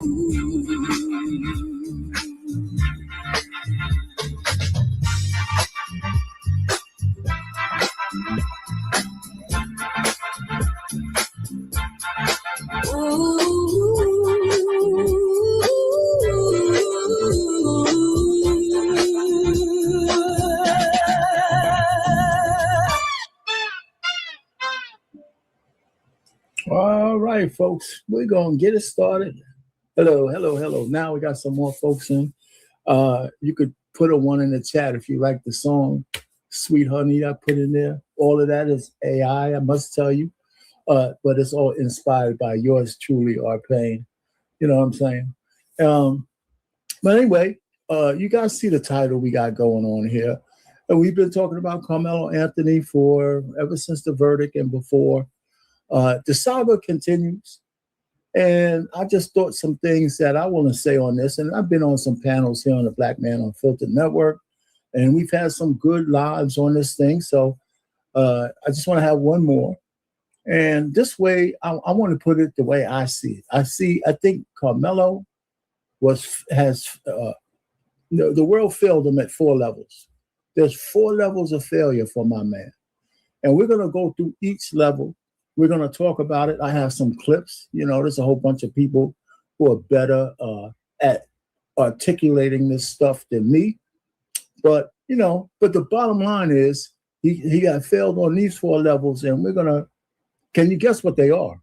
All right, folks, we're going to get it started. Hello, hello, hello. Now we got some more folks in. You could put a one in the chat if you like the song, Sweet Honey, I put in there. All of that is AI, I must tell you. But it's all inspired by yours truly, R. Payne. You know what I'm saying? But anyway, you guys see the title we got going on here. And we've been talking about Karmelo Anthony ever since the verdict and before. The saga continues. And I just thought some things that I want to say on this. And I've been on some panels here on the Black Man Unfiltered Network. And we've had some good lives on this thing. So I just want to have one more. And this way, I want to put it the way I see it. I think Karmelo the world failed him at 4 levels. There's 4 levels of failure for my man. And we're going to go through each level. We're going to talk about it. I have some clips. You know, there's a whole bunch of people who are better at articulating this stuff than me. But the bottom line is he got failed on these 4 levels. And we're going to, can you guess what they are?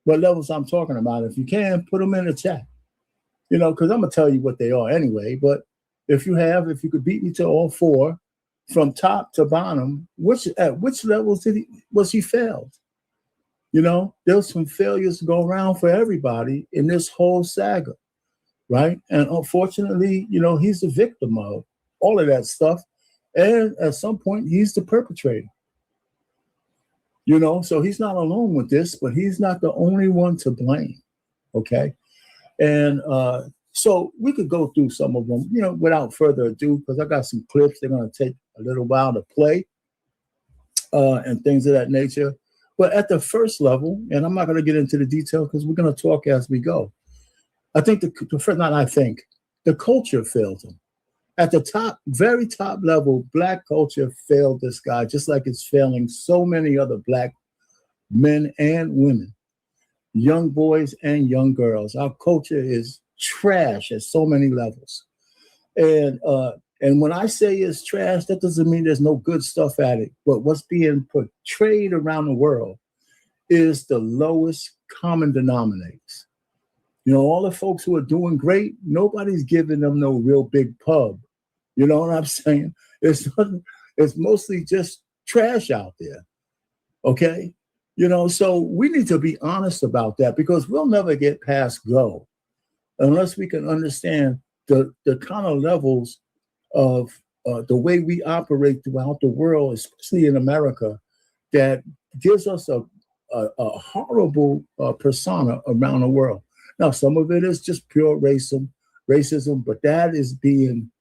What levels I'm talking about? If you can, put them in the chat. Because I'm going to tell you what they are anyway. But if you could beat me to all 4 from top to bottom, at which levels was he failed? There's some failures to go around for everybody in this whole saga, right? And unfortunately, he's the victim of all of that stuff. And at some point, he's the perpetrator. So he's not alone with this, but he's not the only one to blame, okay? And so we could go through some of them, without further ado, because I got some clips. They're going to take a little while to play and things of that nature. But at the first level, and I'm not going to get into the detail because we're going to talk as we go. I think the culture failed him. At the top, very top level, Black culture failed this guy, just like it's failing so many other Black men and women, young boys and young girls. Our culture is trash at so many levels. And when I say it's trash, that doesn't mean there's no good stuff at it. But what's being portrayed around the world is the lowest common denominators. All the folks who are doing great, nobody's giving them no real big pub. You know what I'm saying? It's mostly just trash out there. Okay? So we need to be honest about that because we'll never get past go unless we can understand the kind of levels of the way we operate throughout the world, especially in America, that gives us a horrible persona around the world. Now, some of it is just pure racism, but that is being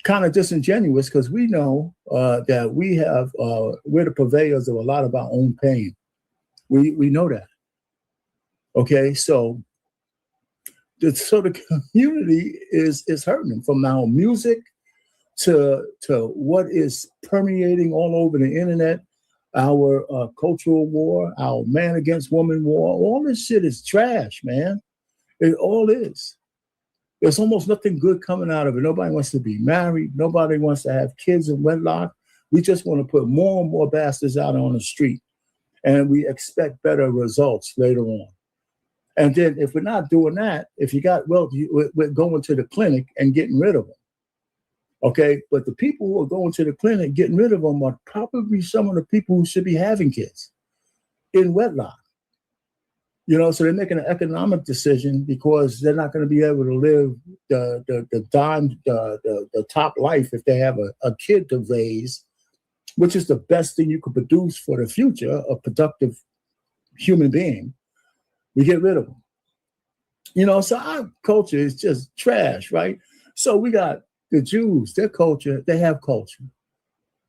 kind of disingenuous because we know that we're the purveyors of a lot of our own pain. We know that. Okay, so the community is hurting from our music to what is permeating all over the internet, our cultural war, our man against woman war. All this shit is trash, man. It all is. There's almost nothing good coming out of it. Nobody wants to be married. Nobody wants to have kids in wedlock. We just want to put more and more bastards out on the street. And we expect better results later on. And then if we're not doing that, we're going to the clinic and getting rid of them. Okay, but the people who are going to the clinic, getting rid of them, are probably some of the people who should be having kids in wedlock. So they're making an economic decision because they're not going to be able to live the top life if they have a kid to raise, which is the best thing you could produce for the future, a productive human being. We get rid of them. So our culture is just trash, right? So we got the Jews, their culture, they have culture,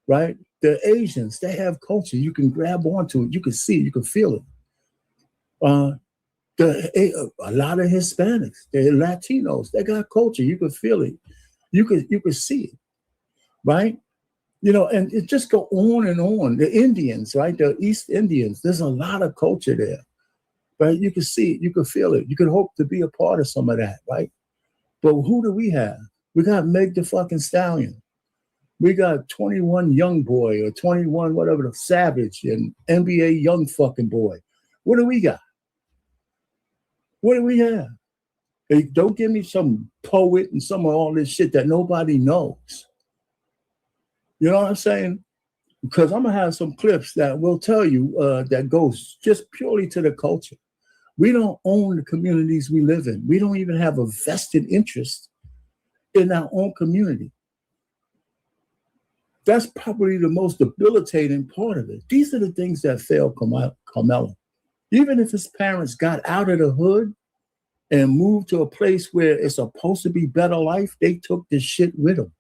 right? The Asians, they have culture. You can grab onto it. You can see it. You can feel it. A lot of Hispanics, they're Latinos, they got culture. You could feel it. You could see it, right? And it just go on and on. The Indians, right? The East Indians, there's a lot of culture there, right? You can see it, you can feel it. You can hope to be a part of some of that, right? But who do we have? We got Meg the fucking Stallion. We got 21 Young Boy or 21 whatever, the Savage and NBA Young fucking Boy. What do we got? What do we have? Hey, don't give me some poet and some of all this shit that nobody knows. You know what I'm saying? Because I'm going to have some clips that will tell you that goes just purely to the culture. We don't own the communities we live in. We don't even have a vested interest in our own community. That's probably the most debilitating part of it. These are the things that failed Karmelo. Even if his parents got out of the hood and moved to a place where it's supposed to be better life, they took this shit with them.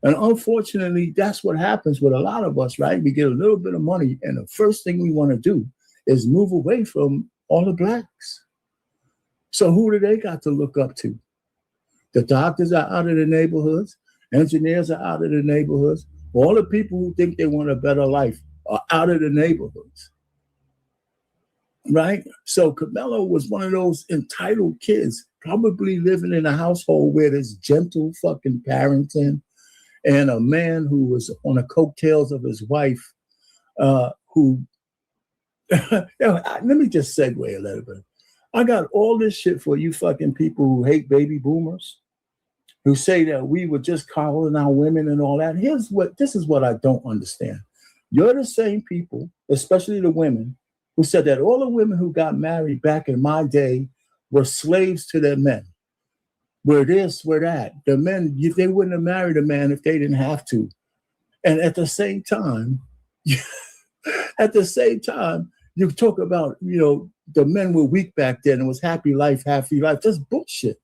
And unfortunately, that's what happens with a lot of us, right? We get a little bit of money, and the first thing we want to do is move away from all the blacks. So who do they got to look up to? The doctors are out of the neighborhoods. Engineers are out of the neighborhoods. All the people who think they want a better life are out of the neighborhoods. Right? So Karmelo was one of those entitled kids, probably living in a household where there's gentle fucking parenting and a man who was on the coattails of his wife, who, let me just segue a little bit. I got all this shit for you fucking people who hate baby boomers, who say that we were just coddling our women and all that. This is what I don't understand. You're the same people, especially the women, who said that all the women who got married back in my day were slaves to their men. We're this, we're that. The men, they wouldn't have married a man if they didn't have to. And at the same time, you talk about, the men were weak back then. It was happy life. That's bullshit.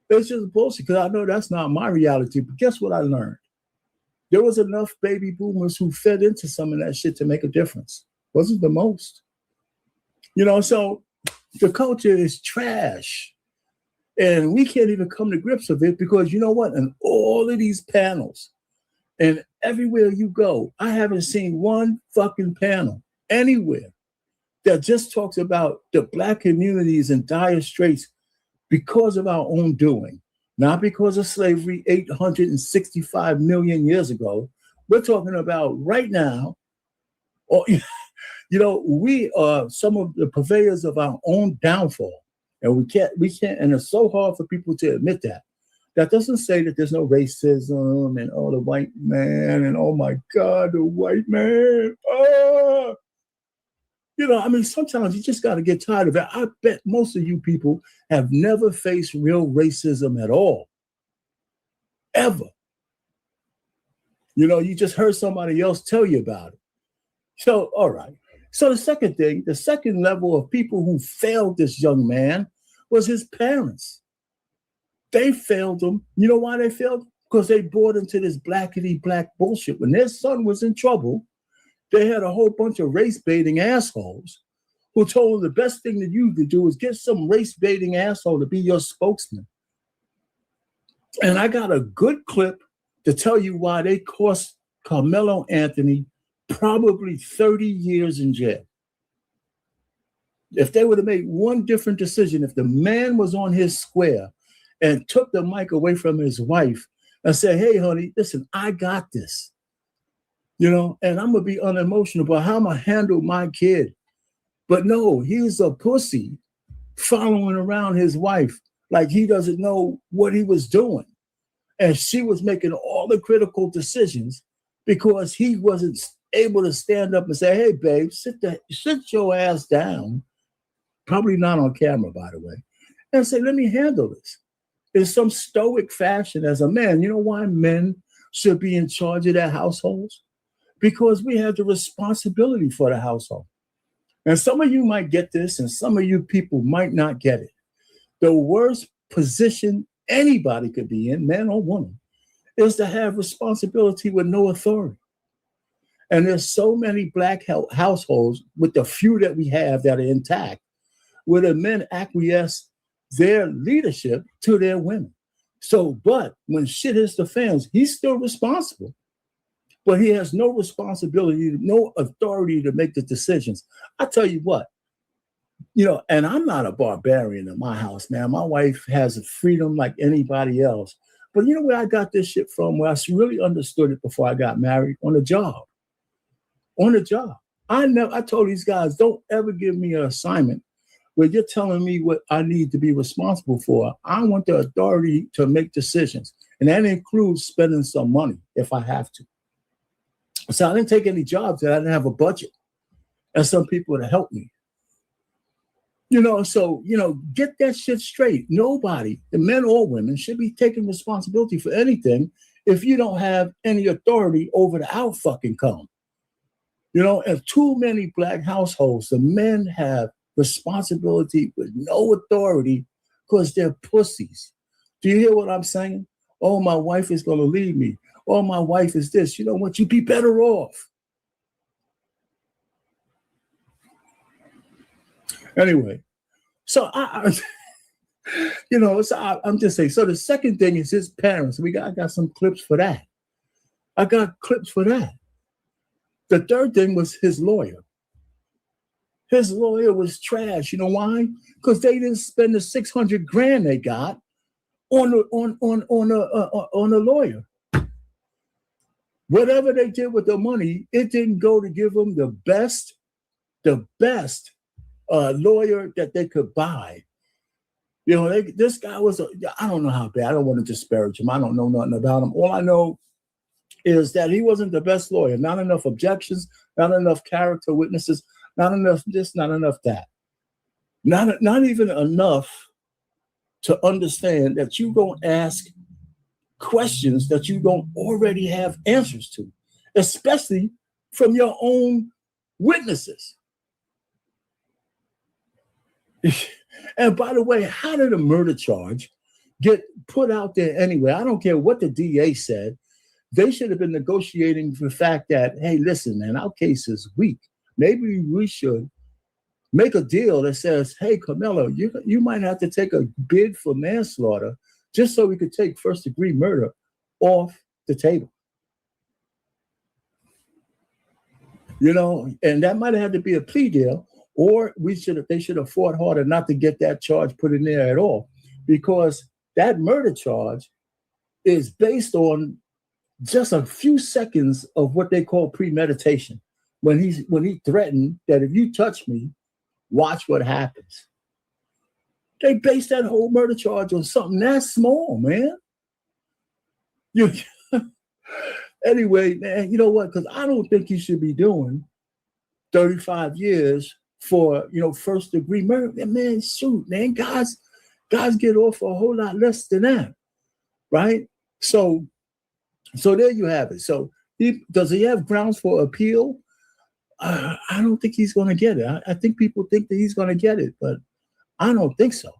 It's just bullshit, because I know that's not my reality. But guess what I learned? There was enough baby boomers who fed into some of that shit to make a difference. Wasn't the most. So the culture is trash. And we can't even come to grips with it, because you know what? In all of these panels and everywhere you go, I haven't seen one fucking panel anywhere that just talks about the black communities in dire straits because of our own doing, not because of slavery 865 million years ago. We're talking about right now, or we are some of the purveyors of our own downfall. And we can't, and it's so hard for people to admit that. That doesn't say that there's no racism and the white man and oh my God, the white man. Sometimes you just got to get tired of it. I bet most of you people have never faced real racism at all. Ever. You just heard somebody else tell you about it. So, all right. So the second level of people who failed this young man was his parents. They failed him. You know why they failed? Because they bought into this blackity black bullshit. When their son was in trouble, they had a whole bunch of race-baiting assholes who told him the best thing that you could do is get some race-baiting asshole to be your spokesman. And I got a good clip to tell you why they cost Karmelo Anthony probably 30 years in jail. If they would have made one different decision, if the man was on his square and took the mic away from his wife and said, hey, honey, listen, I got this, and I'm going to be unemotional about how I'm going to handle my kid. But no, he's a pussy following around his wife like he doesn't know what he was doing. And she was making all the critical decisions because he wasn't able to stand up and say, hey, babe, sit your ass down. Probably not on camera, by the way. And say, let me handle this in some stoic fashion as a man. You know why men should be in charge of their households? Because we have the responsibility for the household. And some of you might get this, and some of you people might not get it. The worst position anybody could be in, man or woman, is to have responsibility with no authority. And there's so many black households, with the few that we have that are intact, where the men acquiesce their leadership to their women. So, but when shit hits the fans, he's still responsible, but he has no responsibility, no authority to make the decisions. I tell you what, and I'm not a barbarian in my house, man. My wife has a freedom like anybody else. But you know where I got this shit from, where I really understood it before I got married? On the job. On the job. I told these guys, don't ever give me an assignment where you're telling me what I need to be responsible for. I want the authority to make decisions. And that includes spending some money if I have to. So I didn't take any jobs that I didn't have a budget and some people to help me. So get that shit straight. Nobody, the men or women, should be taking responsibility for anything if you don't have any authority over the out fucking come. In too many Black households, the men have responsibility with no authority because they're pussies. Do you hear what I'm saying? Oh, my wife is going to leave me. Oh, my wife is this. You know what? You'd be better off. Anyway, so I'm just saying. So the second thing is his parents. I got some clips for that. The third thing was his lawyer. His lawyer was trash. You know why? Because they didn't spend the $600,000 they got on a lawyer. Whatever they did with the money, it didn't go to give them the best lawyer that they could buy. This guy was I don't know how bad. I don't want to disparage him. I don't know nothing about him. All I know is that he wasn't the best lawyer. Not enough objections, not enough character witnesses, not enough this, not enough that. Not even enough to understand that you don't ask questions that you don't already have answers to, especially from your own witnesses. And by the way, how did a murder charge get put out there anyway? I don't care what the DA said. They should have been negotiating the fact that, hey, listen, man, our case is weak. Maybe we should make a deal that says, hey, Karmelo, you might have to take a bid for manslaughter just so we could take first-degree murder off the table. And that might have had to be a plea deal, or they should have fought harder not to get that charge put in there at all, because that murder charge is based on just a few seconds of what they call premeditation. When he threatened that if you touch me, watch what happens. They based that whole murder charge on something that small, man. Anyway, man, you know what? Because I don't think he should be doing 35 years for first degree murder. Man, shoot, man, guys get off for a whole lot less than that, right? So there you have it. So does he have grounds for appeal? I don't think he's going to get it. I think people think that he's going to get it, but I don't think so.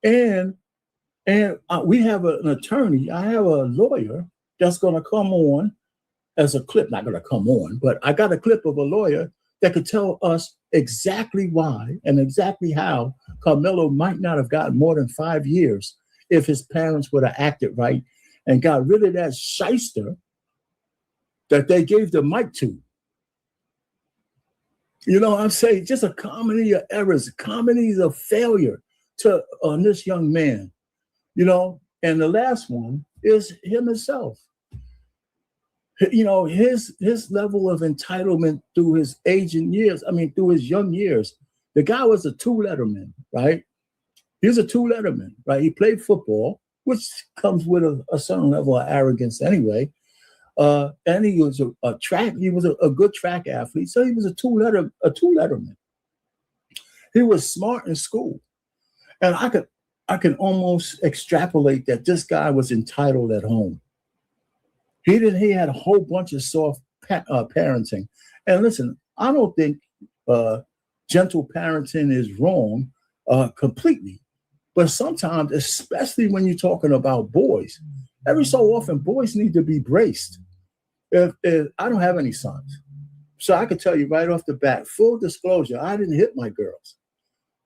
And we have an attorney. I have a lawyer that's going to come on as a clip. Not going to come on, but I got a clip of a lawyer that could tell us exactly why and exactly how Karmelo might not have gotten more than 5 years if his parents would have acted right and got rid of that shyster that they gave the mic to. I'm saying? Just a comedy of errors, comedies of failure on this young man, And the last one is him himself. His level of entitlement through his through his young years. The guy was a two-letterman, right? He was a two-letterman, right? He played football, which comes with a certain level of arrogance anyway. And he was he was a good track athlete. So he was a two-letterman. He was smart in school. And I can almost extrapolate that this guy was entitled at home. He had a whole bunch of soft parenting. And listen, I don't think gentle parenting is wrong completely. But sometimes, especially when you're talking about boys, every so often boys need to be braced. If I don't have any sons, so I can tell you right off the bat, full disclosure, I didn't hit my girls.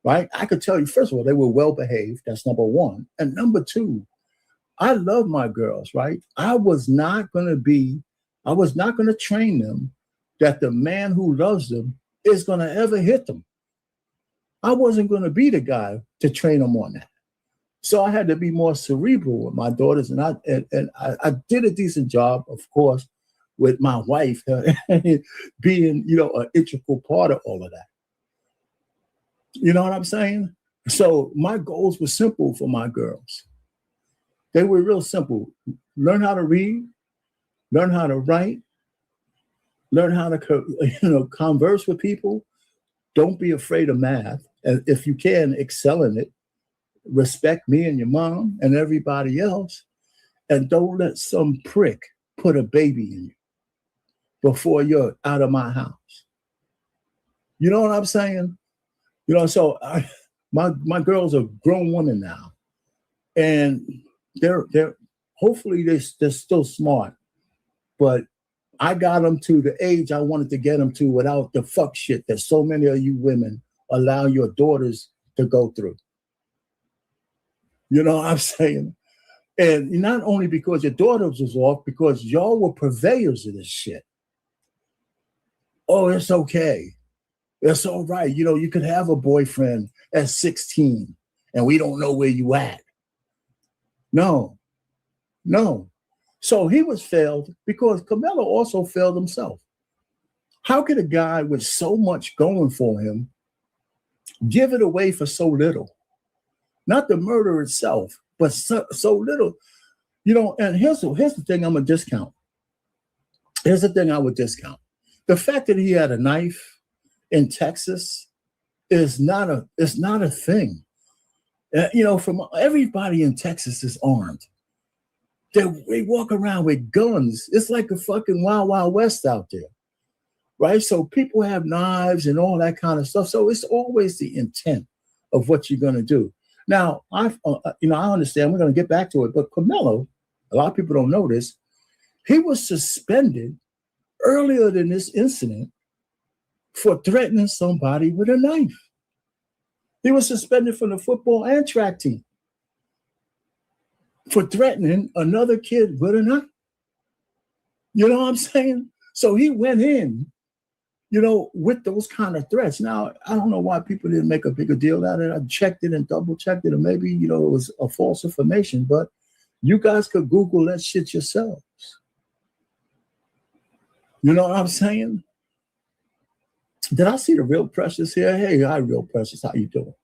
right? I could tell you, first of all, they were well behaved. That's number one. And number two, I love my girls, right? I was not going to train them that the man who loves them is going to ever hit them. I wasn't going to be the guy to train them on that. So I had to be more cerebral with my daughters, and I did a decent job, of course, with my wife being, an integral part of all of that. You know what I'm saying? So my goals were simple for my girls. They were real simple. Learn how to read, learn how to write, learn how to converse with people. Don't be afraid of math. And if you can, excel in it. Respect me and your mom and everybody else. And don't let some prick put a baby in you before you're out of my house. You know what I'm saying? So my girls are grown women now. And they're hopefully they're still smart. But I got them to the age I wanted to get them to without the fuck shit that so many of you women allow your daughters to go through. You know what I'm saying? And not only because your daughters was off, because y'all were purveyors of this shit. Oh, it's okay. It's all right. You could have a boyfriend at 16 and we don't know where you at. No. So he was failed because Karmelo also failed himself. How could a guy with so much going for him give it away for so little? Not the murder itself, but so little. And here's the thing I'm going to discount. Here's the thing I would discount. The fact that he had a knife in Texas is not a thing. From everybody in Texas is armed. They walk around with guns. It's like a fucking Wild Wild West out there, right? So people have knives and all that kind of stuff. So it's always the intent of what you're going to do. Now, I understand. We're going to get back to it. But Karmelo, a lot of people don't know this, he was suspended earlier than this incident for threatening somebody with a knife. He was suspended from the football and track team for threatening another kid with a knife. You know what I'm saying? So he went in, with those kind of threats. Now, I don't know why people didn't make a bigger deal out of it. I checked it and double checked it, and maybe, it was a false information, but you guys could Google that shit yourselves. You know what I'm saying? Did I see the Real Precious here? Hey, hi, Real Precious. How you doing?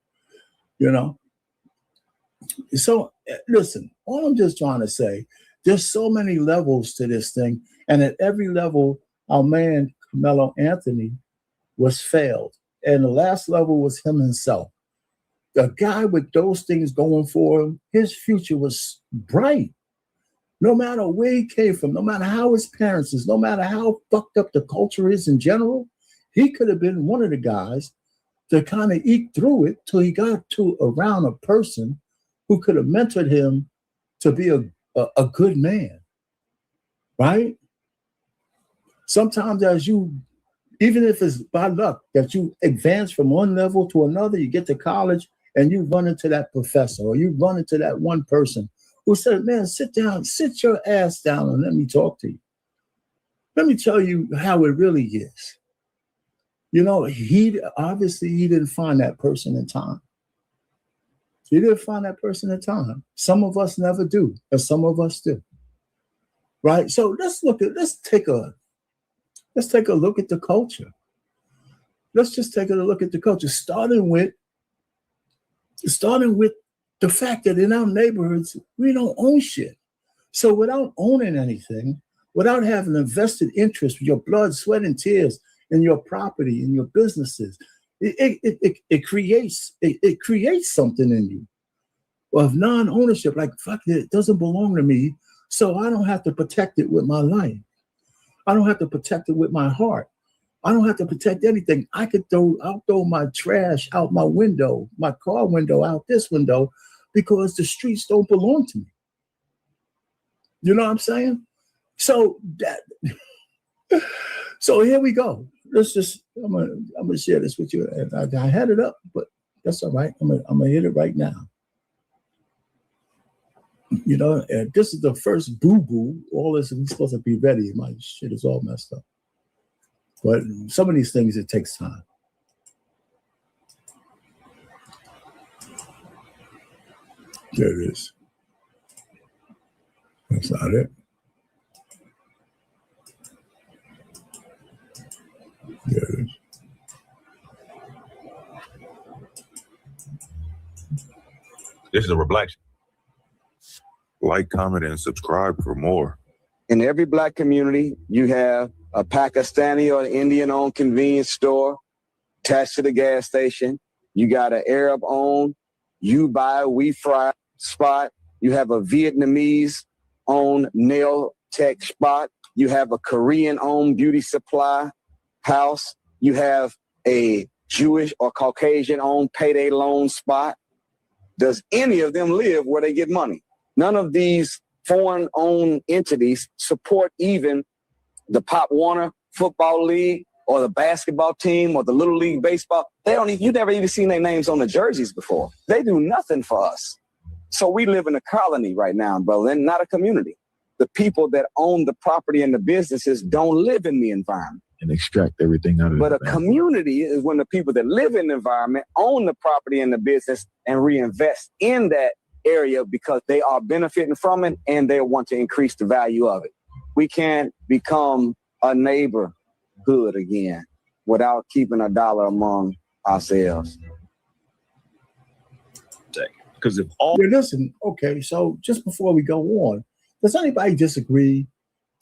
So, listen, all I'm just trying to say, there's so many levels to this thing. And at every level, our man, Karmelo Anthony, was failed. And the last level was him himself. The guy with those things going for him, his future was bright. No matter where he came from, no matter how his parents is, no matter how fucked up the culture is in general, he could have been one of the guys to kind of eke through it till he got to around a person who could have mentored him to be a good man, right? Sometimes even if it's by luck that you advance from one level to another, you get to college and you run into that professor or you run into that one person who said, man, sit your ass down and let me talk to you. Let me tell you how it really is. He didn't find that person in time. He didn't find that person in time. Some of us never do, and some of us do. Right? So let's take a look at the culture. Let's just take a look at the culture, starting with the fact that in our neighborhoods, we don't own shit. So without owning anything, without having a vested interest with your blood, sweat, and tears in your property, in your businesses, it creates something in you of non-ownership. Like, fuck it doesn't belong to me, so I don't have to protect it with my life. I don't have to protect it with my heart. I don't have to protect anything. I'll throw my trash out my window, my car window out this window, because the streets don't belong to me. You know what I'm saying? So here we go. I'm gonna share this with you. And I had it up, but That's all right. I'm gonna hit it right now. You know, and this is the first boo-boo. All this is supposed to be ready. My shit is all messed up. But some of these things, it takes time. There it is. That's not it. There it is. This is a reflection. Like, comment, and subscribe for more. In every Black community, you have a Pakistani or Indian-owned convenience store attached to the gas station. You got an Arab-owned, you buy, we fry spot. You have a Vietnamese-owned nail tech spot. You have a Korean-owned beauty supply house. You have a Jewish or Caucasian-owned payday loan spot. Does any of them live where they get money? None of these foreign-owned entities support even the Pop Warner Football League or the basketball team or the Little League Baseball. They don't even, you've never even seen their names on the jerseys before. They do nothing for us. So we live in a colony right now, brother, and not a community. The people that own the property and the businesses don't live in the environment. And extract everything out of it. But a community is when the people that live in the environment own the property and the business and reinvest in that area because they are benefiting from it and they want to increase the value of it. We can't become a neighborhood again without keeping a dollar among ourselves. Because if all listen, okay, so just before we go on, does anybody disagree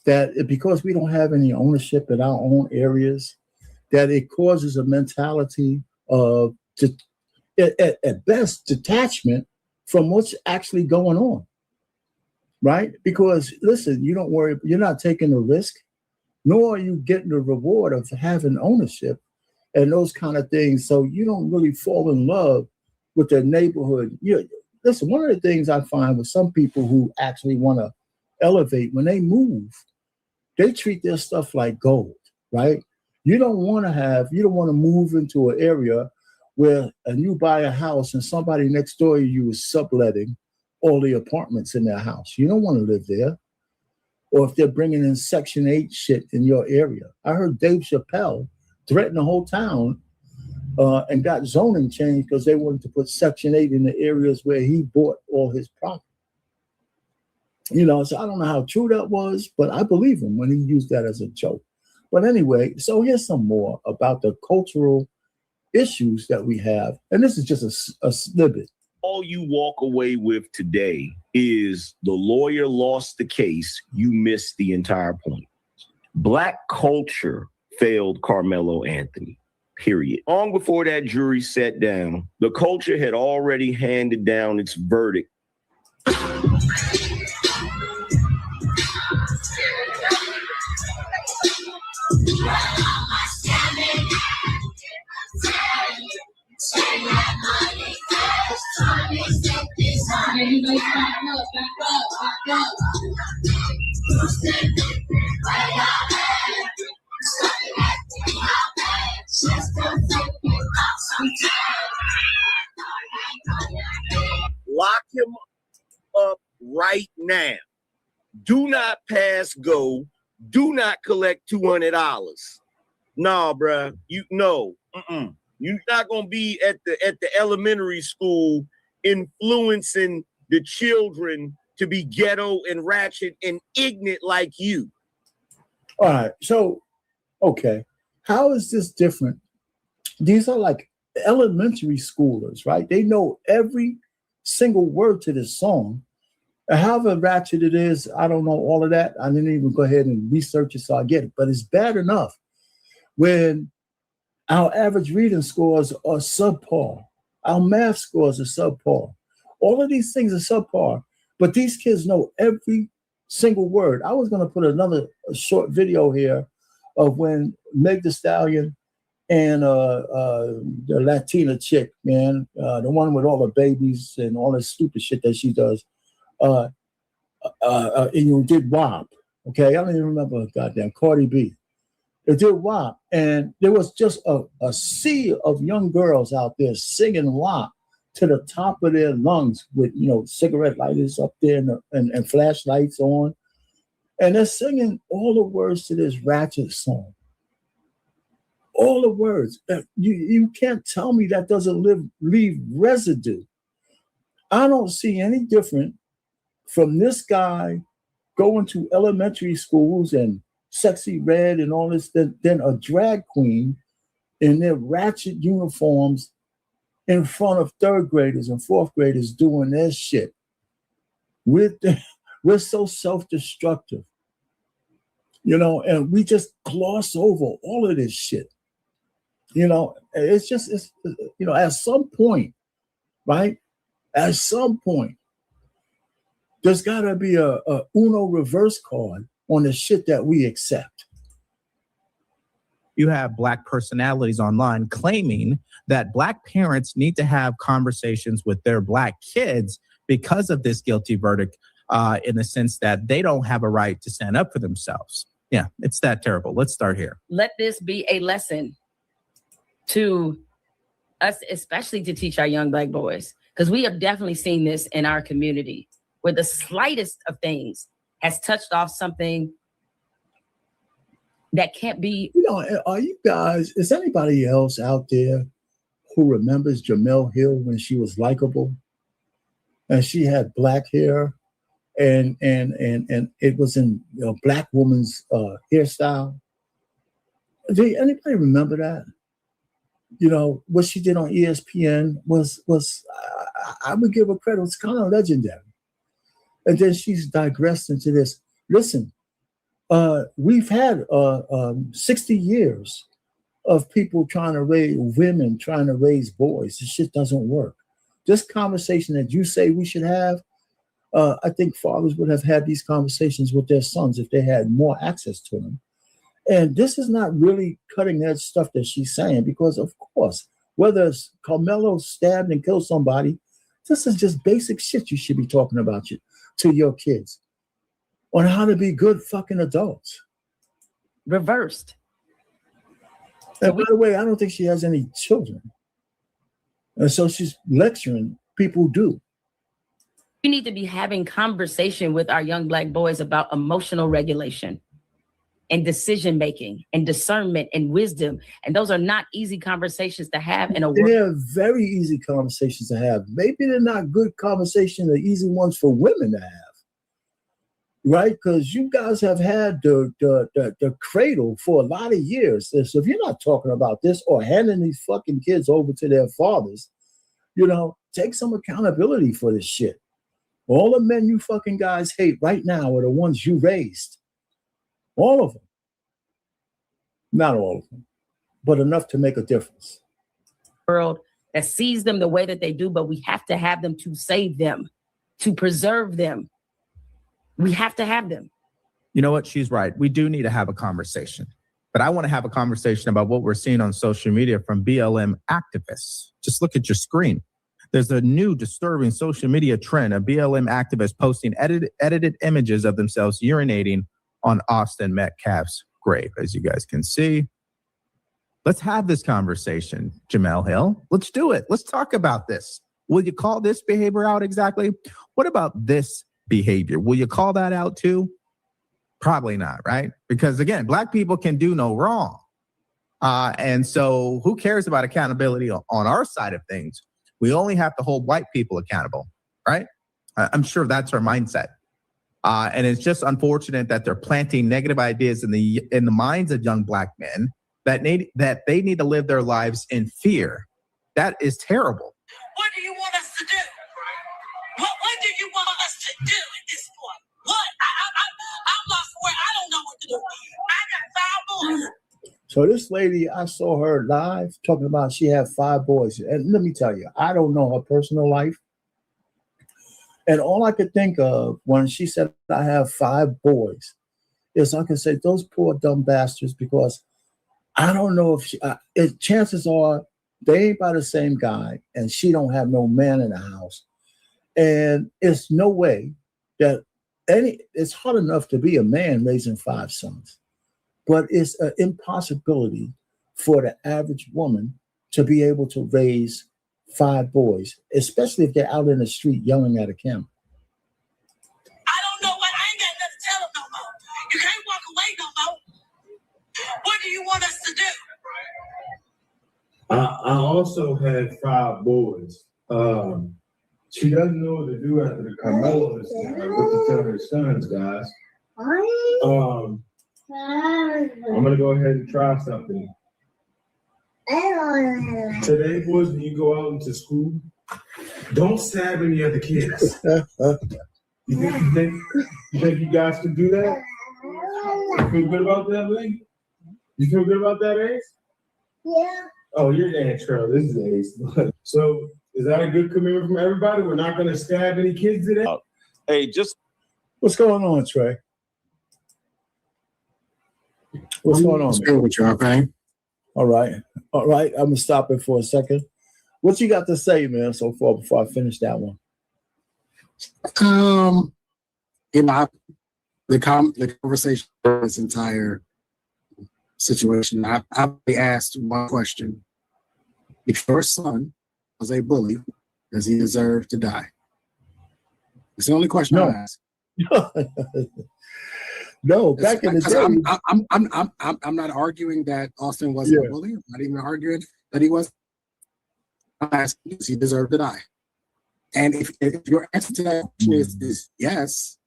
that because we don't have any ownership in our own areas, that it causes a mentality of, at best, detachment from what's actually going on, right? Because, listen, you don't worry, you're not taking the risk, nor are you getting the reward of having ownership and those kind of things. So you don't really fall in love with the neighborhood. Listen, one of the things I find with some people who actually want to elevate, when they move, they treat their stuff like gold, right? You don't want to move into an area where you buy a house and somebody next door to you is subletting all the apartments in their house. You don't want to live there. Or if they're bringing in Section 8 shit in your area. I heard Dave Chappelle threaten the whole town and got zoning changed because they wanted to put Section 8 in the areas where he bought all his property. So I don't know how true that was, but I believe him when he used that as a joke. But anyway, so here's some more about the cultural issues that we have. And this is just a snippet. All you walk away with today is the lawyer lost the case. You missed the entire point. Black culture failed Karmelo Anthony, period. Long before that jury sat down, the culture had already handed down its verdict. Lock him up right now. Do not pass go. Do not collect $200. Nah, bruh. You're not gonna be at the elementary school influencing the children to be ghetto and ratchet and ignorant like you. All right. So, okay. How is this different? These are like elementary schoolers, right? They know every single word to this song. However ratchet it is, I don't know all of that. I didn't even go ahead and research it, so I get it. But it's bad enough when our average reading scores are subpar. Our math scores are subpar. All of these things are subpar, but these kids know every single word. I was going to put a short video here of when Meg Thee Stallion and the Latina chick, man, the one with all the babies and all the stupid shit that she does, and you did WAP, okay? I don't even remember goddamn Cardi B. It did WAP. And there was just a sea of young girls out there singing WAP to the top of their lungs with, cigarette lighters up there and flashlights on. And they're singing all the words to this ratchet song. All the words. You can't tell me that doesn't leave residue. I don't see any different from this guy going to elementary schools and Sexy Red and all this than a drag queen in their ratchet uniforms in front of third graders and fourth graders doing their shit. We're so self-destructive, and we just gloss over all of this shit. It's at some point, right? At some point, there's got to be a Uno reverse card on the shit that we accept. You have Black personalities online claiming that Black parents need to have conversations with their Black kids because of this guilty verdict, in the sense that they don't have a right to stand up for themselves. Yeah, it's that terrible. Let's start here. Let this be a lesson to us, especially to teach our young Black boys, because we have definitely seen this in our community where the slightest of things has touched off something that can't be. Are you guys, is anybody else out there who remembers Jamel Hill when she was likable and she had black hair and it was in a Black woman's hairstyle? Do anybody remember that? What she did on ESPN was I would give her credit. It's kind of legendary. And then she's digressed into this. Listen, we've had 60 years of people trying to raise women, trying to raise boys. This shit doesn't work. This conversation that you say we should have, I think fathers would have had these conversations with their sons if they had more access to them. And this is not really cutting edge stuff that she's saying, because of course, whether it's Karmelo stabbed and killed somebody, this is just basic shit you should be talking about to your kids on how to be good fucking adults. Reversed. And by the way, I don't think she has any children. And so she's lecturing people who do. We need to be having conversation with our young Black boys about emotional regulation and decision-making and discernment and wisdom. And those are not easy conversations to have in a world. They're very easy conversations to have. Maybe they're not good conversations, the easy ones for women to have. Right? Because you guys have had the cradle for a lot of years. So if you're not talking about this or handing these fucking kids over to their fathers, take some accountability for this shit. All the men you fucking guys hate right now are the ones you raised. All of them. Not all of them, but enough to make a difference. World that sees them the way that they do, but we have to have them to save them, to preserve them. We have to have them. You know what? She's right. We do need to have a conversation. But I want to have a conversation about what we're seeing on social media from BLM activists. Just look at your screen. There's a new disturbing social media trend of BLM activists posting edited images of themselves urinating on Austin Metcalf's grave, as you guys can see. Let's have this conversation, Jamel Hill. Let's do it. Let's talk about this. Will you call this behavior out exactly? What about this behavior? Will you call that out too? Probably not, right? Because again, Black people can do no wrong. And so who cares about accountability on our side of things? We only have to hold white people accountable, right? I'm sure that's our mindset. And it's just unfortunate that they're planting negative ideas in the minds of young Black men that they need to live their lives in fear. That is terrible. What do you want us to do? What do you want us to do at this point? What? I'm lost for where I don't know what to do. I got 5 boys. So this lady, I saw her live talking about she had 5 boys. And let me tell you, I don't know her personal life. And all I could think of when she said, I have 5 boys, is I could say, those poor dumb bastards, because I don't know if chances are they ain't by the same guy and she don't have no man in the house. And it's no way that it's hard enough to be a man raising 5 sons. but it's an impossibility for the average woman to be able to raise 5 boys, especially if they're out in the street yelling at a camera. I don't know what. I ain't got nothing to tell them no more. You can't walk away no more. What do you want us to do? I also had 5 boys. She doesn't know what to do after the Karmelo incident. Like what to tell her sons, guys. I'm gonna go ahead and try something. Today, boys, when you go out into school, don't stab any other kids. You think you guys can do that? You feel good about that, Lee? You feel good about that, Ace? Yeah. Oh, you're Aunt Cheryl. This is Ace. So, is that a good commitment from everybody? We're not going to stab any kids today? Hey, just What's going on, Trey? What's going on? What's good with you, okay? All right. I'm gonna stop it for a second. What you got to say, man, so far before I finish that one? The conversation, this entire situation, I asked one question: if your son was a bully, does he deserve to die? It's the only question I asked. No, back in the day, I'm not arguing that Austin wasn't a bully. I'm not even arguing that he was. I'm asking, does he deserve to die? And if your answer to that question is yes,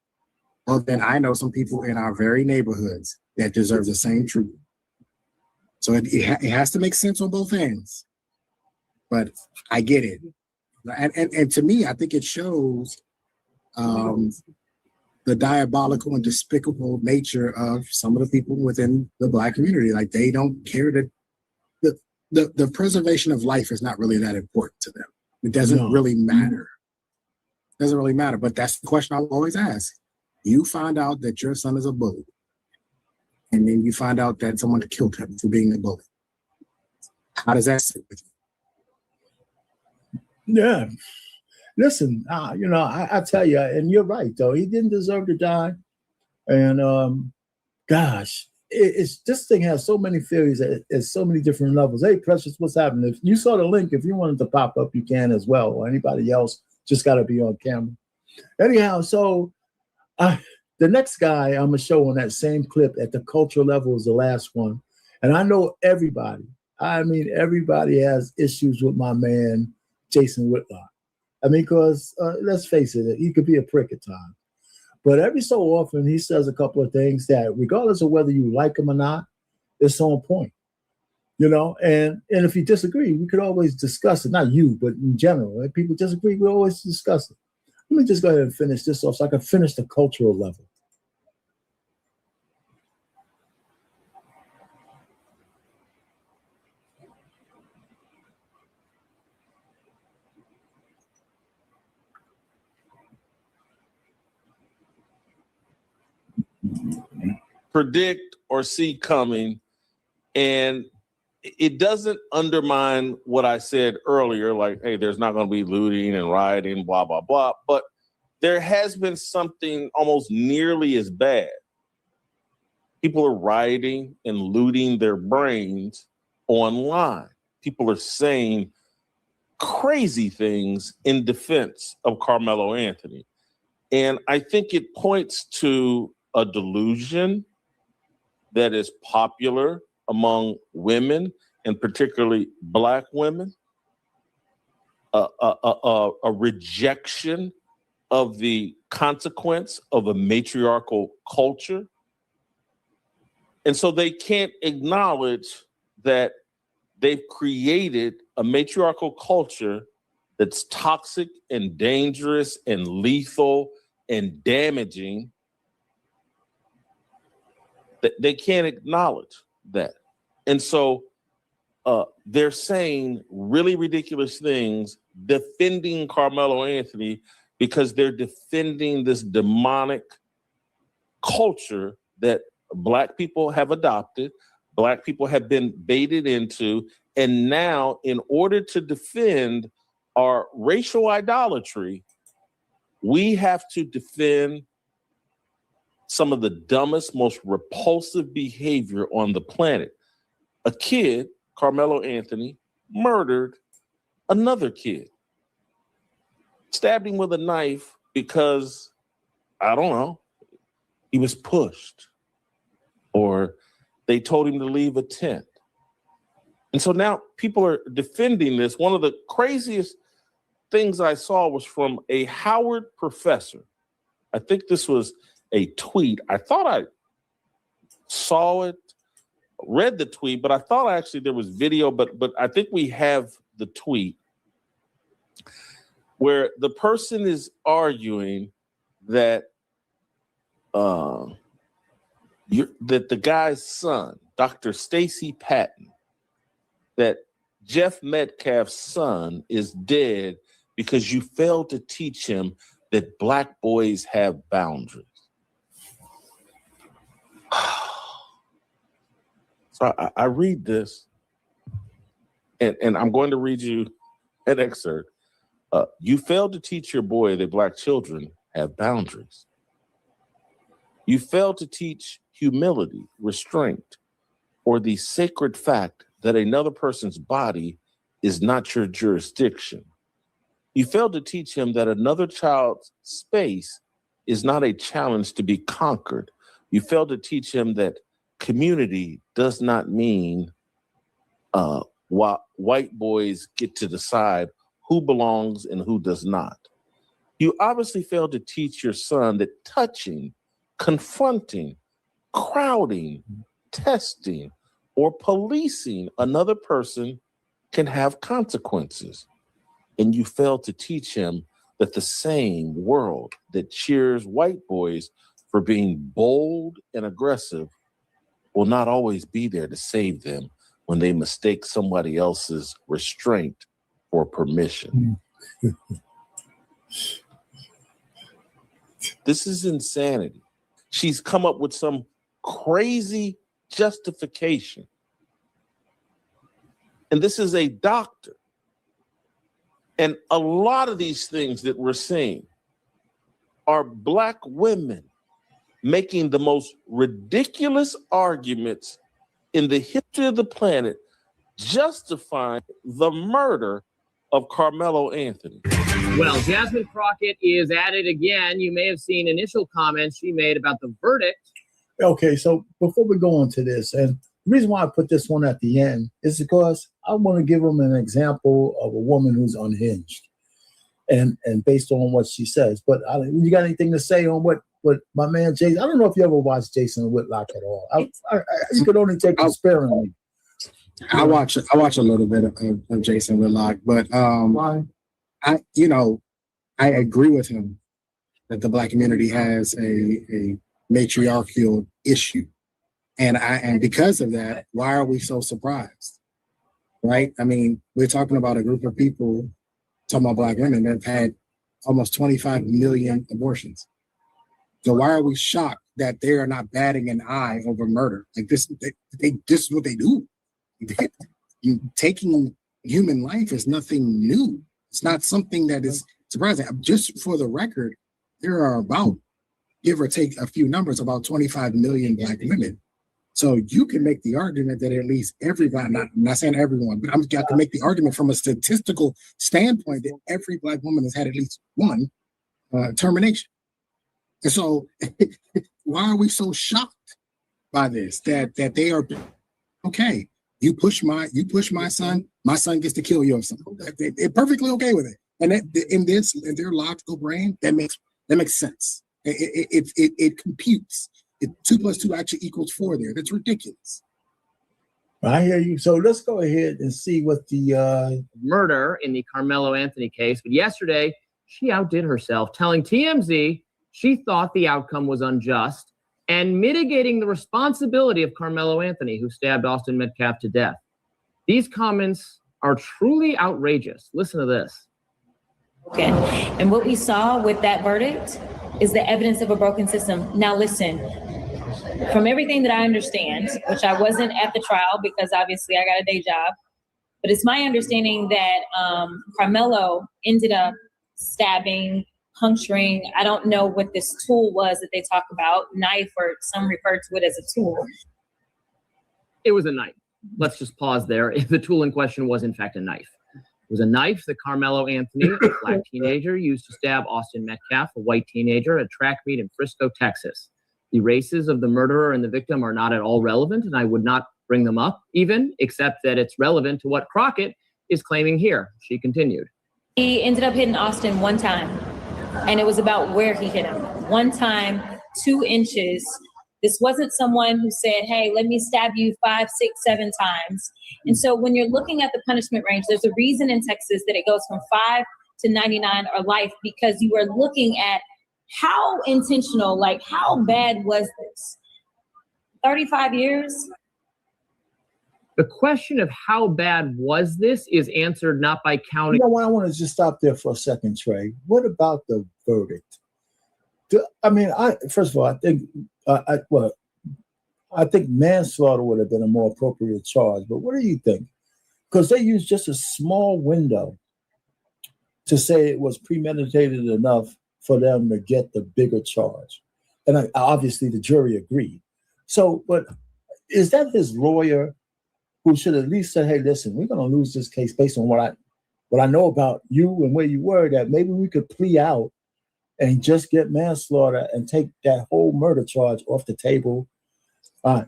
well, then I know some people in our very neighborhoods that deserve the same treatment. So it has to make sense on both ends. But I get it. And to me, I think it shows the diabolical and despicable nature of some of the people within the Black community. Like, they don't care that the preservation of life is not really that important to them. It doesn't really matter. It doesn't really matter. But that's the question I always ask. You find out that your son is a bully, and then you find out that someone killed him for being a bully. How does that sit with you? Yeah. Listen, I tell you, and you're right, though. He didn't deserve to die. And gosh, it's this thing has so many theories at so many different levels. Hey, Precious, what's happening? If you saw the link, if you wanted to pop up, you can as well. Or anybody else, just got to be on camera. Anyhow, so the next guy I'm going to show on that same clip at the cultural level is the last one. And I know everybody. I mean, everybody has issues with my man, Jason Whitlock. I mean, because let's face it, he could be a prick at times. But every so often, he says a couple of things that, regardless of whether you like him or not, it's on point. And if you disagree, we could always discuss it. Not you, but in general. If people disagree, we always discuss it. Let me just go ahead and finish this off so I can finish the cultural level. predict or see coming, and it doesn't undermine what I said earlier, like, hey, there's not going to be looting and rioting, blah, blah, blah. But there has been something almost nearly as bad. People are rioting and looting their brains online. People are saying crazy things in defense of Karmelo Anthony. And I think it points to a delusion that is popular among women, and particularly Black women, a rejection of the consequence of a matriarchal culture. And so they can't acknowledge that they've created a matriarchal culture that's toxic and dangerous and lethal and damaging. They can't acknowledge that. And so they're saying really ridiculous things, defending Karmelo Anthony because they're defending this demonic culture that Black people have adopted, Black people have been baited into, and now in order to defend our racial idolatry, we have to defend some of the dumbest, most repulsive behavior on the planet. A kid, Karmelo Anthony, murdered another kid, stabbed him with a knife because, I don't know, he was pushed or they told him to leave a tent. And so now people are defending this. One of the craziest things I saw was from a Howard professor. I think this was a tweet. I thought I saw it, read the tweet, but I thought actually there was video, but I think we have the tweet where the person is arguing that that the guy's son, Dr. Stacy Patton, that Jeff Metcalf's son is dead because you failed to teach him that Black boys have boundaries. So I read this, and I'm going to read you an excerpt. You failed to teach your boy that Black children have boundaries. You failed to teach humility, restraint, or the sacred fact that another person's body is not your jurisdiction. You failed to teach him that another child's space is not a challenge to be conquered. You failed to teach him that community does not mean white boys get to decide who belongs and who does not. You obviously failed to teach your son that touching, confronting, crowding, testing, or policing another person can have consequences. And you failed to teach him that the same world that cheers white boys for being bold and aggressive will not always be there to save them when they mistake somebody else's restraint for permission. This is insanity. She's come up with some crazy justification. And this is a doctor. And a lot of these things that we're seeing are Black women making the most ridiculous arguments in the history of the planet, justifying the murder of Karmelo Anthony. Well, Jasmine Crockett is at it again. You may have seen initial comments she made about the verdict. Okay, so before we go into this, and the reason why I put this one at the end is because I want to give them an example of a woman who's unhinged, and based on what she says. But you got anything to say on what my man Jason? I don't know if you ever watched Jason Whitlock at all. I you could only take it sparingly. I watch a little bit of Jason Whitlock, but why? I agree with him that the Black community has a matriarchal issue. And because of that, why are we so surprised? Right? I mean, we're talking about a group of people, talking about Black women that have had almost 25 million abortions. So why are we shocked that they are not batting an eye over murder? Like this is what they do. Taking human life is nothing new. It's not something that is surprising. Just for the record, there are about, give or take a few numbers, about 25 million Black women. So you can make the argument that at least everybody, I'm not saying everyone, but I'm got to make the argument from a statistical standpoint that every Black woman has had at least one termination. And so why are we so shocked by this? That they are okay. You push my son gets to kill your son. They're perfectly okay with it. And in their logical brain, that makes sense. It computes. 2 + 2 actually equals 4 there. That's ridiculous. I hear you. So let's go ahead and see what the murder in the Karmelo Anthony case. But yesterday, she outdid herself, telling TMZ she thought the outcome was unjust and mitigating the responsibility of Karmelo Anthony, who stabbed Austin Metcalf to death. These comments are truly outrageous. Listen to this. Okay. And what we saw with that verdict is the evidence of a broken system. Now listen, from everything that I understand, which I wasn't at the trial because obviously I got a day job, but it's my understanding that Karmelo ended up stabbing puncturing. I don't know what this tool was that they talk about, knife, or some refer to it as a tool. It was a knife. Let's just pause there. If the tool in question was in fact a knife. It was a knife that Karmelo Anthony, a black teenager, used to stab Austin Metcalf, a white teenager, at a track meet in Frisco, Texas. The races of the murderer and the victim are not at all relevant, and I would not bring them up even, except that it's relevant to what Crockett is claiming here. She continued. He ended up hitting Austin one time, and it was about where he hit him. One time, 2 inches. This wasn't someone who said, hey, let me stab you 5, 6, 7 times. And so when you're looking at the punishment range, there's a reason in Texas that it goes from 5 to 99 or life, because you are looking at how intentional, like how bad was this? 35 years? The question of how bad was this is answered not by counting. You know what? I want to just stop there for a second, Trey. What about the verdict? First of all, I think manslaughter would have been a more appropriate charge. But what do you think? Because they used just a small window to say it was premeditated enough for them to get the bigger charge, and obviously the jury agreed. So, but is that his lawyer who should at least say, "Hey, listen, we're going to lose this case based on what I know about you and where you were. That maybe we could plea out and just get manslaughter and take that whole murder charge off the table." I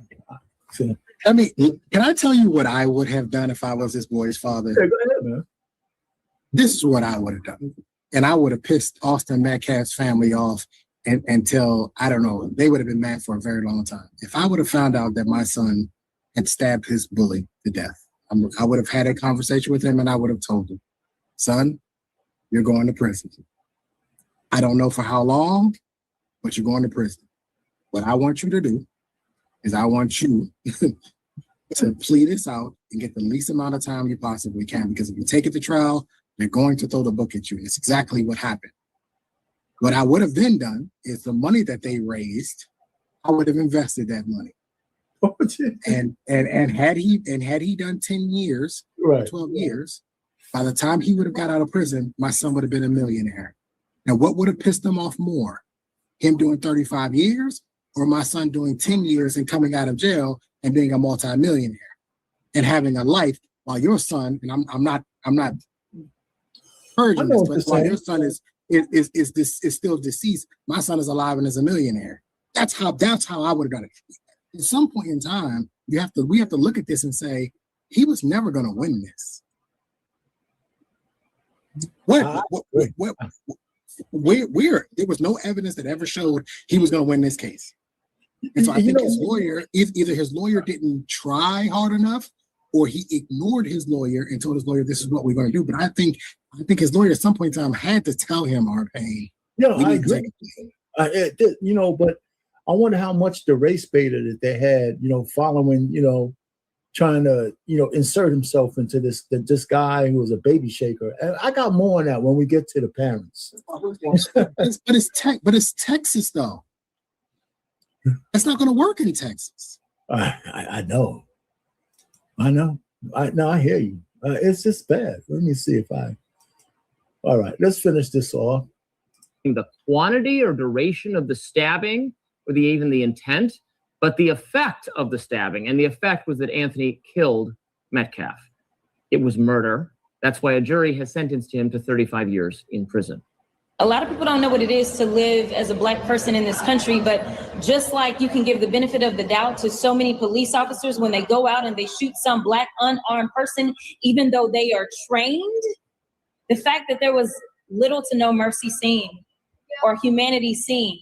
mean, can I tell you what I would have done if I was this boy's father? Yeah, go ahead, man. This is what I would have done. And I would have pissed Austin Metcalf's family off until, I don't know, they would have been mad for a very long time. If I would have found out that my son had stabbed his bully to death, I would have had a conversation with him and I would have told him, son, you're going to prison. I don't know for how long, but you're going to prison. What I want you to do is I want you to plead this out and get the least amount of time you possibly can, because if you take it to trial, they're going to throw the book at you. It's exactly what happened. What I would have then done is the money that they raised, I would have invested that money. and had he done 10 years, right, 12 years, by the time he would have got out of prison, my son would have been a millionaire. Now, what would have pissed him off more? Him doing 35 years or my son doing 10 years and coming out of jail and being a multimillionaire and having a life while your son, and I'm not urging this, but while your son is still deceased, my son is alive and is a millionaire. That's how I would have done it. At some point in time, we have to look at this and say, he was never going to win this. Where there was no evidence that ever showed he was going to win this case. And so I think his lawyer, either his lawyer didn't try hard enough, or he ignored his lawyer and told his lawyer, this is what we're going to do. But I think his lawyer at some point in time had to tell him, Art-Payne. I agree. But I wonder how much the race beta that they had, following, trying to, insert himself into this guy who was a baby shaker. And I got more on that when we get to the parents. but it's Texas though. It's not going to work in Texas. I know. I hear you. It's just bad. Let me see all right, let's finish this off. The quantity or duration of the stabbing, or even the intent, but the effect of the stabbing. And the effect was that Anthony killed Metcalf. It was murder. That's why a jury has sentenced him to 35 years in prison. A lot of people don't know what it is to live as a Black person in this country, but just like you can give the benefit of the doubt to so many police officers when they go out and they shoot some Black unarmed person, even though they are trained, the fact that there was little to no mercy seen or humanity seen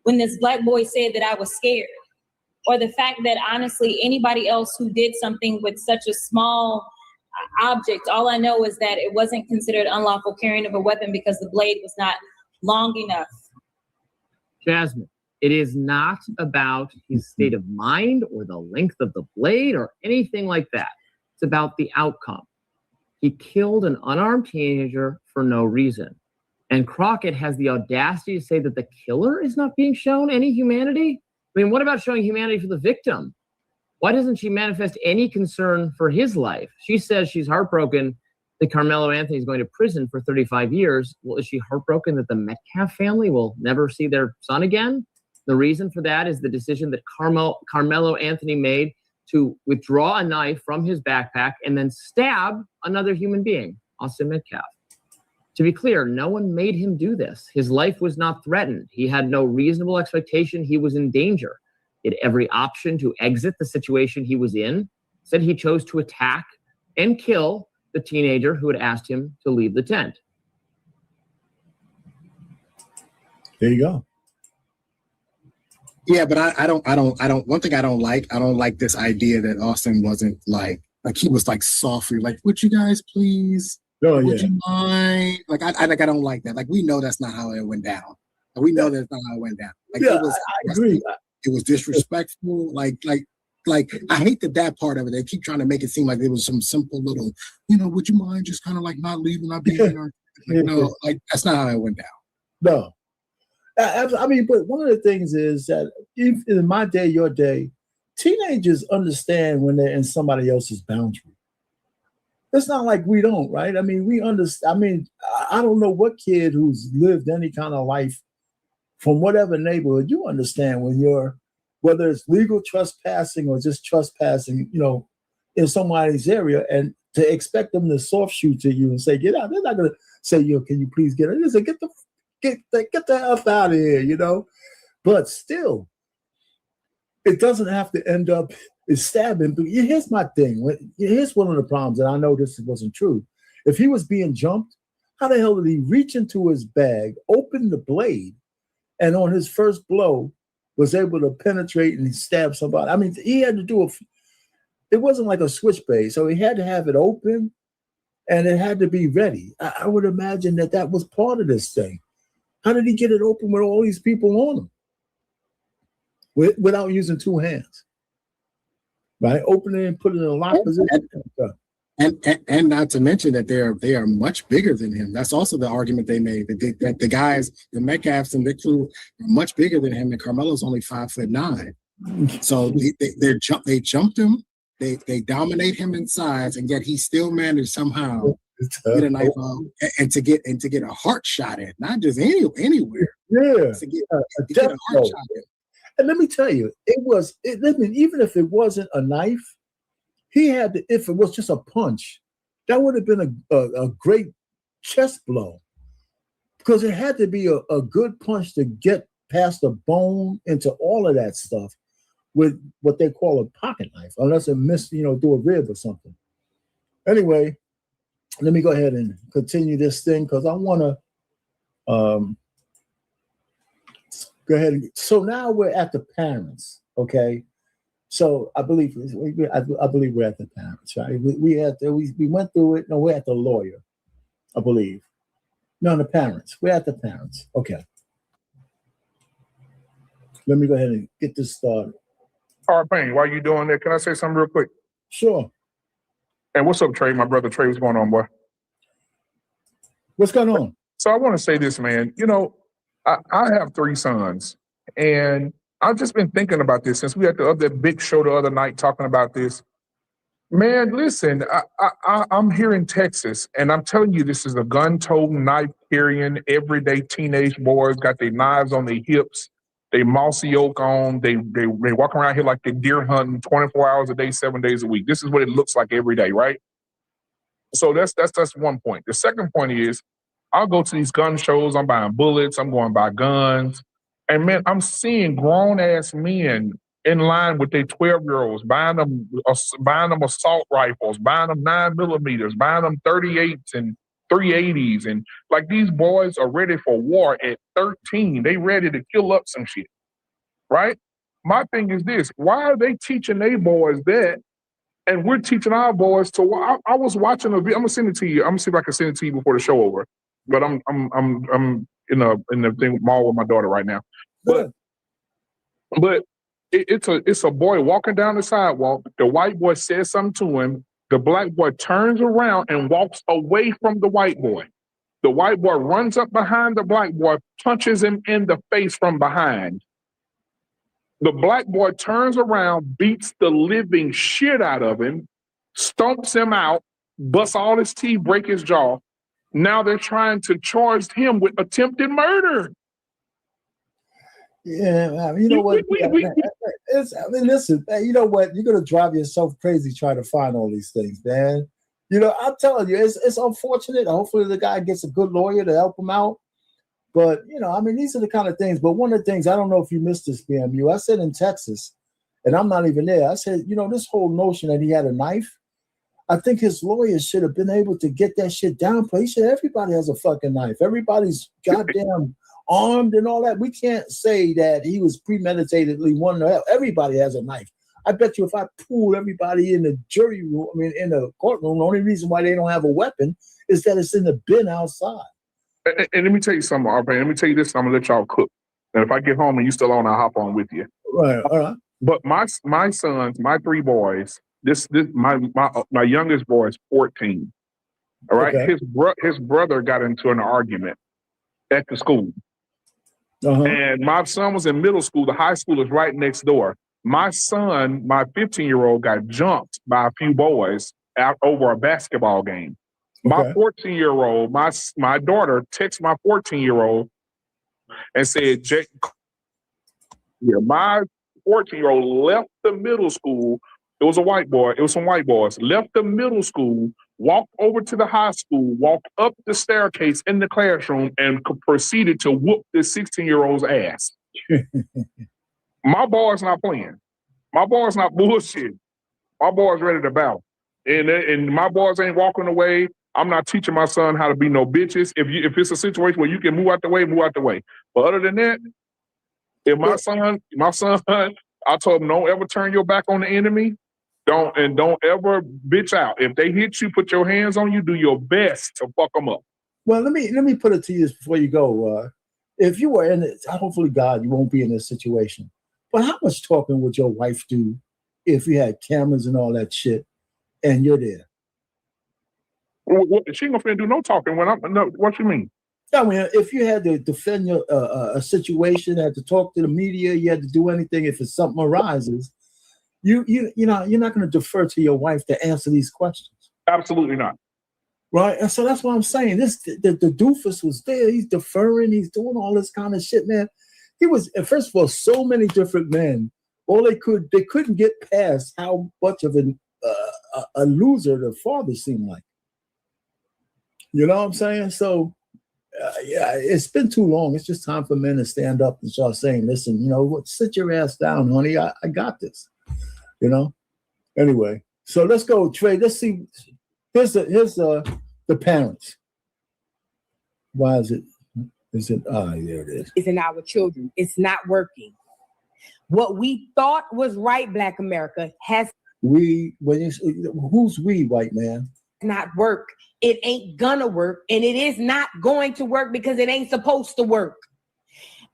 when this Black boy said that I was scared, or the fact that honestly anybody else who did something with such a small object, all I know is that it wasn't considered unlawful carrying of a weapon because the blade was not long enough. Jasmine, it is not about his state of mind or the length of the blade or anything like that. It's about the outcome. He killed an unarmed teenager for no reason. And Crockett has the audacity to say that the killer is not being shown any humanity? I mean, what about showing humanity for the victim? Why doesn't she manifest any concern for his life? She says she's heartbroken that Karmelo Anthony is going to prison for 35 years. Well, is she heartbroken that the Metcalf family will never see their son again? The reason for that is the decision that Karmelo Anthony made to withdraw a knife from his backpack and then stab another human being, Austin Metcalf. To be clear, no one made him do this. His life was not threatened. He had no reasonable expectation he was in danger. He had every option to exit the situation he was in. Instead, he chose to attack and kill the teenager who had asked him to leave the tent. There you go. Yeah, but I don't, one thing I don't like this idea that Austin wasn't like he was like softly, like, would you guys please? Oh, Would yeah. you mind? Like, I don't like that. Like, we know that's not how it went down. Like, we know that's not how it went down. Like, Yeah, it was, I agree. It was disrespectful. Like, I hate that part of it. They keep trying to make it seem like it was some simple little, would you mind just kind of like not leaving, not being here? Like, no, like, that's not how it went down. No. I mean, but one of the things is that in my day, your day, teenagers understand when they're in somebody else's boundary. It's not like we don't, right? I mean, we understand. I mean, I don't know what kid who's lived any kind of life from whatever neighborhood, you understand when you're, whether it's legal trespassing or just trespassing, in somebody's area, and to expect them to soft shoot to you and say, get out. They're not going to say, can you please get out? They say, get the F out of here, But still, it doesn't have to end up is stabbing. But here's my thing. Here's one of the problems, and I know this wasn't true. If he was being jumped, how the hell did he reach into his bag, open the blade, and on his first blow was able to penetrate and stab somebody? I mean, he had to do it wasn't like a switchblade, so he had to have it open, and it had to be ready. I would imagine that was part of this thing. How did he get it open with all these people on him? Without using two hands, right? Open it and put it in a lock position. And not to mention that they are much bigger than him. That's also the argument they made, that the guys, the Metcalfs and the crew, are much bigger than him, and Carmelo's only 5'9". So they jumped him, they dominate him in size, and yet he still managed somehow to get a knife out and to get a heart shot at, not just anywhere. Yeah, to get a heart shot at. And let me tell you, even if it wasn't a knife, he had to, if it was just a punch, that would have been a great chest blow, because it had to be a good punch to get past the bone into all of that stuff with what they call a pocket knife, unless it missed, do a rib or something. Anyway, let me go ahead and continue this thing, because I want to go ahead. So now we're at the parents, okay? So I believe we're at the parents, right? We went through it. No, we're at the lawyer, I believe. No, the parents. We're at the parents. Okay. Let me go ahead and get this started. All right, Payne, while you doing that, can I say something real quick? Sure. And what's up, Trey? My brother Trey, what's going on, boy? What's going on? So I want to say this, man. I have 3 sons, and I've just been thinking about this since we had the other big show the other night talking about this. Man, listen, I'm here in Texas, and I'm telling you, this is a gun-toting, knife-carrying, everyday teenage boys, got their knives on their hips, they mossy oak on, they walk around here like they're deer hunting 24 hours a day, 7 days a week. This is what it looks like every day, right? So that's one point. The second point is, I'll go to these gun shows, I'm buying bullets, I'm going to buy guns, and man, I'm seeing grown-ass men in line with their 12-year-olds, buying them assault rifles, buying them 9mm, buying them 38s and 380s. And like, these boys are ready for war at 13. They ready to kill up some shit, right? My thing is this: why are they teaching their boys that, and we're teaching our boys to? I was watching a video. I'm gonna send it to you. I'm gonna see if I can send it to you before the show over. But I'm in the thing mall with my daughter right now. But it's a boy walking down the sidewalk. The white boy says something to him. The black boy turns around and walks away from the white boy. The white boy runs up behind the black boy, punches him in the face from behind. The black boy turns around, beats the living shit out of him, stomps him out. bust all his teeth, break his jaw. Now they're trying to charge him with attempted murder. Yeah, you know what? Listen, you know what? You're gonna drive yourself crazy trying to find all these things, man. You know, I'm telling you, it's unfortunate. Hopefully, the guy gets a good lawyer to help him out. But you know, I mean, these are the kind of things. But one of the things, I don't know if you missed this, BMU. I said in Texas, and I'm not even there. I said, you know, this whole notion that he had a knife. I think his lawyers should have been able to get that shit down. Everybody has a fucking knife. Everybody's goddamn armed and all that. We can't say that he was premeditatedly wanting to help. Everybody has a knife. I bet you if I pulled everybody in the jury room, in the courtroom, the only reason why they don't have a weapon is that it's in the bin outside. And let me tell you something, Arpan. Let me tell you this. I'm gonna let y'all cook. And if I get home and you still on, I'll hop on with you. Right. All right. But my sons, my three boys. My youngest boy is 14. All right. Okay. His brother got into an argument at the school. Uh-huh. And my son was in middle school. The high school is right next door. My son, my 15-year-old, got jumped by a few boys out over a basketball game. My 14-year-old, my daughter texted my 14-year-old and said, my 14-year-old left the middle school. It was a white boy. It was some white boys. Left the middle school, walked over to the high school, walked up the staircase in the classroom, and proceeded to whoop this 16-year-old's ass. My boy's not playing. My boy's not bullshit. My boy's ready to battle. And my boys ain't walking away. I'm not teaching my son how to be no bitches. If it's a situation where you can move out the way, move out the way. But other than that, if my son, I told him, don't ever turn your back on the enemy. Don't ever bitch out. If they hit you, put your hands on you, do your best to fuck them up. Well, let me put it to you before you go. If you were in it, hopefully, God, you won't be in this situation. But how much talking would your wife do if you had cameras and all that shit, and you're there? She ain't gonna do no talking. What you mean? I mean, if you had to defend your a situation, had to talk to the media, you had to do anything. If it's something arises, you're not going to defer to your wife to answer these questions. Absolutely not. Right, and so that's what I'm saying. The doofus was there. He's deferring. He's doing all this kind of shit, man. He was, first of all, so many different men. All they couldn't get past how much of a loser the father seemed like. You know what I'm saying? So, yeah, it's been too long. It's just time for men to stand up and start saying, "Listen, sit your ass down, honey. I got this." Anyway, so let's go, Trey. Let's see. Here's the parents. Why is it? There it is. It's in our children. It's not working. What we thought was right, Black America, has who's we, white man? Not work. It ain't gonna work, and it is not going to work because it ain't supposed to work.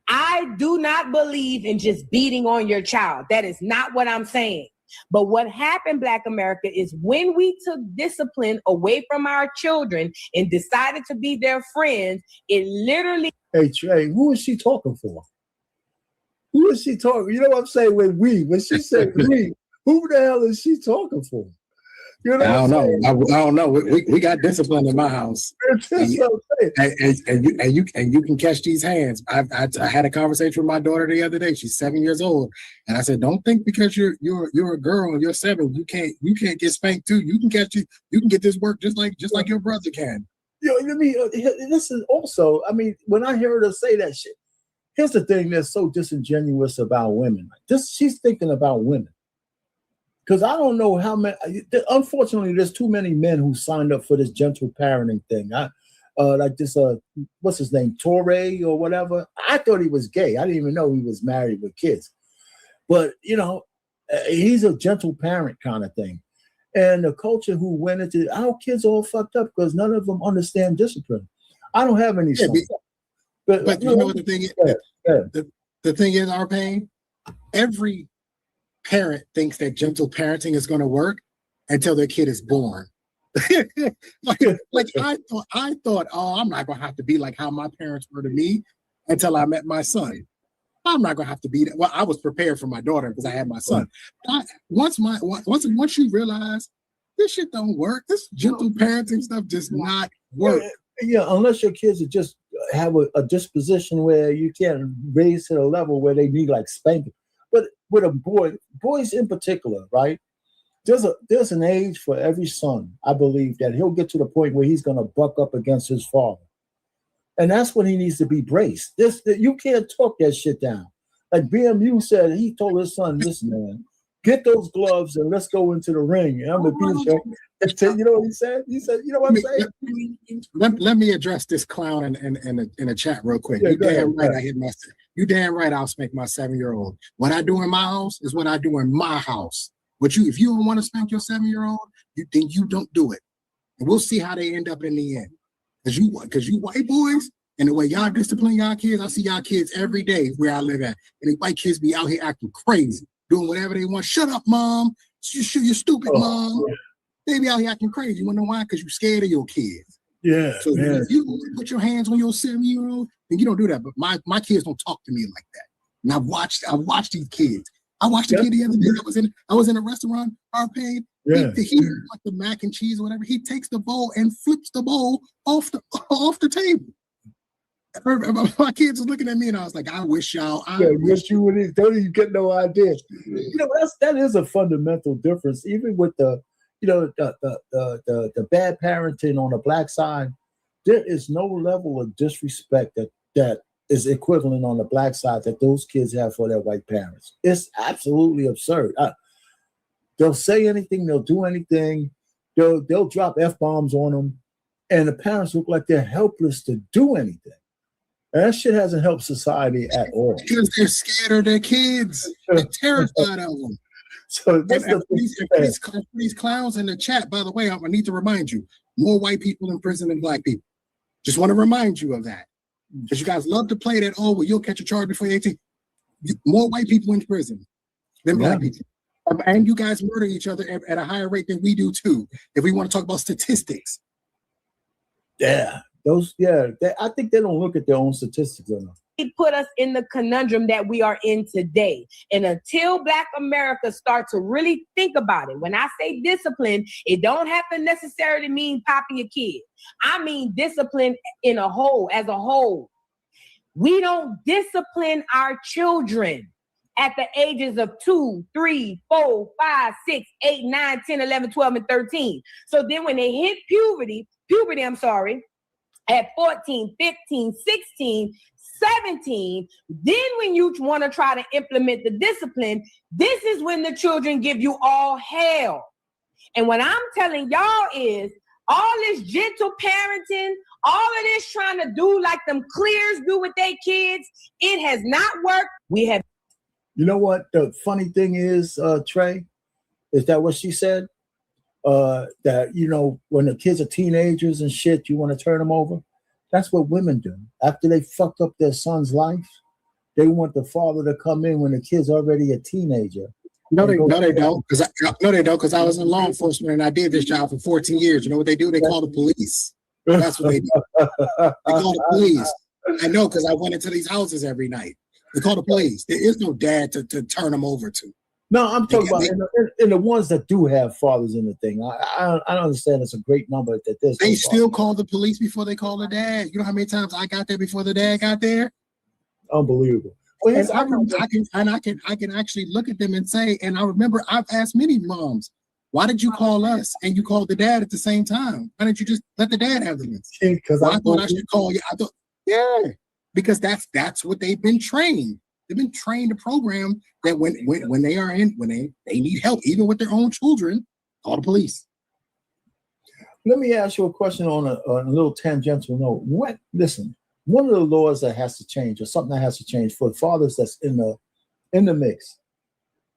I do not believe in just beating on your child. That is not what I'm saying. But what happened, Black America, is when we took discipline away from our children and decided to be their friends, it literally... Hey, Trey, who is she talking for? Who is she talking? You know what I'm saying? When she said we, who the hell is she talking for? I don't know. I don't know. We got discipline in my house, and you can catch these hands. I had a conversation with my daughter the other day. She's 7 years old, and I said, "Don't think because you're a girl and you're 7, you can't get spanked too. You can get this work just like your brother can." This is also. I mean, when I heard her say that shit, here's the thing that's so disingenuous about women. She's thinking about women. Because I don't know how many. Unfortunately, there's too many men who signed up for this gentle parenting thing. Like this, what's his name, Torre or whatever. I thought he was gay. I didn't even know he was married with kids. But he's a gentle parent kind of thing. And the culture who went into our kids all fucked up because none of them understand discipline. I don't have any sons. But you know what the thing is? The thing is, our pain. Every parent thinks that gentle parenting is going to work until their kid is born. like I thought, oh, I'm not going to have to be like how my parents were to me until I met my son. I'm not going to have to be that. Well, I was prepared for my daughter because I had my son. Once you realize This shit don't work. This gentle parenting stuff does not work. Yeah, unless your kids are just have a disposition where you can't raise to the level where they need like spanking. But with a boys in particular, right? There's an age for every son, I believe, that he'll get to the point where he's gonna buck up against his father. And that's when he needs to be braced. You can't talk that shit down. Like BMU said, he told his son, listen, man, get those gloves and let's go into the ring. And I'm gonna beat you. You know what he said? He said, you know what I'm saying? Let me address this clown in a chat real quick. Yeah, You damn ahead, right I hit my. You damn right I'll spank my 7-year-old. What I do in my house is what I do in my house. If you don't want to spank your 7-year-old, then you don't do it. And we'll see how they end up in the end. Because you white boys, and the way y'all discipline y'all kids, I see y'all kids every day where I live at. And the white kids be out here acting crazy, doing whatever they want. Shut up, mom. You're stupid, mom. They be out here acting crazy. You wanna know why? Because you're scared of your kids. Yeah. So if you put your hands on your 7-year-old, then you don't do that. But my kids don't talk to me like that. And I've watched these kids. I watched the kid the other day. I was in a restaurant, Arpain. Yeah. He like the mac and cheese or whatever. He takes the bowl and flips the bowl off the table. My kids was looking at me and I was like, I wish y'all. Wish you would. Don't even get no idea. You know, that is a fundamental difference. Even with the bad parenting on the black side, there is no level of disrespect that is equivalent on the black side that those kids have for their white parents. It's absolutely absurd. They'll say anything, they'll do anything, they'll drop F-bombs on them, and the parents look like they're helpless to do anything. And that shit hasn't helped society at all. Because they're scared of their kids. They're terrified of them. So these clowns in the chat, by the way, I need to remind you, more white people in prison than black people. Just want to remind you of that. Because you guys love to play that, oh, well, you'll catch a charge before you're 18. More white people in prison than black people. And you guys murder each other at a higher rate than we do, too, if we want to talk about statistics. Yeah. I think they don't look at their own statistics enough. It put us in the conundrum that we are in today. And until Black America start to really think about it, when I say discipline, it don't have to necessarily mean popping your kid. I mean discipline as a whole. We don't discipline our children at the ages of 2, 3, 4, 5, 6, 8, 9, 10, 11, 12, and 13. So then when they hit puberty, at 14, 15, 16, 17, then when you want to try to implement the discipline, this is when the children give you all hell. And what I'm telling y'all is all this gentle parenting, all of this trying to do like them clears do with their kids, it has not worked. You know what the funny thing is, Trey? Is that what she said? That, when the kids are teenagers and shit, you want to turn them over. That's what women do. After they fucked up their son's life, they want the father to come in when the kid's already a teenager. No, they don't. Because I was in law enforcement and I did this job for 14 years. You know what they do? They call the police. That's what they do. They call the police. I know, because I went into these houses every night. They call the police. There is no dad to turn them over to. No, I'm talking about in the ones that do have fathers in the thing. I understand it's a great number that there's. They still call the police before they call the dad. You know how many times I got there before the dad got there? Unbelievable. And I can actually look at them and say, and I remember I've asked many moms, why did you call us and you called the dad at the same time? Why didn't you just let the dad have the list? Because I thought I should call you. Because that's what they've been trained. They've been trained to program that when they need help, even with their own children, call the police. Let me ask you a question on a little tangential note. Listen, one of the laws that has to change, or something that has to change for fathers that's in the mix,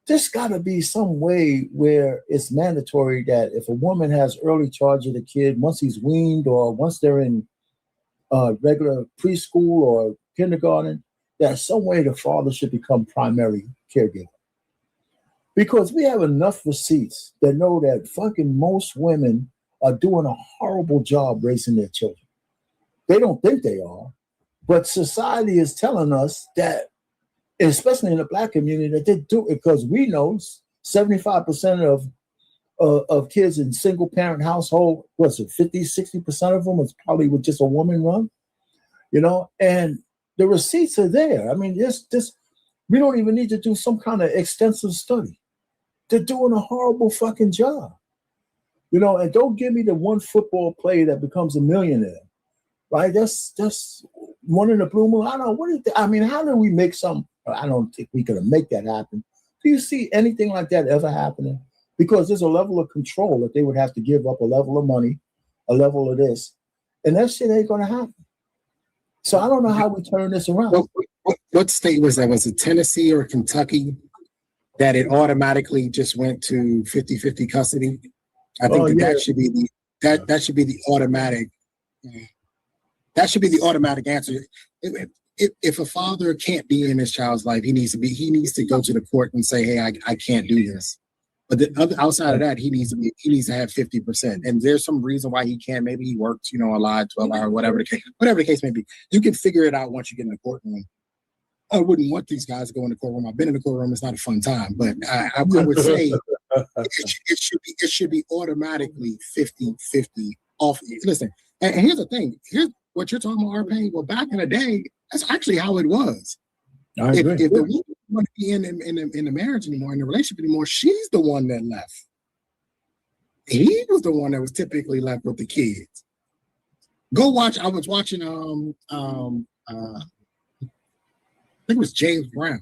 there's got to be some way where it's mandatory that if a woman has early charge of the kid, once he's weaned or once they're in regular preschool or kindergarten, that some way the father should become primary caregiver. Because we have enough receipts that know that fucking most women are doing a horrible job raising their children. They don't think they are, but society is telling us that, especially in the Black community, that they do it, because we know 75% of kids in single parent household, what's it, 50, 60% of them is probably with just a woman run, you know, and the receipts are there. I mean, we don't even need to do some kind of extensive study. They're doing a horrible fucking job, you know, and don't give me the one football player that becomes a millionaire, right? That's one in a blue moon. I don't know. What is that? I mean, how do we make some? I don't think we could make that happen. Do you see anything like that ever happening? Because there's a level of control that they would have to give up, a level of money, a level of this, and that shit ain't going to happen. So I don't know how we turn this around. What state was that? Was it Tennessee or Kentucky that it automatically just went to 50-50 custody? I think that should be that should be the automatic. That should be the automatic answer. If a father can't be in his child's life, he needs to go to the court and say, "Hey, I can't do this." But outside of that, he needs to have 50%. And there's some reason why he can't. Maybe he works, a lot, 12 hours, whatever the case may be. You can figure it out once you get in the courtroom. I wouldn't want these guys to go in the courtroom. I've been in the courtroom. It's not a fun time, but I would say it should be automatically 50-50 off. Listen, and here's the thing. Here's what you're talking about, R-Pain. Well, back in the day, that's actually how it was. If the woman doesn't want to be in the marriage anymore, in the relationship anymore, she's the one that left. He was the one that was typically left with the kids. Go watch. I was watching. I think it was James Brown.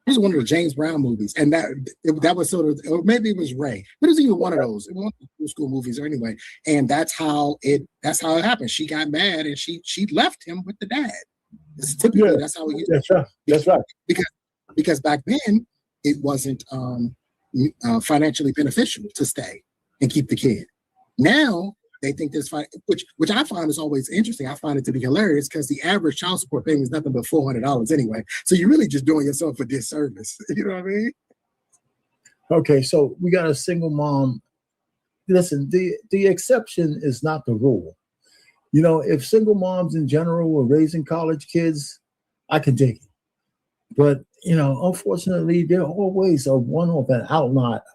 It was one of the James Brown movies, and that was sort of, or maybe it was Ray, but it was either one of those. It was one of the school movies, anyway. And that's how it happened. She got mad, and she left him with the dad. Typically, that's how it used to be. That's right. Because back then it wasn't financially beneficial to stay and keep the kid. Now they think this, which I find is always interesting. I find it to be hilarious because the average child support payment is nothing but $400 anyway. So you're really just doing yourself a disservice. You know what I mean? Okay, so we got a single mom. Listen, the exception is not the rule. You know, if single moms in general were raising college kids, I could dig it. But, unfortunately, they're always a one-off and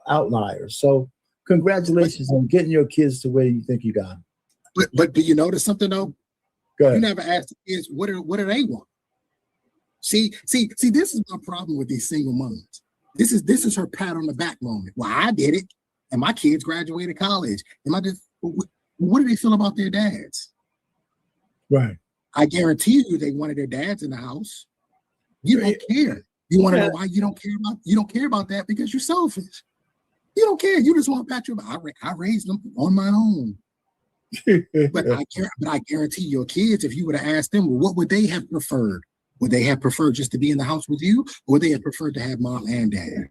outlier. So congratulations on getting your kids to where you think you got them. But do you notice something, though? Go ahead. You never asked the kids, what do they want? See, this is my problem with these single moms. This is her pat on the back moment. Well, I did it, and my kids graduated college. What do they feel about their dads? Right. I guarantee you they wanted their dads in the house. You don't care. You want to know why you don't care about that? Because you're selfish. You don't care. You just want to pat your back. I raised them on my own. But I guarantee your kids, if you would have asked them, well, what would they have preferred? Would they have preferred just to be in the house with you, or would they have preferred to have mom and dad?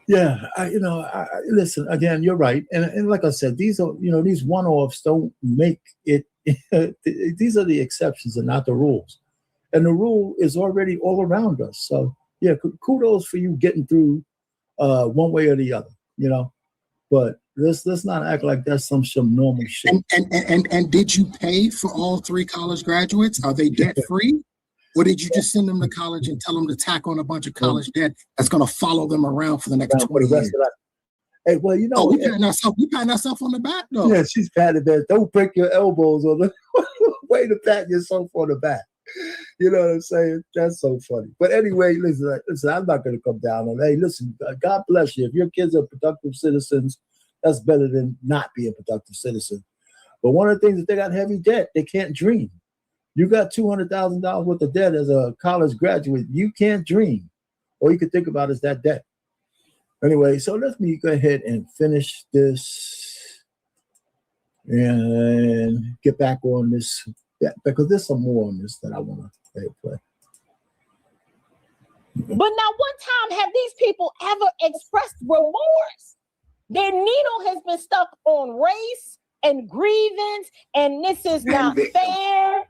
Yeah, listen, again, you're right. And like I said, these are, these one-offs don't make it, these are the exceptions and not the rules. And the rule is already all around us. So yeah, kudos for you getting through one way or the other, but let's not act like that's some normal shit. And did you pay for all 3 college graduates? Are they debt-free? Or did you just send them to college and tell them to tack on a bunch of college debt that's going to follow them around for the next 20 years? Hey, well, we patting ourselves on the back, though. Yeah, she's patting that. Don't break your elbows on the way to pat yourself on the back. You know what I'm saying? That's so funny. But anyway, listen, I'm not going to come down on. Hey, listen, God bless you. If your kids are productive citizens, that's better than not being a productive citizen. But one of the things that they got heavy debt, they can't dream. You got $200,000 worth of debt as a college graduate. You can't dream. All you can think about is that debt. Anyway, so let me go ahead and finish this and get back on this, because there's some more on this that I want to play. But now, one time, have these people ever expressed remorse? Their needle has been stuck on race and grievance, and this is not fair.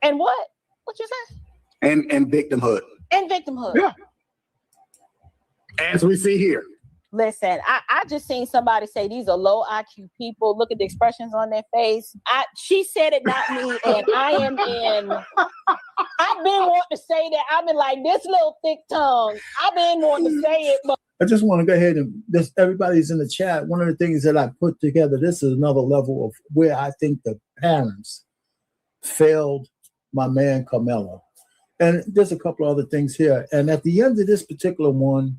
And what? What you say? And victimhood. And victimhood. Yeah. As we see here. Listen, I just seen somebody say these are low IQ people. Look at the expressions on their face. She said it, not me, and I I've been wanting to say that. I've been like, this little thick tongue. I've been wanting to say it, but I just want to go ahead and this, everybody's in the chat. One of the things that I put together, this is another level of where I think the parents failed my man Karmelo. And there's a couple other things here. And at the end of this particular one,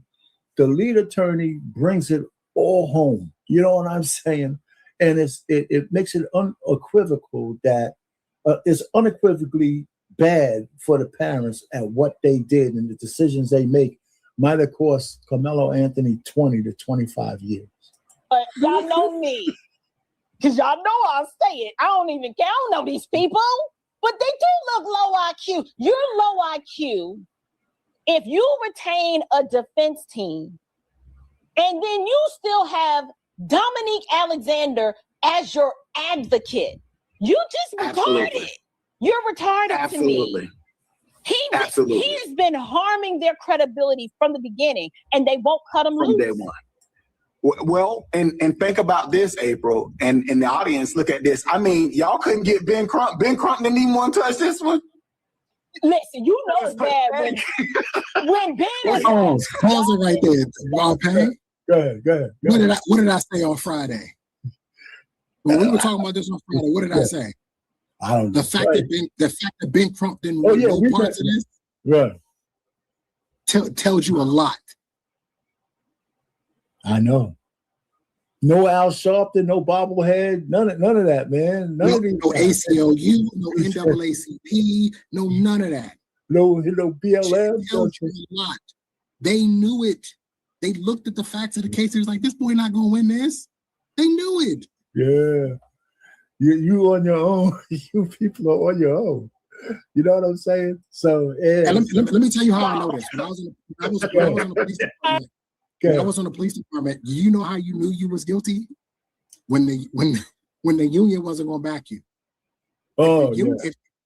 the lead attorney brings it all home. You know what I'm saying? And it makes it unequivocal that it's unequivocally bad for the parents at what they did and the decisions they make might have cost Karmelo Anthony 20 to 25 years. But y'all know me. Because y'all know I'll say it. I don't even care. I don't know these people. But they do look low IQ. You're low IQ if you retain a defense team and then you still have Dominique Alexander as your advocate. You just retarded. You're retarded to me. He has been harming their credibility from the beginning, and they won't cut him loose. From day one. Well, and think about this, April, and the audience, look at this. I mean, y'all couldn't get Ben Crump. Ben Crump didn't even want to touch this one. Listen, you know it's bad when Ben is pause it right there. Go ahead. What did I say on Friday? When we were talking about this on Friday, what did I say? I don't know. The fact that Ben Crump didn't want no parts of this, right? Tells you a lot. I know. No Al Sharpton, no bobblehead, none of that, man. No ACLU, no NAACP, none of that. No BLM. Tells you a lot. They knew it. They looked at the facts of the case. They was like, this boy not gonna win this. They knew it. Yeah. You on your own. You people are on your own. You know what I'm saying? So let me tell you how I know this. When I was on the police department, when I was on the police department, do you know how you knew you was guilty? When the union wasn't going to back you.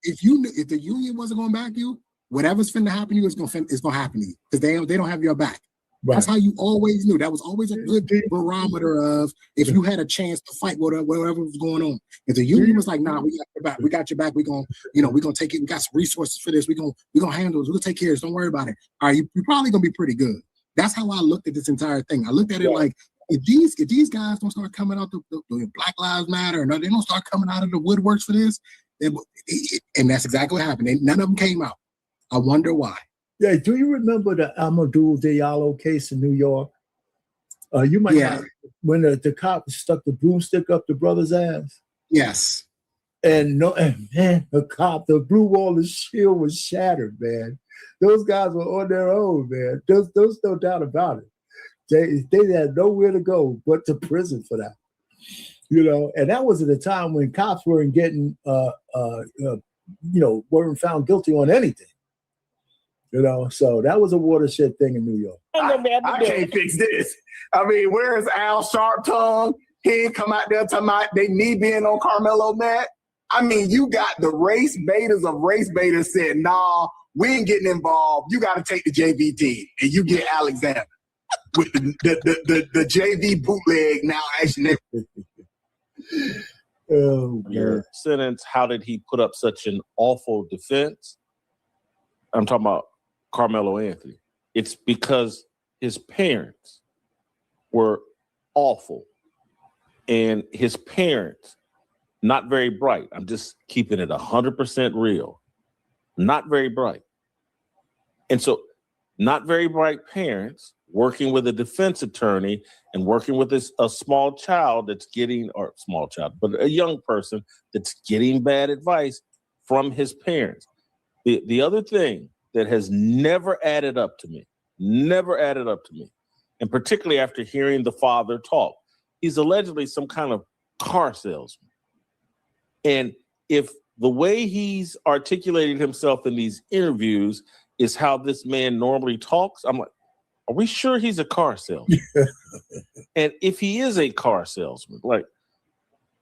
If the union wasn't going to back you, whatever's finna happen to you is going to happen to you because they don't have your back. Right. That's how you always knew. That was always a good barometer of if you had a chance to fight whatever was going on. If the union was like, nah, we got your back. We got your back. We're gonna take it. We got some resources for this. We're gonna handle this. We're gonna take care of this. Don't worry about it. All right, you're probably gonna be pretty good. That's how I looked at this entire thing. I looked at it like if these guys don't start coming out the Black Lives Matter, and they don't start coming out of the woodworks for this, and that's exactly what happened. None of them came out. I wonder why. Yeah, do you remember the Amadou Diallo case in New York? You might have, when the cop stuck the broomstick up the brother's ass. Yes. And man, the blue wall of shield was shattered, man. Those guys were on their own, man. There's no doubt about it. They had nowhere to go but to prison for that. You know, and that was at a time when cops weren't getting weren't found guilty on anything. You know, so that was a watershed thing in New York. I can't fix this. I mean, where's Al Sharpton? He ain't come out there talking about they knee being on Karmelo Matt. I mean, you got the race baiters of race baiters said, nah, we ain't getting involved. You got to take the JV team, and you get Alexander with the JV bootleg now actually. Your sentence, how did he put up such an awful defense? I'm talking about Karmelo Anthony. It's because his parents were awful and his parents, not very bright. I'm just keeping it 100% real. Not very bright. And so not very bright parents working with a defense attorney and working with a small child that's getting, or small child, but a young person that's getting bad advice from his parents. The other thing that has never added up to me, and particularly after hearing the father talk, he's allegedly some kind of car salesman. And if the way he's articulated himself in these interviews is how this man normally talks, I'm like, are we sure he's a car salesman? And if he is a car salesman, like,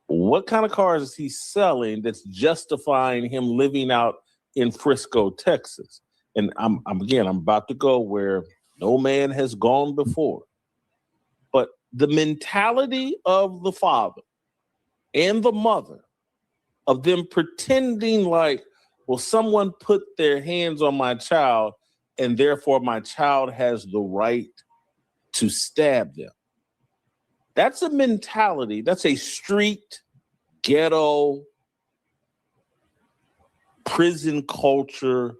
what kind of cars is he selling that's justifying him living out in Frisco, Texas? And I'm about to go where no man has gone before. But the mentality of the father and the mother of them pretending like, will someone put their hands on my child and therefore my child has the right to stab them? That's a mentality. That's a street, ghetto, prison culture,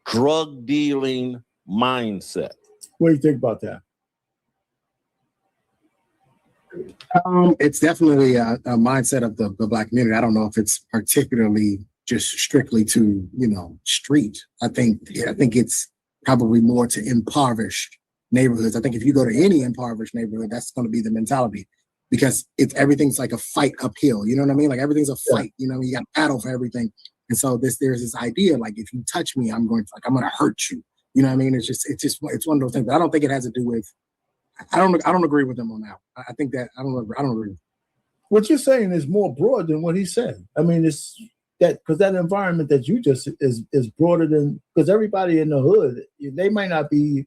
drug dealing mindset. What do you think about that? It's definitely a mindset of the Black community. I don't know if it's particularly just strictly to, street. I think it's probably more to impoverished neighborhoods. I think if you go to any impoverished neighborhood, that's going to be the mentality, because everything's like a fight uphill. You know what I mean? Like everything's a fight. You got to battle for everything. And so there's this idea, like, if you touch me, I'm going to hurt you. You know what I mean? It's one of those things. But I don't think it has to do with. I don't agree with him on that. I think that I don't agree. What you're saying is more broad than what he said. I mean, it's that because that environment that you just is broader than, because everybody in the hood, they might not be,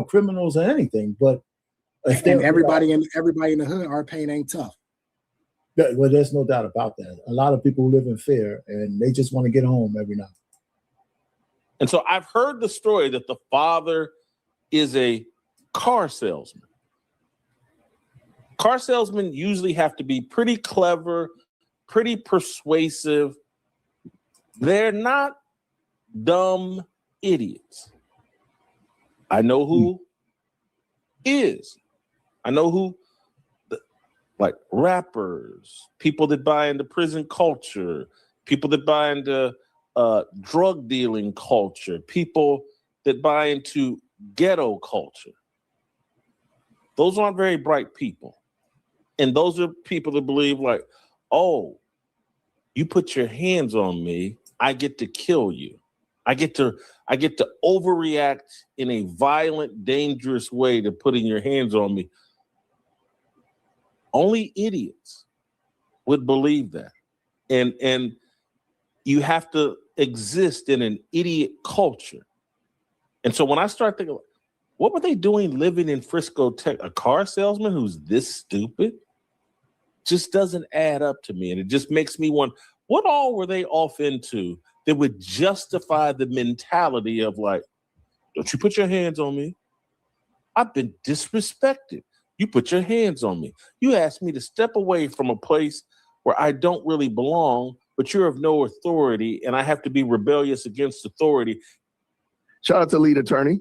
criminals or anything, but and everybody in the hood, our pain ain't tough. Well, there's no doubt about that. A lot of people live in fear and they just want to get home every night. And so I've heard the story that the father is a car salesman. Car salesmen usually have to be pretty clever, pretty persuasive. They're not dumb idiots. I know who is. I know who, like rappers, people that buy into prison culture, people that buy into drug dealing culture, people that buy into ghetto culture. Those aren't very bright people. And those are people that believe like, oh, you put your hands on me, I get to kill you. I get to overreact in a violent, dangerous way to putting your hands on me. Only idiots would believe that. And you have to exist in an idiot culture. And so when I start thinking, what were they doing living in Frisco, Texas? A car salesman who's this stupid? Just doesn't add up to me. And it just makes me wonder, what all were they off into that would justify the mentality of like, don't you put your hands on me? I've been disrespected. You put your hands on me. You asked me to step away from a place where I don't really belong, but you're of no authority, and I have to be rebellious against authority. Shout out to lead attorney,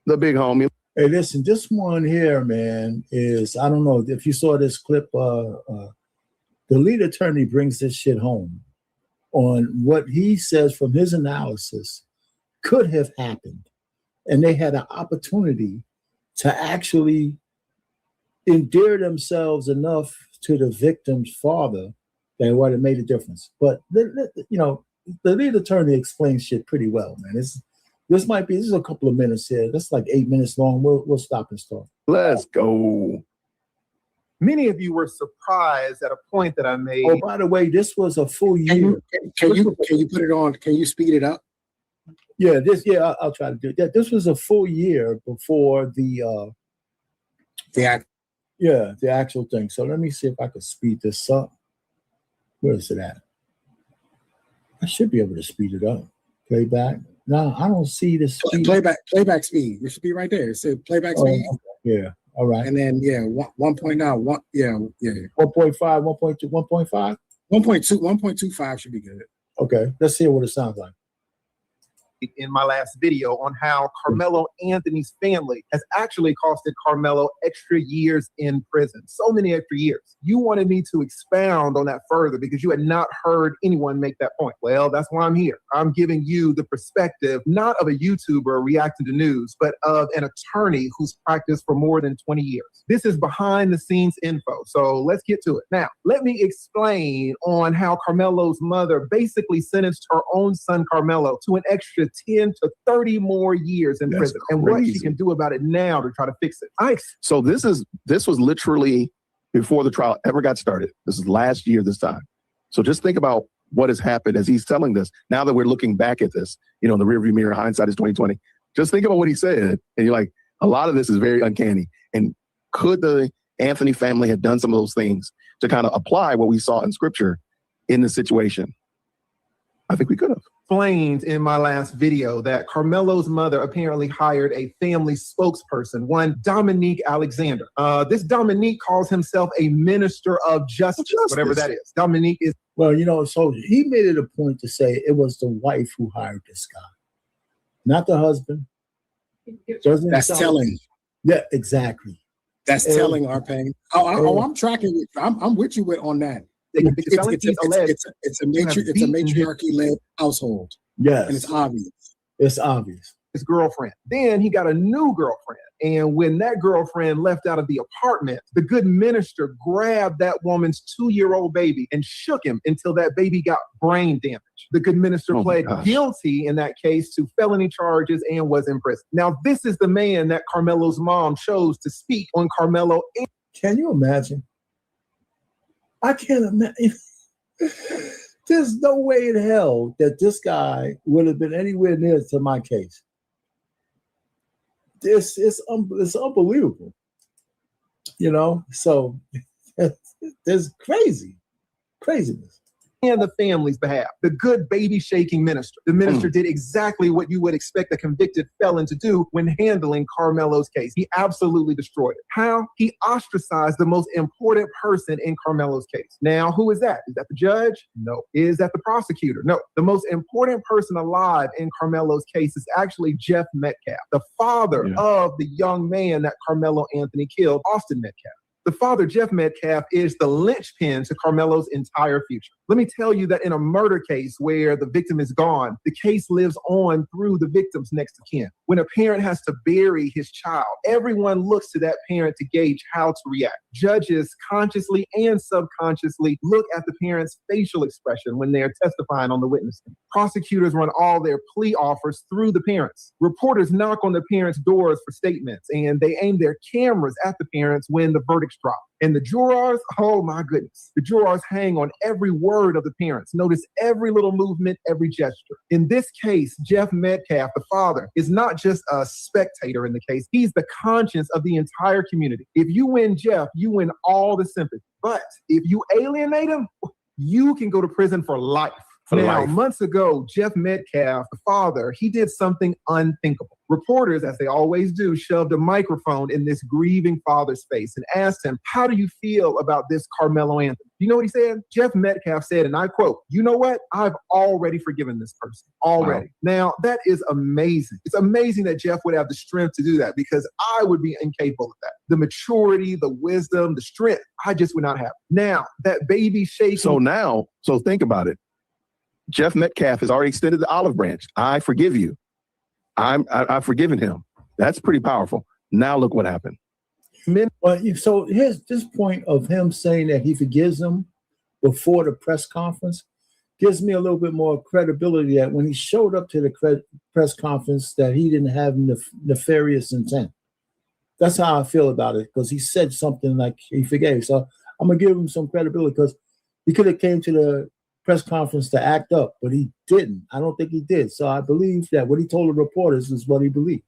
the big homie. Hey, listen, this one here, man, is, I don't know if you saw this clip, the lead attorney brings this shit home on what he says from his analysis could have happened. And they had an opportunity to actually endear themselves enough to the victim's father that would have made a difference. But, the lead attorney explains shit pretty well, man. This is a couple of minutes here. That's like 8 minutes long. We'll stop and start. Let's go. Many of you were surprised at a point that I made. Oh, by the way, this was a full year. Can you put it on? Can you speed it up? Yeah, I'll try to do that. This was a full year before the actual thing. So let me see if I can speed this up. Where is it at? I should be able to speed it up. Playback. No, I don't see the speed. Playback speed. It should be right there. It said playback speed. Okay. Yeah. All right. And then 1.9. 1.5. 1.5. 1.25 should be good. Okay. Let's hear what it sounds like. In my last video on how Karmelo Anthony's family has actually costed Karmelo extra years in prison. So many extra years. You wanted me to expound on that further because you had not heard anyone make that point. Well, that's why I'm here. I'm giving you the perspective, not of a YouTuber reacting to news, but of an attorney who's practiced for more than 20 years. This is behind the scenes info. So let's get to it. Now, let me explain on how Karmelo's mother basically sentenced her own son, Karmelo, to an extra 10 to 30 more years in prison, and what she can do about it now to try to fix it. So this was literally before the trial ever got started. This is last year this time. So just think about what has happened as he's telling this. Now that we're looking back at this, in the rearview mirror, hindsight is 2020. Just think about what he said, and you're like, a lot of this is very uncanny. And could the Anthony family have done some of those things to kind of apply what we saw in scripture in this situation? I think we could have. Explained in my last video that Karmelo's mother apparently hired a family spokesperson, one Dominique Alexander. This Dominique calls himself a minister of justice, whatever that is. Dominique is. Well, you know, so he made it a point to say it was the wife who hired this guy, not the husband. That's telling. Yeah, exactly. That's telling, Arpane. I'm tracking it. I'm with you on that. It's a matriarchy-led household. Yes. And it's obvious. It's obvious. His girlfriend. Then he got a new girlfriend. And when that girlfriend left out of the apartment, the good minister grabbed that woman's 2-year-old baby and shook him until that baby got brain damage. The good minister pled guilty in that case to felony charges and was in prison. Now, this is the man that Karmelo's mom chose to speak on Karmelo. Can you imagine? I can't imagine. There's no way in hell that this guy would have been anywhere near to my case. It's unbelievable, you know. So there's craziness. And the family's behalf, the good baby shaking minister. The minister did exactly what you would expect a convicted felon to do when handling Karmelo's case. He absolutely destroyed it. How? He ostracized the most important person in Karmelo's case. Now, who is that? Is that the judge? No. Is that the prosecutor? No. The most important person alive in Karmelo's case is actually Jeff Metcalf, the father of the young man that Karmelo Anthony killed, Austin Metcalf. The father, Jeff Metcalf, is the linchpin to Karmelo's entire future. Let me tell you that in a murder case where the victim is gone, the case lives on through the victim's next of kin. When a parent has to bury his child, everyone looks to that parent to gauge how to react. Judges consciously and subconsciously look at the parent's facial expression when they are testifying on the witness stand. Prosecutors run all their plea offers through the parents. Reporters knock on the parents' doors for statements, and they aim their cameras at the parents when the verdicts drop. And the jurors, oh my goodness, the jurors hang on every word of the parents. Notice every little movement, every gesture. In this case, Jeff Metcalf, the father, is not just a spectator in the case. He's the conscience of the entire community. If you win Jeff, you win all the sympathy. But if you alienate him, you can go to prison for life. Months ago, Jeff Metcalf, the father, he did something unthinkable. Reporters, as they always do, shoved a microphone in this grieving father's face and asked him, how do you feel about this Karmelo Anthony? You know what he said? Jeff Metcalf said, and I quote, you know what? I've already forgiven this person. Already. Wow. Now, that is amazing. It's amazing that Jeff would have the strength to do that because I would be incapable of that. The maturity, the wisdom, the strength, I just would not have. Now, that baby shaking. So think about it. Jeff Metcalf has already extended the olive branch. I forgive you. I've forgiven him. That's pretty powerful. Now look what happened. So here's this point of him saying that he forgives him before the press conference gives me a little bit more credibility that when he showed up to the press conference that he didn't have nefarious intent. That's how I feel about it because he said something like he forgave. So I'm going to give him some credibility because he could have came to the press conference to act up, but he didn't. I don't think he did. So I believe that what he told the reporters is what he believed.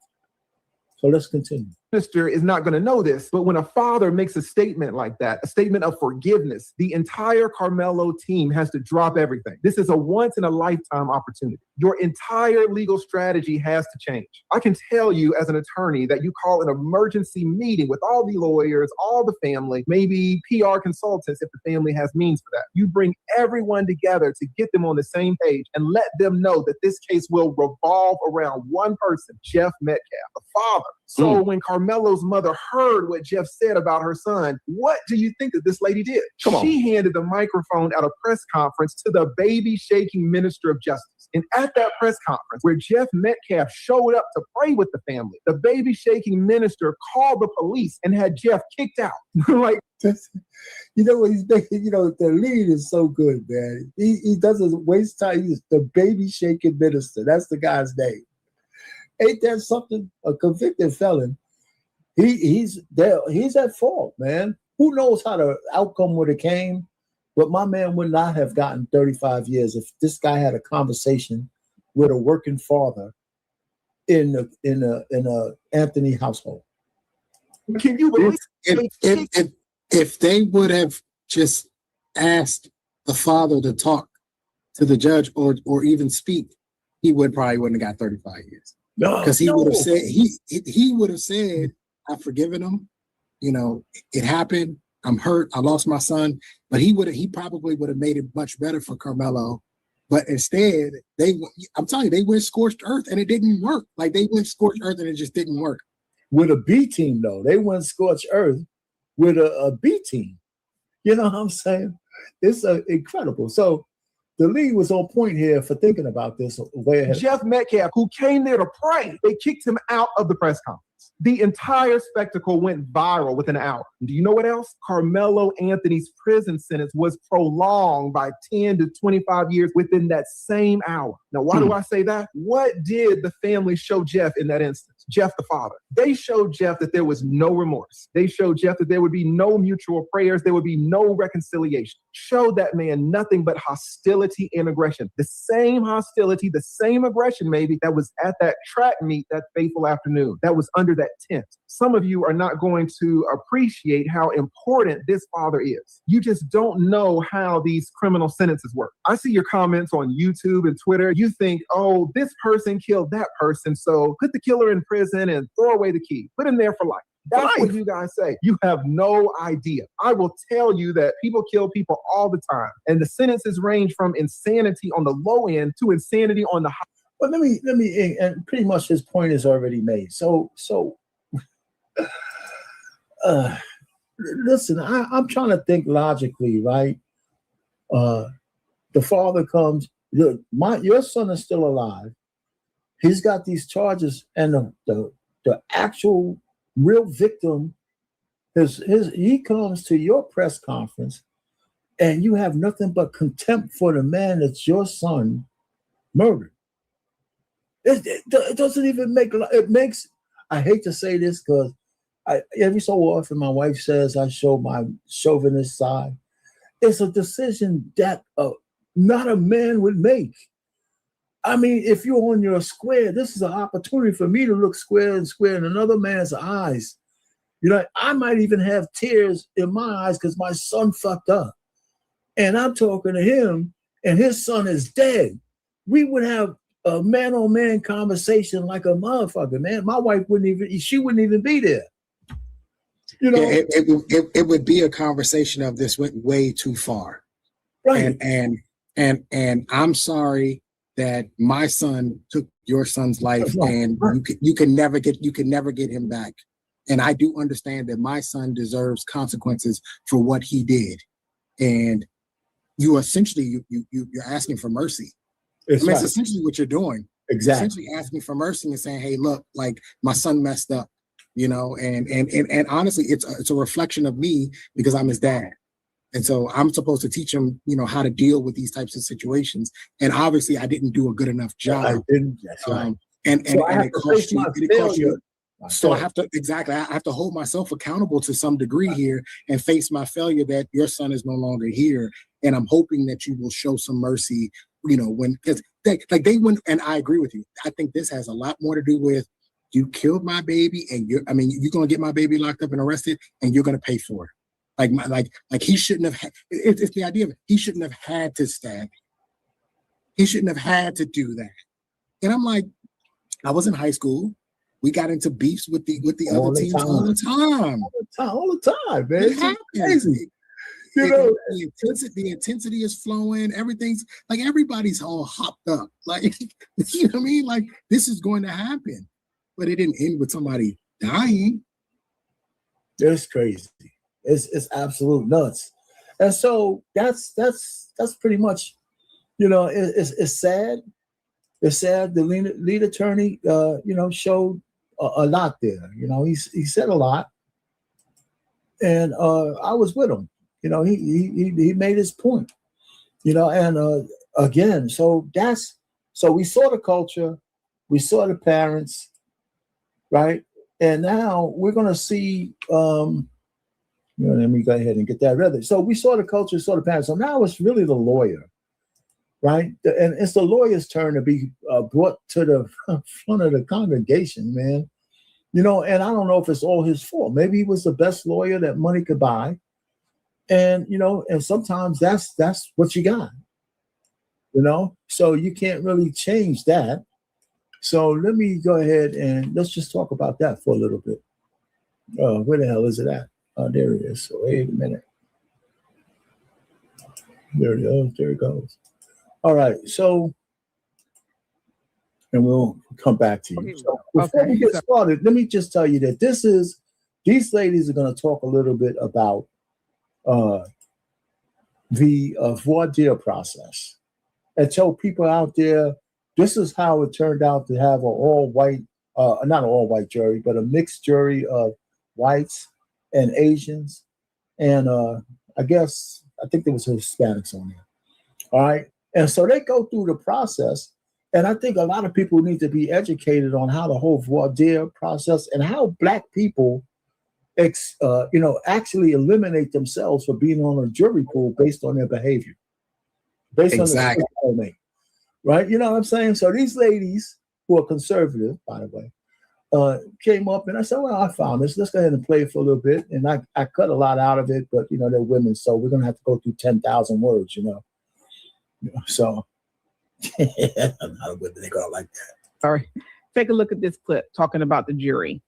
So let's continue. Minister is not going to know this, but when a father makes a statement like that, a statement of forgiveness, the entire Karmelo team has to drop everything. This is a once-in-a-lifetime opportunity. Your entire legal strategy has to change. I can tell you as an attorney that you call an emergency meeting with all the lawyers, all the family, maybe PR consultants if the family has means for that. You bring everyone together to get them on the same page and let them know that this case will revolve around one person, Jeff Metcalf, the father. So when Karmelo's mother heard what Jeff said about her son, what do you think that this lady did? She handed the microphone at a press conference to the baby shaking minister of justice. And at that press conference where Jeff Metcalf showed up to pray with the family, the baby shaking minister called the police and had Jeff kicked out. Like, you know what he's thinking? You know, the lead is so good, man. He doesn't waste time. He's the baby shaking minister. That's the guy's name. Ain't that something? A convicted felon. He's there. He's at fault, man. Who knows how the outcome would have came? But my man would not have gotten 35 years if this guy had a conversation with a working father in a Anthony household. Can you believe if they would have just asked the father to talk to the judge or even speak, he wouldn't have got 35 years. No, because he would have said he would have said, I've forgiven him. You know, it happened. I'm hurt. I lost my son. But he probably would have made it much better for Karmelo. But instead, I'm telling you, they went scorched earth and it didn't work. Like they went scorched earth and it just didn't work. With a B team, though, they went scorched earth with a B team. You know what I'm saying? It's incredible. So the league was on point here for thinking about this way ahead. Jeff Metcalf, who came there to pray, they kicked him out of the press conference. The entire spectacle went viral within an hour. Do you know what else? Karmelo Anthony's prison sentence was prolonged by 10 to 25 years within that same hour. Now, why do I say that? What did the family show Jeff in that instance? Jeff, the father. They showed Jeff that there was no remorse. They showed Jeff that there would be no mutual prayers. There would be no reconciliation. Showed that man nothing but hostility and aggression. The same hostility, the same aggression maybe that was at that track meet that fateful afternoon, that was under that tent. Some of you are not going to appreciate how important this father is. You just don't know how these criminal sentences work. I see your comments on YouTube and Twitter. You think, oh, this person killed that person, so put the killer in prison and throw away the key. Put him there for life. That's what you guys say. You have no idea. I will tell you that people kill people all the time. And the sentences range from insanity on the low end to insanity on the high. But let me, and pretty much his point is already made. So listen, I'm trying to think logically, right? The father comes, your son is still alive. He's got these charges, and the actual real victim, he comes to your press conference, and you have nothing but contempt for the man that's your son murdered. It doesn't even make it makes. I hate to say this because every so often my wife says I show my chauvinist side. It's a decision that not a man would make. I mean, if you're on your square, this is an opportunity for me to look square in another man's eyes. You know, I might even have tears in my eyes because my son fucked up. And I'm talking to him, and his son is dead. We would have a man-on-man conversation like a motherfucker, man. My wife wouldn't even be there. You know, it would be a conversation of this went way too far. Right. And I'm sorry that my son took your son's life, and you can never get him back. And I do understand that my son deserves consequences for what he did. And you essentially you're asking for mercy. It's essentially what you're doing. Exactly. Essentially asking for mercy and saying, hey, look, like my son messed up, you know, and honestly, it's a reflection of me because I'm his dad. And so I'm supposed to teach him, you know, how to deal with these types of situations. And obviously I didn't do a good enough job. I didn't. That's right. And it costs you. So I have to hold myself accountable to some degree here and face my failure that your son is no longer here. And I'm hoping that you will show some mercy, you know, because they went, and I agree with you. I think this has a lot more to do with you killed my baby and you're going to get my baby locked up and arrested and you're going to pay for it. Like he shouldn't have. It's the idea of it. He shouldn't have had to stab. He shouldn't have had to do that. And I'm like, I was in high school. We got into beefs with the other teams all the time. All the time, man. It's crazy. You know, the intensity is flowing. Everything's like everybody's all hopped up. Like, you know what I mean? Like this is going to happen, but it didn't end with somebody dying. It's crazy. It's absolute nuts. And so that's pretty much, you know, it's sad. It's sad. The lead attorney, you know, showed a lot there. You know, he said a lot, and I was with him. You know, he made his point. You know, and again, so we saw the culture, we saw the parents, right, and now we're gonna see. You know, let me go ahead and get that ready. So we saw the culture, saw the parents. So now it's really the lawyer, right? And it's the lawyer's turn to be brought to the front of the congregation, man. You know, and I don't know if it's all his fault. Maybe he was the best lawyer that money could buy. And, you know, and sometimes that's what you got. So you can't really change that. So let me go ahead and let's just talk about that for a little bit. Where the hell is it at? There it is. So wait a minute. There it goes. There it goes. All right. So, and we'll come back to you. So before we get started, let me just tell you that these ladies are going to talk a little bit about the voir dire process and tell people out there this is how it turned out to have an all-white, not an all-white jury, but a mixed jury of whites and Asians. And I think there was Hispanics on there. All right. And so they go through the process. And I think a lot of people need to be educated on how the whole voir dire process and how Black people, actually eliminate themselves for being on a jury pool based on their behavior, based on the right? You know what I'm saying? So these ladies who are conservative, by the way, came up and I said, well, I found this. Let's go ahead and play it for a little bit. And I cut a lot out of it, but they're women, so we're gonna have to go through 10,000 words, So not women, they go like that. All right. Take a look at this clip talking about the jury.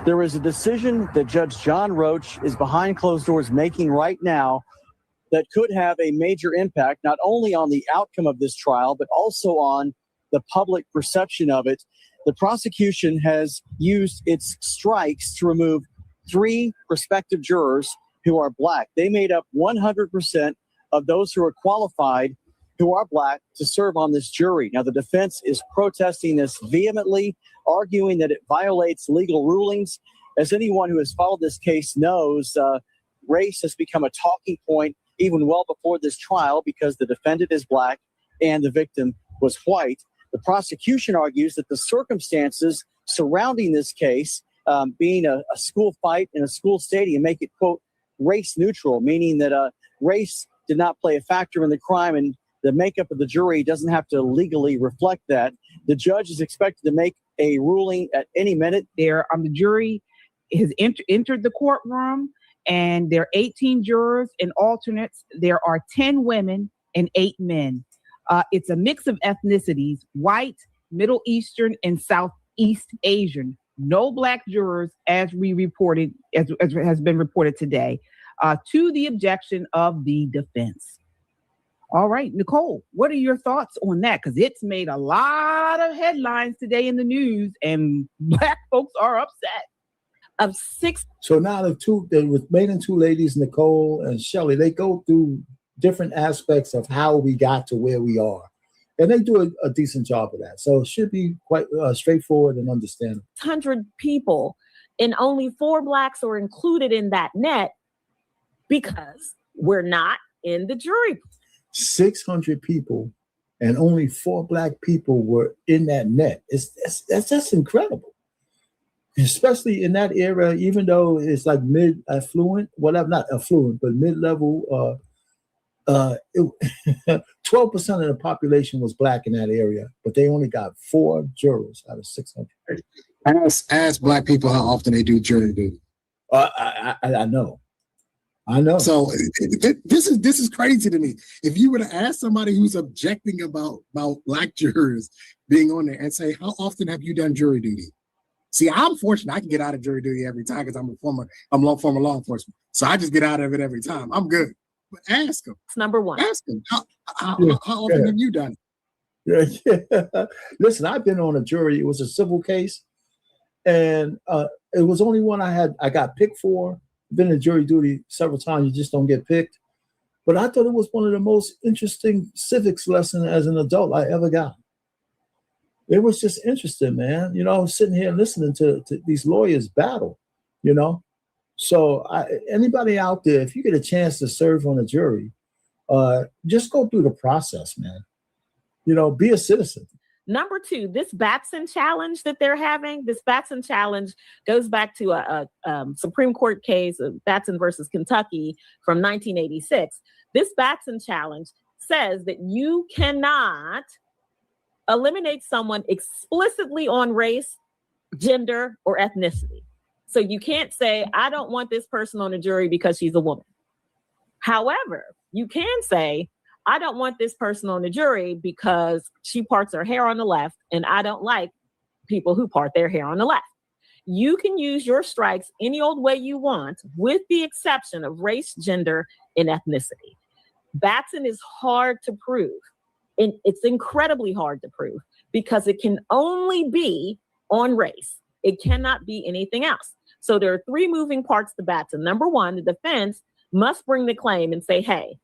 There is a decision that Judge John Roach is behind closed doors making right now that could have a major impact, not only on the outcome of this trial, but also on the public perception of it. The prosecution has used its strikes to remove 3 prospective jurors who are Black. They made up 100% of those who are qualified who are Black to serve on this jury. Now, the defense is protesting this vehemently, arguing that it violates legal rulings. As anyone who has followed this case knows, race has become a talking point even well before this trial because the defendant is Black and the victim was white. The prosecution argues that the circumstances surrounding this case, being a school fight in a school stadium, make it, quote, race neutral, meaning that race did not play a factor in the crime and the makeup of the jury doesn't have to legally reflect that. The judge is expected to make a ruling at any minute. The jury has entered the courtroom, and there are 18 jurors and alternates. There are 10 women and 8 men. It's a mix of ethnicities: white, Middle Eastern, and Southeast Asian. No Black jurors, as we reported, as has been reported today, to the objection of the defense. All right, Nicole, what are your thoughts on that? Because it's made a lot of headlines today in the news, and Black folks are upset. Of 6. So now there was made in 2 ladies, Nicole and Shelley. They go through different aspects of how we got to where we are, and they do a decent job of that. So it should be quite straightforward and understandable. 100 people, and only 4 Blacks are included in that net because we're not in the jury. 600 people and only 4 Black people were in that net. That's just incredible, especially in that era, even though it's like mid-affluent, whatever, not affluent, but mid-level. 12% of the population was Black in that area, but they only got 4 jurors out of 600. Ask Black people how often they do jury duty. I know. So this is crazy to me. If you were to ask somebody who's objecting about Black jurors being on there and say, how often have you done jury duty? See, I'm fortunate. I can get out of jury duty every time because I'm former law enforcement. So I just get out of it every time. I'm good. But ask them. It's number 1. Ask them. How often have you done it? Yeah. Listen, I've been on a jury. It was a civil case. And it was only one I got picked for. Been in jury duty several times. You just don't get picked. But I thought it was one of the most interesting civics lessons as an adult I ever got. It was just interesting, man. Sitting here listening to these lawyers battle, So anybody out there, if you get a chance to serve on a jury, just go through the process, man. Be a citizen. Number 2, this Batson challenge that they're having, this Batson challenge goes back to a Supreme Court case of Batson versus Kentucky from 1986. This Batson challenge says that you cannot eliminate someone explicitly on race, gender, or ethnicity. So you can't say, I don't want this person on a jury because she's a woman. However, you can say, I don't want this person on the jury because she parts her hair on the left, and I don't like people who part their hair on the left. You can use your strikes any old way you want, with the exception of race, gender, and ethnicity. Batson is hard to prove. And it's incredibly hard to prove because it can only be on race. It cannot be anything else. So there are three moving parts to Batson. Number one, the defense must bring the claim and say, hey,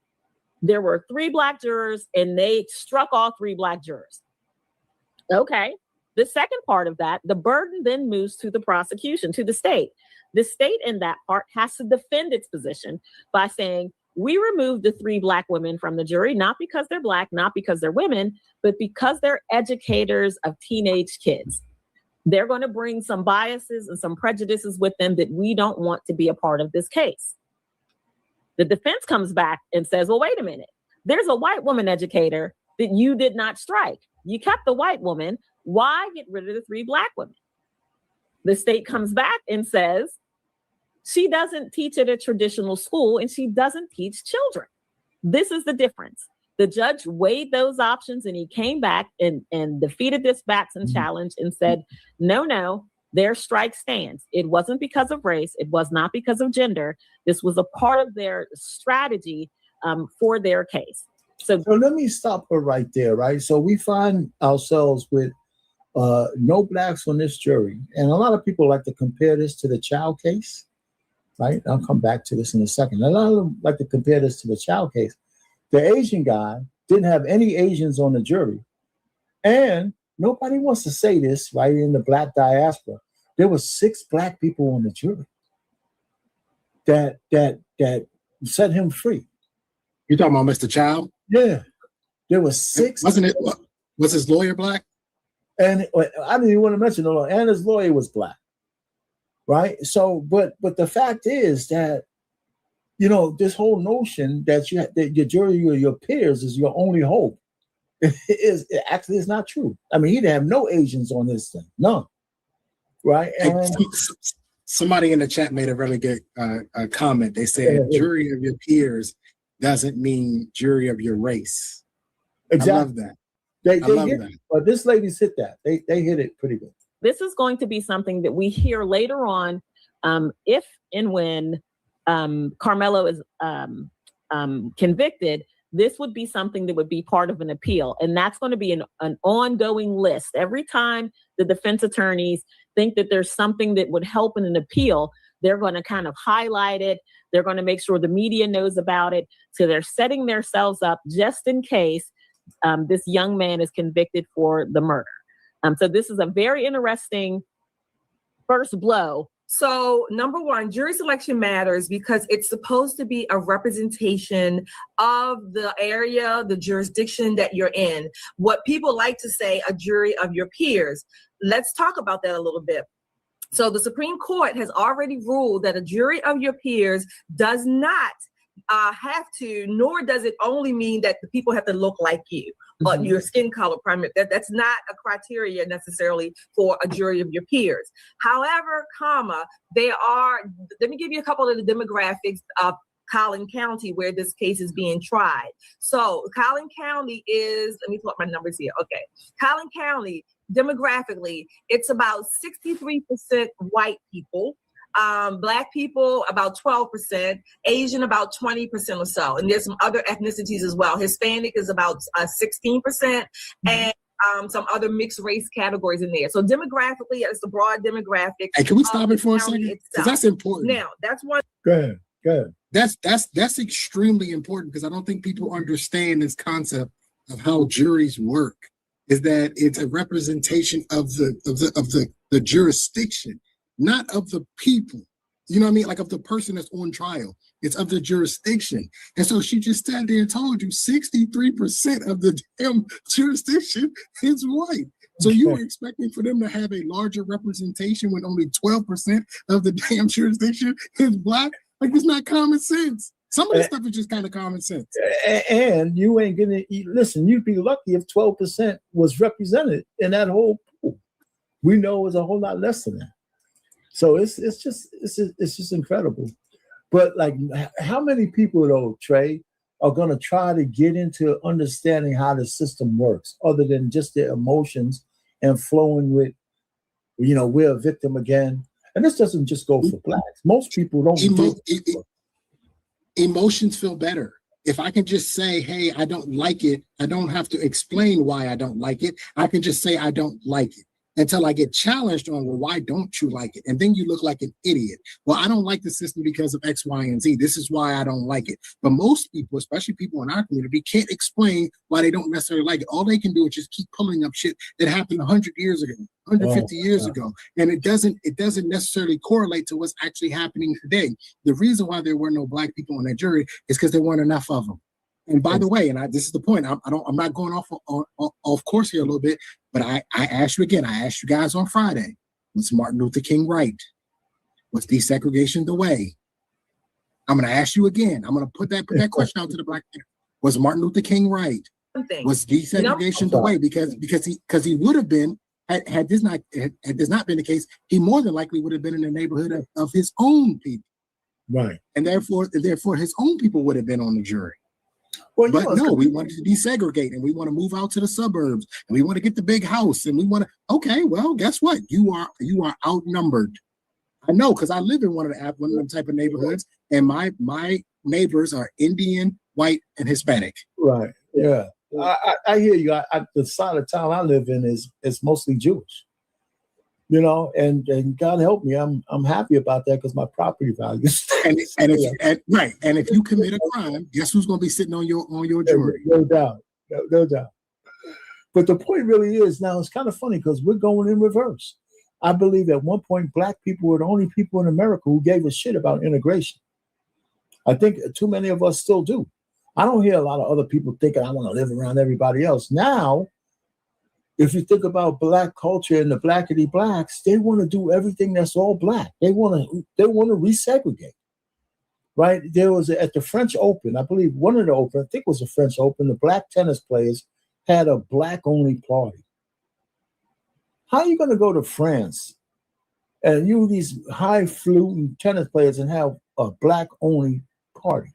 there were 3 Black jurors and they struck all 3 Black jurors. Okay. The second part of that, the burden then moves to the prosecution, to the state. The state in that part has to defend its position by saying, we removed the 3 Black women from the jury, not because they're Black, not because they're women, but because they're educators of teenage kids. They're going to bring some biases and some prejudices with them that we don't want to be a part of this case. The defense comes back and says, well, wait a minute. There's a white woman educator that you did not strike. You kept the white woman. Why get rid of the 3 Black women? The state comes back and says, she doesn't teach at a traditional school and she doesn't teach children. This is the difference. The judge weighed those options and he came back and defeated this Batson challenge and said, no, their strike stands. It wasn't because of race. It was not because of gender. This was a part of their strategy for their case. So let me stop her right there, right? So we find ourselves with no Blacks on this jury. And a lot of people like to compare this to the child case, right? I'll come back to this in a second. A lot of them like to compare this to the child case. The Asian guy didn't have any Asians on the jury. And nobody wants to say this, right, in the Black diaspora. There were 6 Black people on the jury that set him free. You talking about Mr. Child? Yeah. There were 6. Was his lawyer Black? And I didn't even want to mention the lawyer. And his lawyer was Black. Right? So, but the fact is that, you know, this whole notion that your jury or your peers is your only hope it actually is not true. I mean, he didn't have no Asians on this thing. None. Right? And somebody in the chat made a really good comment. They said jury of your peers doesn't mean jury of your race. Exactly. I love that. They hit it, but this lady's hit that. They hit it pretty good. this is going to be something that we hear later on, if and when Karmelo is convicted. This would be something that would be part of an appeal. And that's going to be an ongoing list. Every time the defense attorneys think that there's something that would help in an appeal, they're going to kind of highlight it. They're going to make sure the media knows about it. So they're setting themselves up just in case this young man is convicted for the murder. So this is a very interesting first blow. So number one, jury selection matters because it's supposed to be a representation of the area, the jurisdiction that you're in. What people like to say, a jury of your peers. Let's talk about that a little bit. So the Supreme Court has already ruled that a jury of your peers does not have to, nor does it only mean that the people have to look like you, but your skin color primary. That's not a criteria necessarily for a jury of your peers. However, they are, let me give you a couple of the demographics of Collin County where this case is being tried. So Collin County is, let me pull up my numbers here. Okay. Collin County, demographically, it's about 63% white people. Black people, about 12%, Asian, about 20% or so. And there's some other ethnicities as well. Hispanic is about 16%, and some other mixed race categories in there. So demographically, it's the broad demographic. Hey, can we stop it for a second? Because that's important. Now, that's one. Go ahead. That's extremely important because I don't think people understand this concept of how juries work. Is that it's a representation of the jurisdiction, not of the people. You know what I mean? Like of the person that's on trial. It's of the jurisdiction. And so she just sat there and told you 63% of the damn jurisdiction is white. So you were expecting for them to have a larger representation when only 12% of the damn jurisdiction is black? Like, it's not common sense. Some of this stuff is just kind of common sense. And you ain't gonna listen, you'd be lucky if 12% was represented in that whole pool. We know it's a whole lot less than that. So it's just incredible. But like, how many people though, Trey, are going to try to get into understanding how the system works, other than just their emotions and flowing with, we're a victim again. And this doesn't just go for blacks. Most people don't. Emotions feel better. If I can just say, hey, I don't like it, I don't have to explain why I don't like it. I can just say I don't like it until I get challenged on, well, why don't you like it? And then you look like an idiot. Well, I don't like the system because of X, Y, and Z. This is why I don't like it. But most people, especially people in our community, can't explain why they don't necessarily like it. All they can do is just keep pulling up shit that happened 100 years ago, 150 years ago. And it doesn't necessarily correlate to what's actually happening today. The reason why there were no black people on that jury is because there weren't enough of them. And by the way, this is the point. I'm not going off course here a little bit, but I asked you again. I asked you guys on Friday, was Martin Luther King right? Was desegregation the way? I'm going to ask you again. I'm going to put that question out to the black man. Was Martin Luther King right? Was desegregation the way? Because he would have been, had this not been the case, he more than likely would have been in the neighborhood of his own people. Right. And therefore his own people would have been on the jury. Well, but no, we wanted to desegregate and we want to move out to the suburbs and we want to get the big house and we want to, okay, well, guess what? You are outnumbered. I know, because I live in one of them type of neighborhoods and my neighbors are Indian, white, and Hispanic. Right. Yeah. I hear you. The side of town I live in is mostly Jewish. And God help me, I'm happy about that because my property values. And if you commit a crime, guess who's going to be sitting on your jury? No doubt. But the point really is, now it's kind of funny because we're going in reverse. I believe at one point black people were the only people in America who gave a shit about integration. I think too many of us still do. I don't hear a lot of other people thinking I want to live around everybody else. Now, if you think about black culture and the blackity blacks, they want to do everything that's all black. They want to resegregate, right? There was at the French Open, I believe one of the Open, I think it was the French Open, the black tennis players had a black only party. How are you going to go to France and these highfalutin tennis players and have a black only party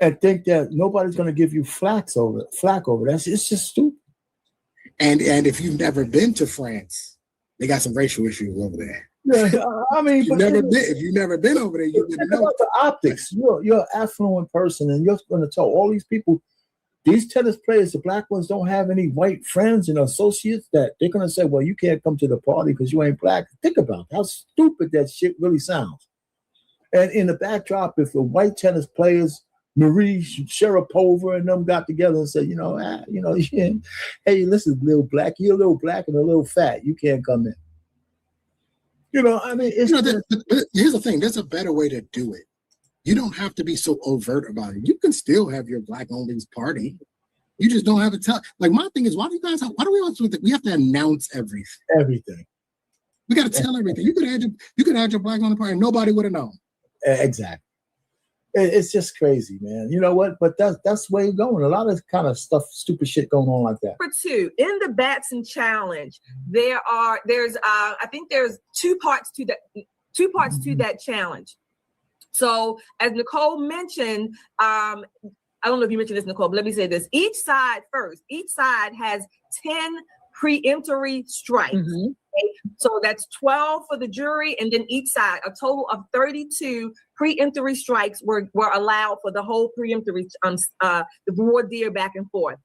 and think that nobody's going to give you flack over that? It's just stupid. And if you've never been to France, they got some racial issues over there. Yeah, I mean, if you've never been over there, you wouldn't know. The optics. You're an affluent person, and you're going to tell all these people, these tennis players, the black ones, don't have any white friends and associates, that they're going to say, well, you can't come to the party because you ain't black. Think about how stupid that shit really sounds. And in the backdrop, if the white tennis players, Marie Sharapova and them got together and said, hey, listen, little black, you're a little black and a little fat. You can't come in. I mean, here's the thing. There's a better way to do it. You don't have to be so overt about it. You can still have your black only party. You just don't have to tell. Like, my thing is, why do we always we have to announce everything? Everything. We got to tell everything. You could have your black only party and nobody would have known. Exactly. It's just crazy, man. You know what? But that's where you're going. A lot of kind of stuff, stupid shit going on like that. Number 2, in the Batson Challenge, there's I think there's two parts to that challenge. So as Nicole mentioned, I don't know if you mentioned this, Nicole, but let me say this. Each side has 10 preemptory strikes. Mm-hmm. Okay? So that's 12 for the jury, and then each side, a total of 32 preemptory strikes were allowed for the whole preemptory, the voir dire back and forth.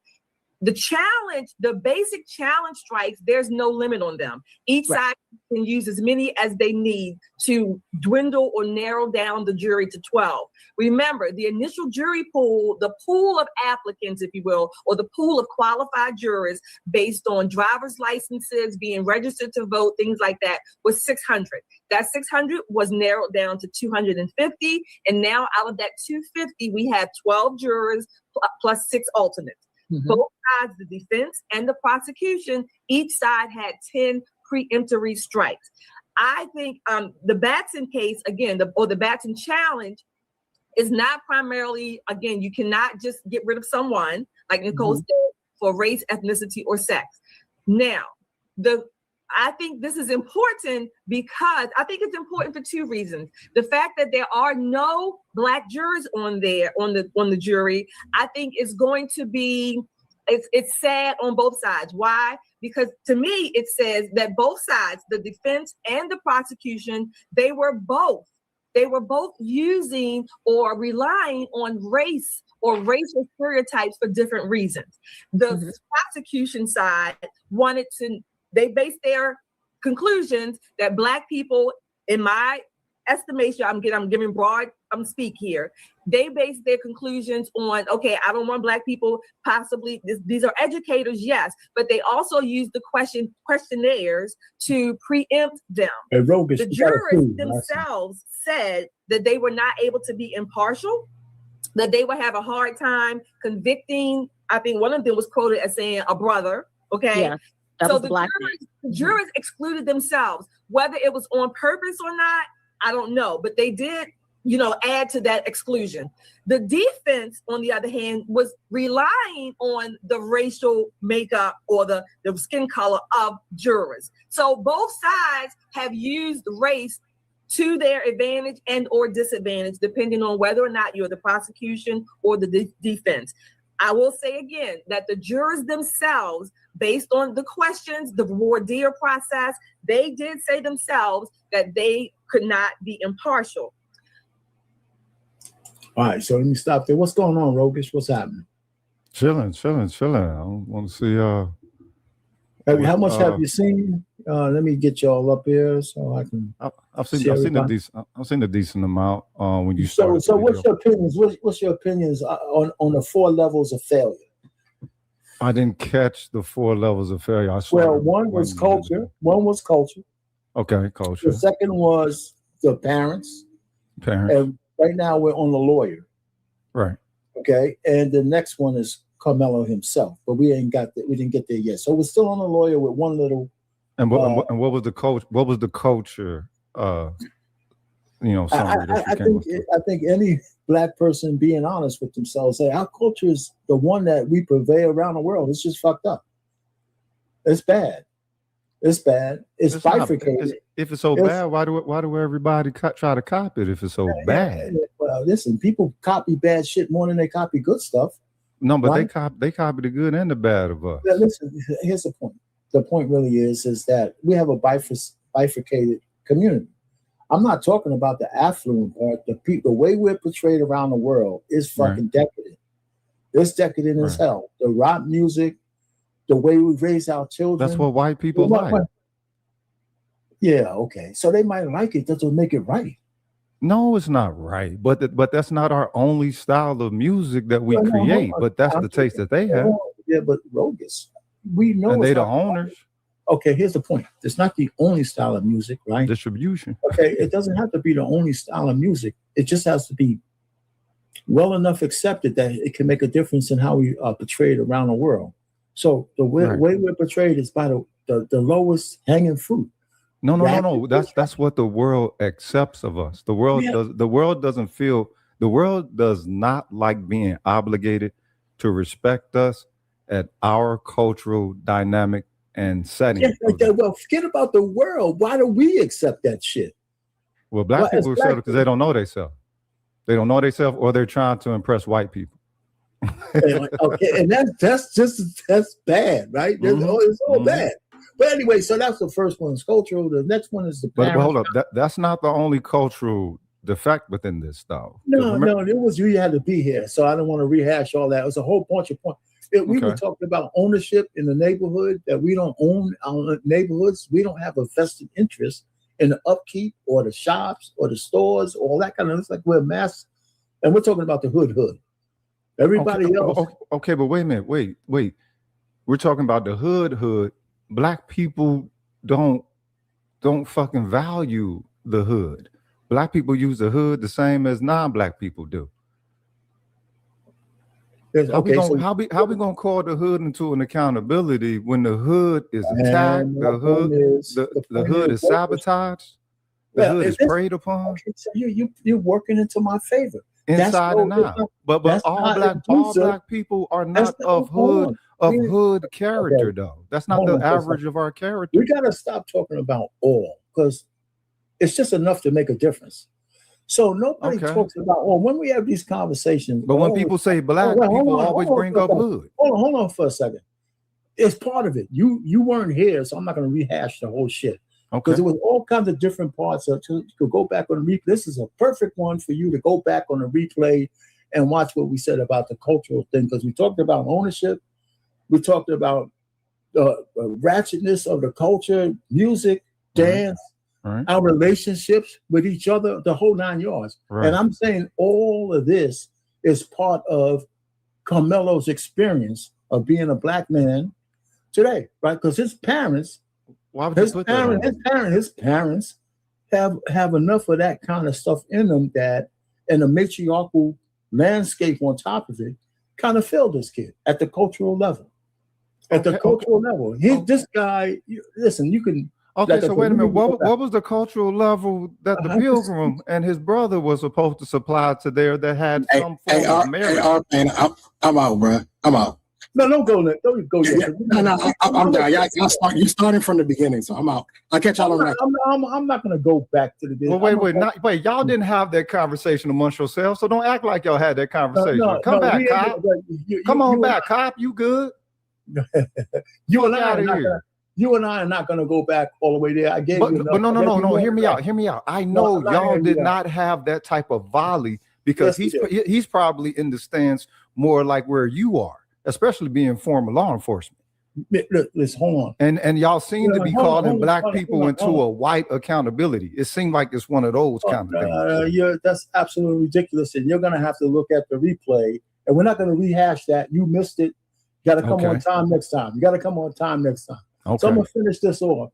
The basic challenge strikes, there's no limit on them. Each side can use as many as they need to dwindle or narrow down the jury to 12. Remember, the initial jury pool, the pool of applicants, if you will, or the pool of qualified jurors based on driver's licenses, being registered to vote, things like that, was 600. That 600 was narrowed down to 250. And now out of that 250, we have 12 jurors plus 6 alternates. Mm-hmm. Both sides, the defense and the prosecution, each side had 10 preemptory strikes. I think the Batson case, again, the Batson challenge is not primarily, again, you cannot just get rid of someone, like Nicole said, for race, ethnicity, or sex. Now, I think this is important because I think it's important for two reasons. The fact that there are no Black jurors on the jury, I think is going to be, it's sad on both sides. Why? Because to me, it says that both sides, the defense and the prosecution, they were both using or relying on race or racial stereotypes for different reasons. The prosecution side they based their conclusions that Black people, in my estimation, I'm giving broad speak here. They base their conclusions on, okay, I don't want Black people possibly, these are educators, yes, but they also use the questionnaires to preempt them. Hey, Rogus, the jurors themselves said that they were not able to be impartial, that they would have a hard time convicting. I think one of them was quoted as saying a brother, okay? Yeah, that so was the Black jurors excluded themselves. Whether it was on purpose or not, I don't know, but they did, add to that exclusion. The defense, on the other hand, was relying on the racial makeup or the skin color of jurors. So both sides have used race to their advantage and or disadvantage, depending on whether or not you're the prosecution or the defense. I will say again that the jurors themselves, based on the questions, the voir dire process, they did say themselves that they could not be impartial. All right, so let me stop there. What's going on, Rogish? What's happening? Chilling. I want to see. How much have you seen? Let me get y'all up here so I can. I've seen a decent amount. When you So started. what's your opinions? What's your opinions on the 4 levels of failure? I didn't catch the 4 levels of failure. One was culture. Okay, culture. The second was the parents. And right now we're on the lawyer. Right. Okay. And the next one is Karmelo himself, but we didn't get there yet. So we're still on the lawyer with one little. And what was the coach? What was the culture? Summary I think any Black person being honest with themselves say our culture is the one that we purvey around the world. It's just fucked up. It's bad. It's bifurcated. If it's so bad, why do everybody try to copy it? If it's so bad, well, listen, people copy bad shit more than they copy good stuff. No, but right? they copy the good and the bad of us. Yeah, listen, here's the point. The point really is that we have a bifurcated community. I'm not talking about the affluent part. The way we're portrayed around the world is fucking decadent. It's decadent as hell. The rock music, the way we raise our children. That's what white people like. Yeah, okay. So they might like it. That doesn't make it right. No, it's not right. But that's not our only style of music that we create. But that's the taste that they have. Yeah, but Rogus, we know. And they the owners. Okay, here's the point. It's not the only style of music, right? Distribution. Okay, it doesn't have to be the only style of music. It just has to be well enough accepted that it can make a difference in how we are portrayed around the world. So the way we're portrayed is by the lowest hanging fruit. No. That's what the world accepts of us. The world the world does not like being obligated to respect us at our cultural dynamic and setting. Well, forget about the world. Why do we accept that shit? Well, Black people accept it because they don't know themselves. They don't know themselves, or they're trying to impress white people. Okay, and that's bad, right? It's all bad. But anyway, so that's the first one is cultural. The next one is the parents. But hold up, that's not the only cultural defect within this stuff. No, it was you had to be here, so I don't want to rehash all that. It was a whole bunch of points. We were talking about ownership in the neighborhood, that we don't own our neighborhoods. We don't have a vested interest in the upkeep or the shops or the stores, all that kind of. It's like we're mass, and we're talking about the hood. Everybody else. Okay, but wait a minute. Wait. We're talking about the hood. Black people don't fucking value the hood. Black people use the hood the same as non-Black people do. How we gonna call the hood into an accountability when the hood is attacked, the hood is sabotaged, the hood is preyed upon? Okay, so you're working into my favor. inside and out. But all black people are not of hood character though. That's not the average of our character. We gotta stop talking about all, because it's just enough to make a difference. So nobody talks about when we have these conversations. But when people say black, people always bring up hood. Hold on for a second. It's part of it. You weren't here, so I'm not going to rehash the whole shit. Because there was all kinds of different parts. You could go back on the replay. This is a perfect one for you to go back on the replay and watch what we said about the cultural thing. Because we talked about ownership. We talked about the ratchetness of the culture, music, dance, our relationships with each other, the whole 9 yards. And I'm saying all of this is part of Karmelo's experience of being a black man today, right? Because his parents, his parents have enough of that kind of stuff in them that, and the matriarchal landscape on top of it, kind of failed this kid at the cultural level. This guy, listen, you can. Okay, so wait a minute. What was the cultural level that the Pilgrim and his brother was supposed to supply to there that had some form of merit? I'm out, bro. I'm out. No, don't go there. Don't go there. I'm down. You starting from the beginning, so I'm out. I'll catch y'all on that. I'm not going to go back to the beginning. Well, wait. Y'all didn't have that conversation amongst yourselves, so don't act like y'all had that conversation. Come back, Cop. Come on back, Cop. You good? You and I are not going to go back all the way there. I gave you enough. But no. Hear me out. I know y'all did not have that type of volley because he's probably in the stands more like where you are, especially being former law enforcement. Let's hold on. And y'all seem to be calling black people into a white accountability. It seemed like it's one of those kind of things. That's absolutely ridiculous. And you're going to have to look at the replay. And we're not going to rehash that. You missed it. You got to come on time next time. So I'm going to finish this off.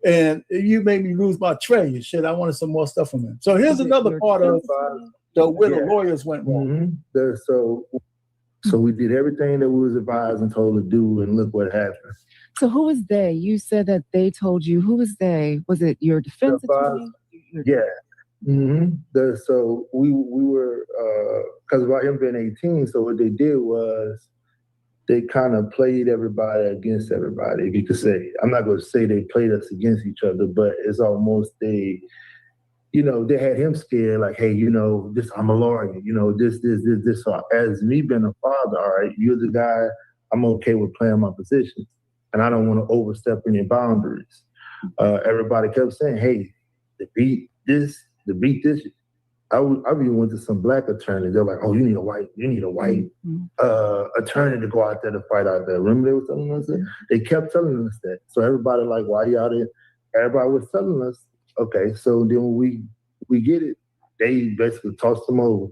And you made me lose my tray and shit. I wanted some more stuff from him. So here's another part of where the lawyers went wrong. So we did everything that we was advised and told to do, and look what happened. So who was they? You said that they told you. Who was they? Was it your defense attorney? Yeah. So we were, because about him being 18, so what they did was they kind of played everybody against everybody, if you could say. I'm not going to say they played us against each other, but it's almost they had him scared, like, hey, this, I'm a lawyer, this. So as me being a father, all right, you're the guy, I'm okay with playing my position. And I don't want to overstep any boundaries. Everybody kept saying, hey, to beat this. I even went to some black attorneys. They're like, oh, you need a white attorney to go out there to fight out there. Remember they were telling us that? They kept telling us that. So everybody like, why y'all there? Everybody was telling us. Okay, so then when we get it, they basically tossed them over.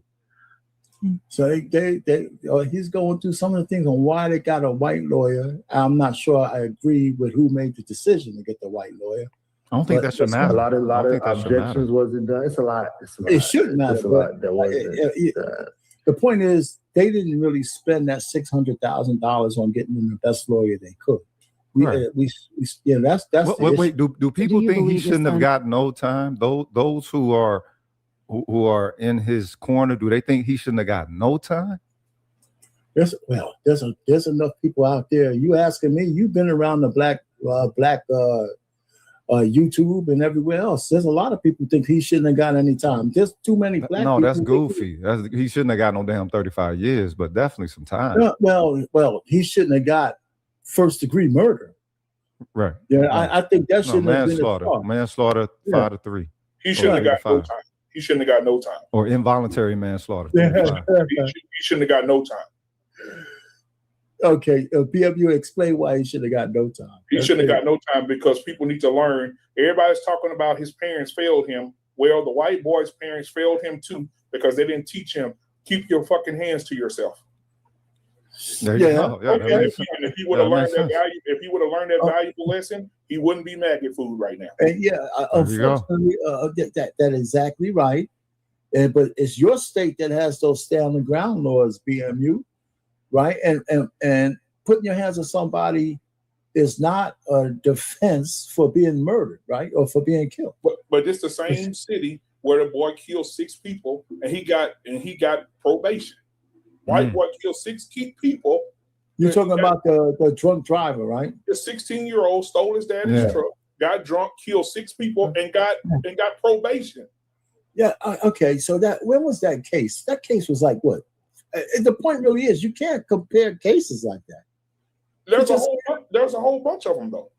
So he's going through some of the things on why they got a white lawyer. I'm not sure I agree with who made the decision to get the white lawyer. I don't think that should matter. A lot of objections wasn't done. It's a lot. It shouldn't matter. The point is, they didn't really spend that $600,000 on getting them the best lawyer they could. That's wait. Do people think he shouldn't have got no time? Those who are in his corner, do they think he shouldn't have got no time? There's enough people out there. You asking me? You've been around the black YouTube and everywhere else. There's a lot of people think he shouldn't have got any time. There's too many black people. No, that's goofy. He shouldn't have got no damn 35 years, but definitely some time. Well, he shouldn't have got first-degree murder. Right. Yeah, I think that shouldn't have been manslaughter 5 to 3. He shouldn't have got no time. He shouldn't have got no time. Or involuntary manslaughter. He shouldn't have got no time. Okay, PFU, explain why he should have got no time. He shouldn't have got no time because people need to learn. Everybody's talking about his parents failed him. Well, the white boy's parents failed him too because they didn't teach him, keep your fucking hands to yourself. There you go. Yeah, if he would have learned that valuable lesson, he wouldn't be maggot food right now. Unfortunately, that is exactly right. But it's your state that has those stay on the ground laws, BMU, right? And putting your hands on somebody is not a defense for being murdered, right, or for being killed. But it's the same city where the boy killed 6 people and he got probation. White boy killed 6 people. You're talking about the drunk driver, right? The 16-year-old stole his daddy's truck, got drunk, killed 6 people, and got probation. Yeah. Okay. So when was that case? That case was like what? The point really is you can't compare cases like that. There's a whole bunch of them though.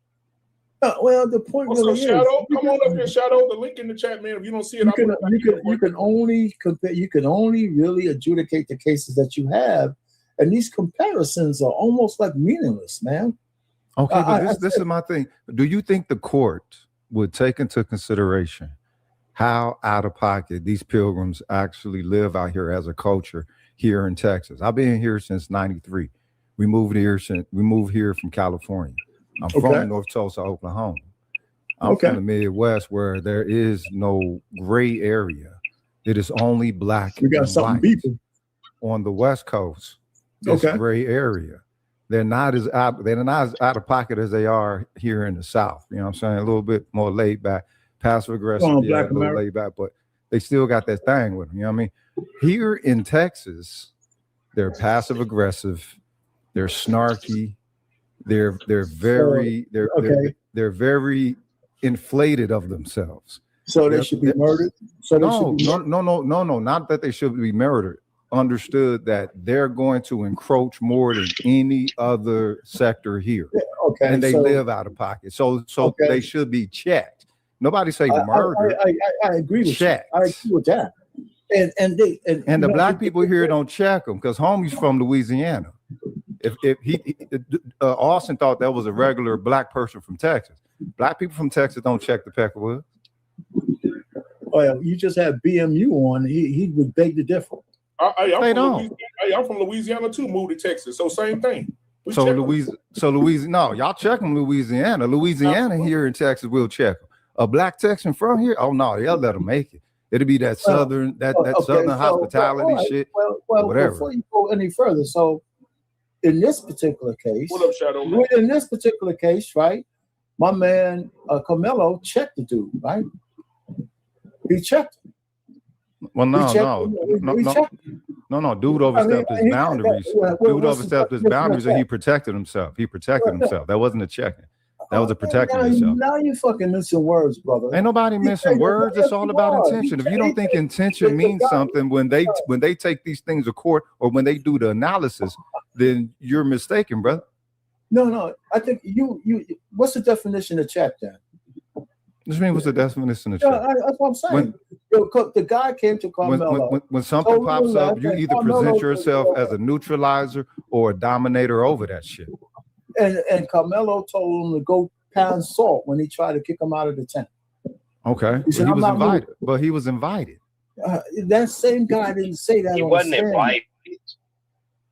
Well, the point really is. Shadow, come on up here, Shadow. The link in the chat, man. If you don't see it, you can only compare. You can only really adjudicate the cases that you have, and these comparisons are almost like meaningless, man. Okay, but this is my thing. Do you think the court would take into consideration how out of pocket these pilgrims actually live out here as a culture here in Texas? I've been here since '93. We moved here from California. I'm from North Tulsa, Oklahoma. I'm from the Midwest where there is no gray area. It is only black and white. On the West Coast, it's gray area. They're not as out of pocket as they are here in the South. You know what I'm saying? A little bit more laid back, passive aggressive, a little laid back, but they still got that thing with them. You know what I mean? Here in Texas, they're passive aggressive, they're snarky. They're very inflated of themselves. So they should be murdered. No, not that they should be murdered. Understood that they're going to encroach more than any other sector here. Yeah, and they live out of pocket. So they should be checked. Nobody say murder. I agree with checked. I agree with that. And the black people here don't check them because homie's from Louisiana. If Austin thought that was a regular black person from Texas. Black people from Texas don't check the Peckerwood. Well, you just had BMU on. He would beg to differ. I'm from Louisiana too. Moved to Texas, so same thing. Louisiana. No, y'all check them. Louisiana here in Texas will check them. A black Texan from here, oh no, they'll let them make it. It'll be that southern southern hospitality shit. Well, whatever. Before you go any further, so in this particular case, what up, Shadow? In this particular case, right, my man Karmelo checked the dude, right? He checked him. Well, no. Dude overstepped his boundaries. Dude overstepped his boundaries, and he protected himself. That wasn't a checking. That was a protecting himself. Now you fucking missing words, brother. Ain't nobody missing words. It's all about intention. If you don't think intention means something when they take these things to court or when they do the analysis, then you're mistaken, brother. No. I think you. What's the definition of check then? What mean? What's the definition of check? That's what I'm saying. The guy came to Karmelo. When something pops up, you either present yourself as a neutralizer or a dominator over that shit. And Karmelo told him to go pound salt when he tried to kick him out of the tent. Okay, he was invited, but he was invited. That same guy didn't say that. He wasn't invited.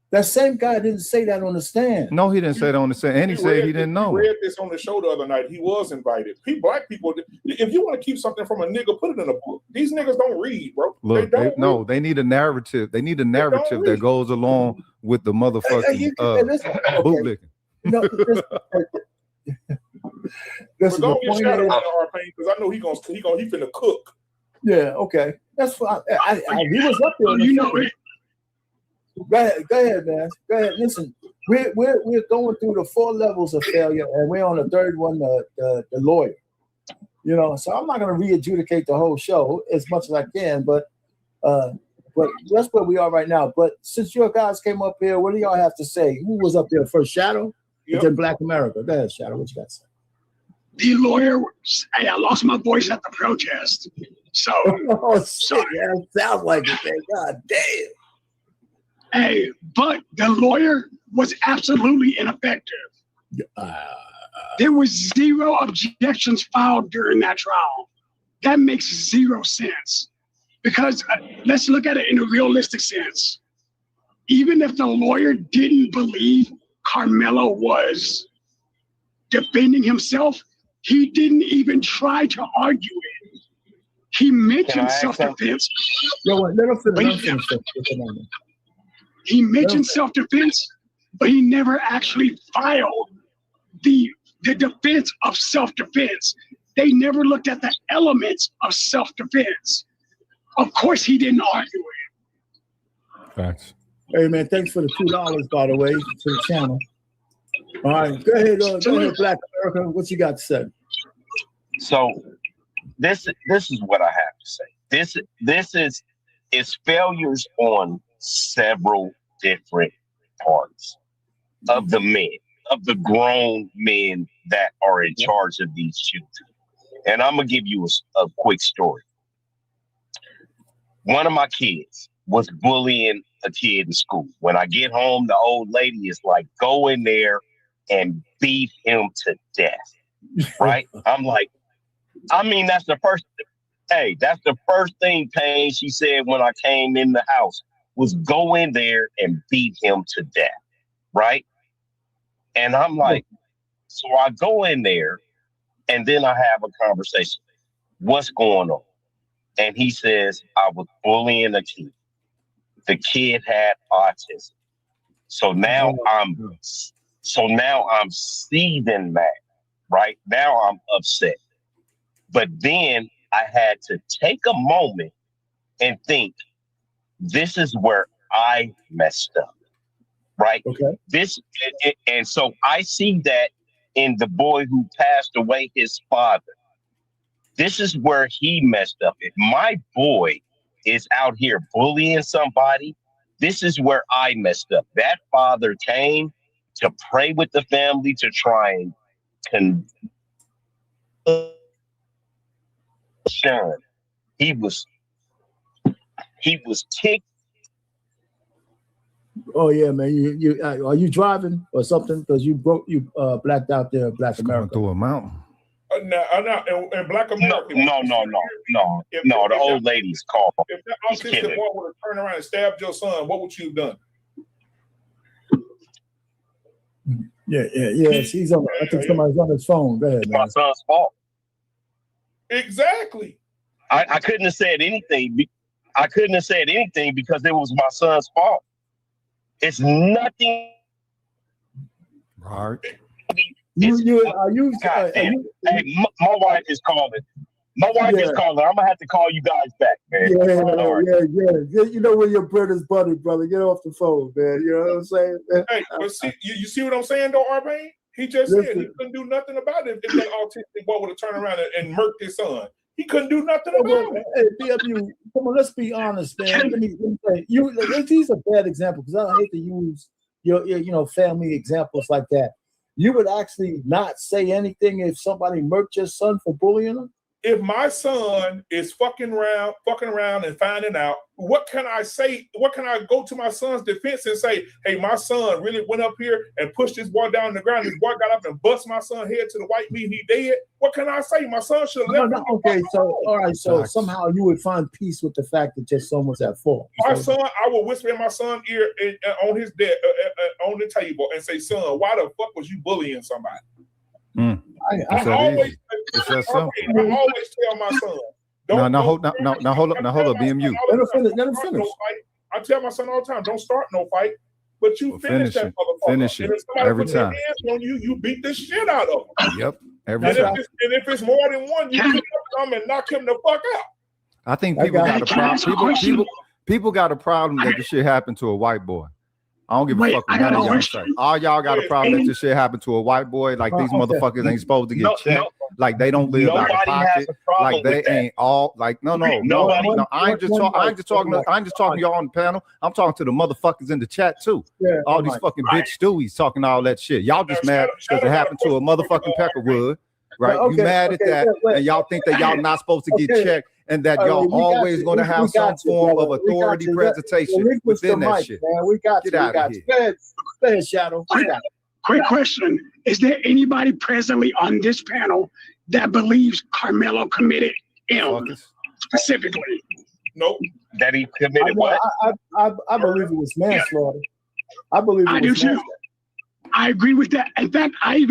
That same guy didn't say that on the stand. No, he didn't say that on the stand, and he said he didn't know. He read this on the show the other night. He was invited. Black people, if you want to keep something from a nigga, put it in a book. These niggas don't read, bro. Look, they need a narrative. They need a narrative that goes along with the motherfucking bootlicking. No, listen, don't get shot on our pain because I know he finna cook. Yeah, okay, that's fine. He was up there. You know it. Go ahead, man. Go ahead. Listen, we're going through the 4 levels of failure, and we're on the 3rd one, the lawyer. You know, so I'm not going to re-adjudicate the whole show as much as I can, but that's where we are right now. But since your guys came up here, what do y'all have to say? Who was up there first, Shadow? Yep. Then Black America. Go ahead, Shadow. What you got to say? The lawyer. Hey, I lost my voice at the protest. So, sorry. Yeah, it sounds like it, man. God damn. Hey, but the lawyer was absolutely ineffective. There was 0 objections filed during that trial. That makes 0 sense. Because let's look at it in a realistic sense. Even if the lawyer didn't believe Karmelo was defending himself, he didn't even try to argue it. He mentioned self-defense. He mentioned self-defense, but he never actually filed the defense of self-defense. They never looked at the elements of self-defense. Of course, he didn't argue it. Facts. Hey man, thanks for the $2, by the way, to the channel. All right, go ahead, Black America. What you got to say? So this is what I have to say. This is failures on several different parts of the men, of the grown men that are in charge of these children. And I'm gonna give you a quick story. One of my kids was bullying a kid in school. When I get home, the old lady is like, go in there and beat him to death. Right? I'm like, I mean, that's the first thing, Payne, she said when I came in the house was go in there and beat him to death. Right? And I'm like, so I go in there and then I have a conversation. What's going on? And he says, I was bullying a kid. The kid had autism. So now I'm seething mad, right? Now I'm upset. But then I had to take a moment and think, this is where I messed up, right? Okay. And so I see that in the boy who passed away, his father. This is where he messed up. If my boy is out here bullying somebody, this is where I messed up. That father came to pray with the family to try and he was ticked. Oh yeah, man. You are you driving or something? Because you blacked out there, Black America. Through a mountain. No, in Black America. No. The old lady's called. If that autistic boy would have turned around and stabbed your son, what would you have done? Yeah. She's on. I think somebody's on his phone. Go ahead, man. My son's fault. Exactly. I couldn't have said anything. I couldn't have said anything because it was my son's fault. It's nothing. Right. Hey, my wife is calling. My wife is calling. I'm gonna have to call you guys back, man. Yeah. You know when your brother's buddy, brother. Get off the phone, man. You know what I'm saying? Hey, but see, you see what I'm saying, though, Arbane? He just said he couldn't do nothing about it if that autistic boy would have turned around and murked his son. He couldn't do nothing about it. Hey, BW, come on, let's be honest, man. Let me say, these are bad examples because I hate to use your family examples like that. You would actually not say anything if somebody murked your son for bullying him? If my son is fucking around and finding out, what can I say? What can I go to my son's defense and say, hey, my son really went up here and pushed this boy down on the ground. This boy got up and bust my son's head to the white meat. He dead. What can I say? My son should have left. Okay, so all right, so somehow you would find peace with the fact that your son was at fault. My son, I will whisper in my son's ear on his desk on the table and say, son, why the fuck was you bullying somebody? I always tell my son. Hold up, BMU. Let him finish. I tell my son all the time, don't start no fight, but you finish that motherfucker. Finish it every time. On you beat the shit out of him. Yep, every time. And if it's more than one, you come and knock him the fuck out. I think people got a problem. People got a problem that this shit happened to a white boy. I don't give a fuck what none of y'all say. All y'all got a problem that this shit happened to a white boy. Like these motherfuckers ain't supposed to get checked. Like they don't live out of pocket. Like they ain't all like no. I ain't just talking to y'all on the panel. I'm talking to the motherfuckers in the chat too. All these fucking bitch stewies talking all that shit. Y'all just mad because it happened to a motherfucking Peckerwood. Right? You mad at that, and y'all think that y'all not supposed to get checked, and that y'all always going to have some form of authority presentation within that shit. We got Get out of here. Go ahead, Shadow. Quick question. Is there anybody presently on this panel that believes Karmelo committed illness specifically? Nope. That he committed what? I believe it was manslaughter. I believe it was manslaughter. Too. I agree with that. In fact, I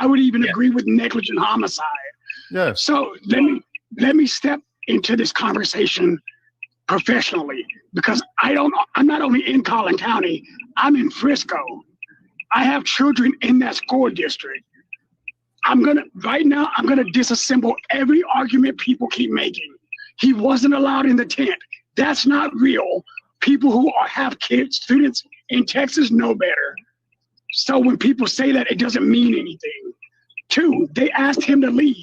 would even agree with negligent homicide. Yeah. So let me step into this conversation professionally because I'm not only in Collin County, I'm in Frisco. I have children in that school district. I'm gonna disassemble every argument people keep making. He wasn't allowed in the tent. That's not real. People who have kids, students in Texas know better. So when people say that, it doesn't mean anything. 2, they asked him to leave.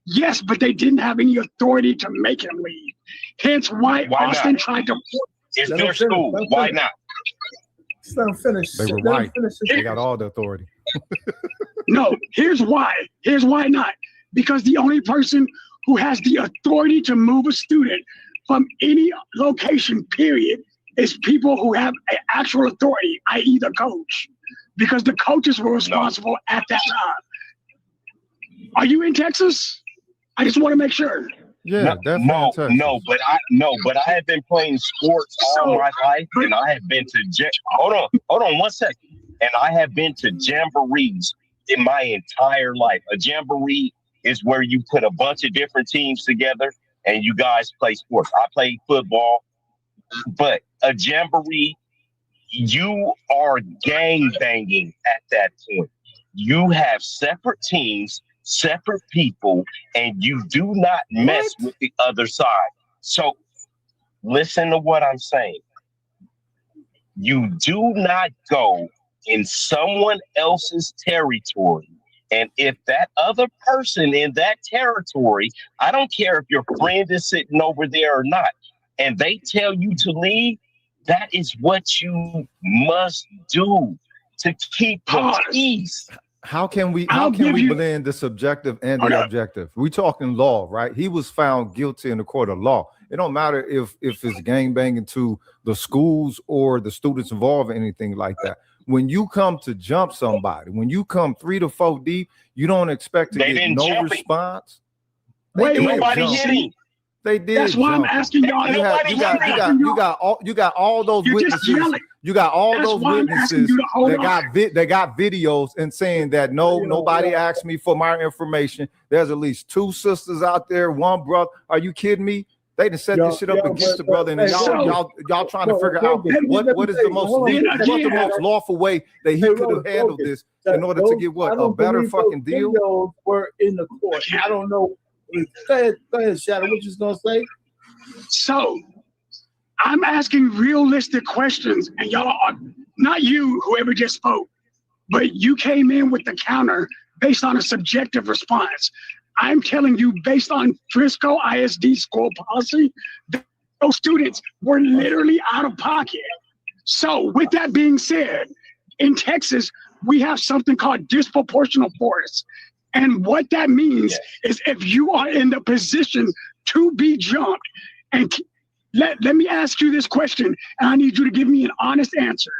Yes, but they didn't have any authority to make him leave. Hence why Austin tried to. It's their school. Why not? Let them finish. They were right. They got all the authority. No, here's why. Here's why not. Because the only person who has the authority to move a student from any location, period, is people who have an actual authority, i.e. the coach. Because the coaches were responsible at that time. Are you in Texas? I just want to make sure. Yeah, no, but I have been playing sports all my life, and I have been to hold on 1 second, and I have been to jamborees in my entire life. A jamboree is where you put a bunch of different teams together and you guys play sports. I played football, but a jamboree, you are gang banging at that point. You have separate teams, separate people, and you do not mess with the other side. So listen to what I'm saying. You do not go in someone else's territory. And if that other person in that territory, I don't care if your friend is sitting over there or not, and they tell you to leave, that is what you must do to keep the peace. How can we blend the subjective and the objective? We're talking law, right? He was found guilty in the court of law. It don't matter if it's gangbanging to the schools or the students involved in anything like that. When you come to jump somebody, when you come 3 to 4 deep, you don't expect to get no response. Nobody hit him. They did. That's why I'm asking y'all. You got all those witnesses. You got all those witnesses that got videos and saying that nobody asked me for my information. There's at least 2 sisters out there, 1 brother. Are you kidding me? They done set this shit up against the brother, and y'all trying to figure out what is the most lawful way that he could have handled this in order to get a better fucking deal. Videos were in the court. I don't know. Go ahead, Shadow. What you just gonna say? So I'm asking realistic questions, and y'all are not you, whoever just spoke, but you came in with the counter based on a subjective response. I'm telling you, based on Frisco ISD school policy, those students were literally out of pocket. So with that being said, in Texas, we have something called disproportional force. And what that means is if you are in the position to be jumped, and let me ask you this question, and I need you to give me an honest answer.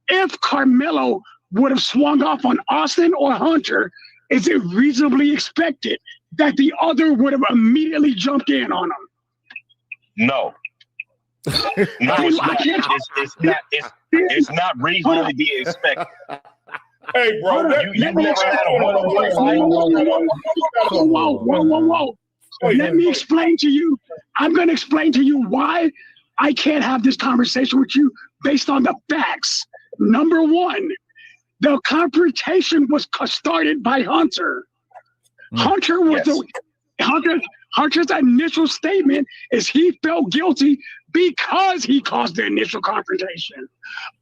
If Karmelo would have swung off on Austin or Hunter, is it reasonably expected that the other would have immediately jumped in on him? No. No, it's not reasonably to be expected. Hey, bro, Let me explain to you. I'm going to explain to you why I can't have this conversation with you based on the facts. Number 1, the confrontation was started by Hunter. Hunter was Hunter's initial statement is he felt guilty because he caused the initial confrontation.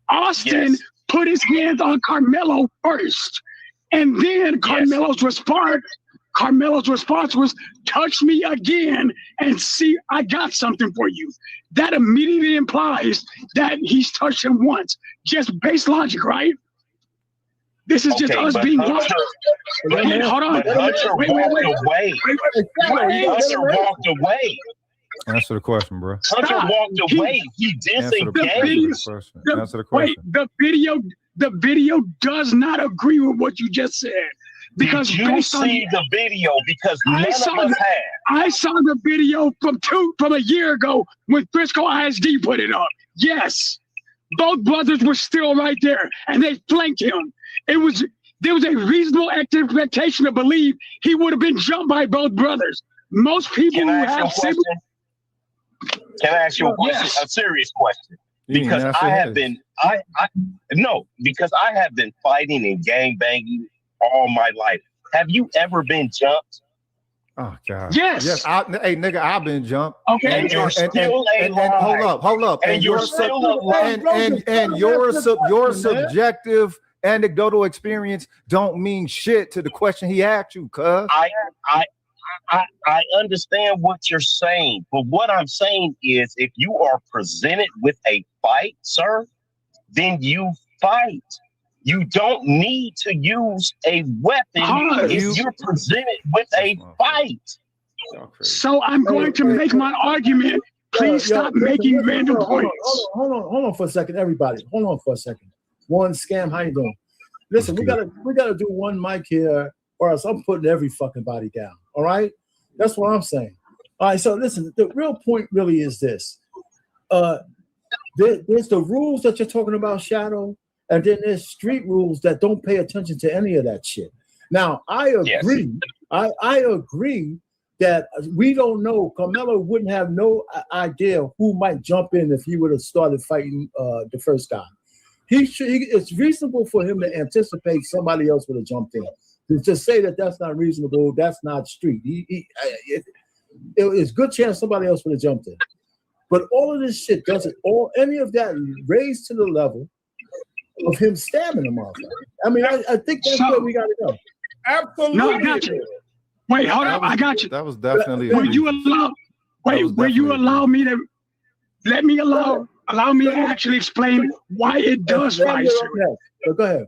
Austin put his hands on Karmelo first, and then Karmelo's response was, touch me again and see, I got something for you. That immediately implies that he's touched him once. Just base logic, right? This is just us being honest. Hold on. Hunter walked away. Answer the question, bro. Hunter walked away. He disengaged. Answer the question. Wait, the video does not agree with what you just said. Because did you see the video? Because none of us have. I saw the video from a year ago when Frisco ISD put it up. Yes, both brothers were still right there, and they flanked him. There was a reasonable expectation to believe he would have been jumped by both brothers. Most people who have siblings. Can I ask you a question? A serious question. Because I have been fighting and gang banging all my life. Have you ever been jumped? Oh God. Yes. Yes. Hey, nigga, I've been jumped. Okay. And you're still a lie. Hold up. And you're still a lie. And your subjective anecdotal experience don't mean shit to the question he asked you, cuz. I understand what you're saying, but what I'm saying is if you are presented with a fight, sir, then you fight. You don't need to use a weapon if you're presented with a fight. So I'm going to make my argument. Please stop making random points. Hold on for a second, everybody. Hold on for a second. One Scam, how you doing? Listen, we gotta do one mic here, or else I'm putting every fucking body down. All right, that's what I'm saying. All right, so listen, the real point really is this: there's the rules that you're talking about, Shadow, and then there's street rules that don't pay attention to any of that shit. Now, I agree. Yes. I agree that we don't know. Karmelo wouldn't have no idea who might jump in if he would have started fighting the first guy. It's reasonable for him to anticipate somebody else would have jumped in. To say that that's not reasonable, that's not street. It's a good chance somebody else would have jumped in. But all of this shit doesn't, any of that raised to the level of him stabbing him off. I mean, I think that's where we got to go. Absolutely. No, I got you. Wait, hold up. I got you. That was definitely. Will you allow me to allow me to actually explain why it does rise to it? Go ahead.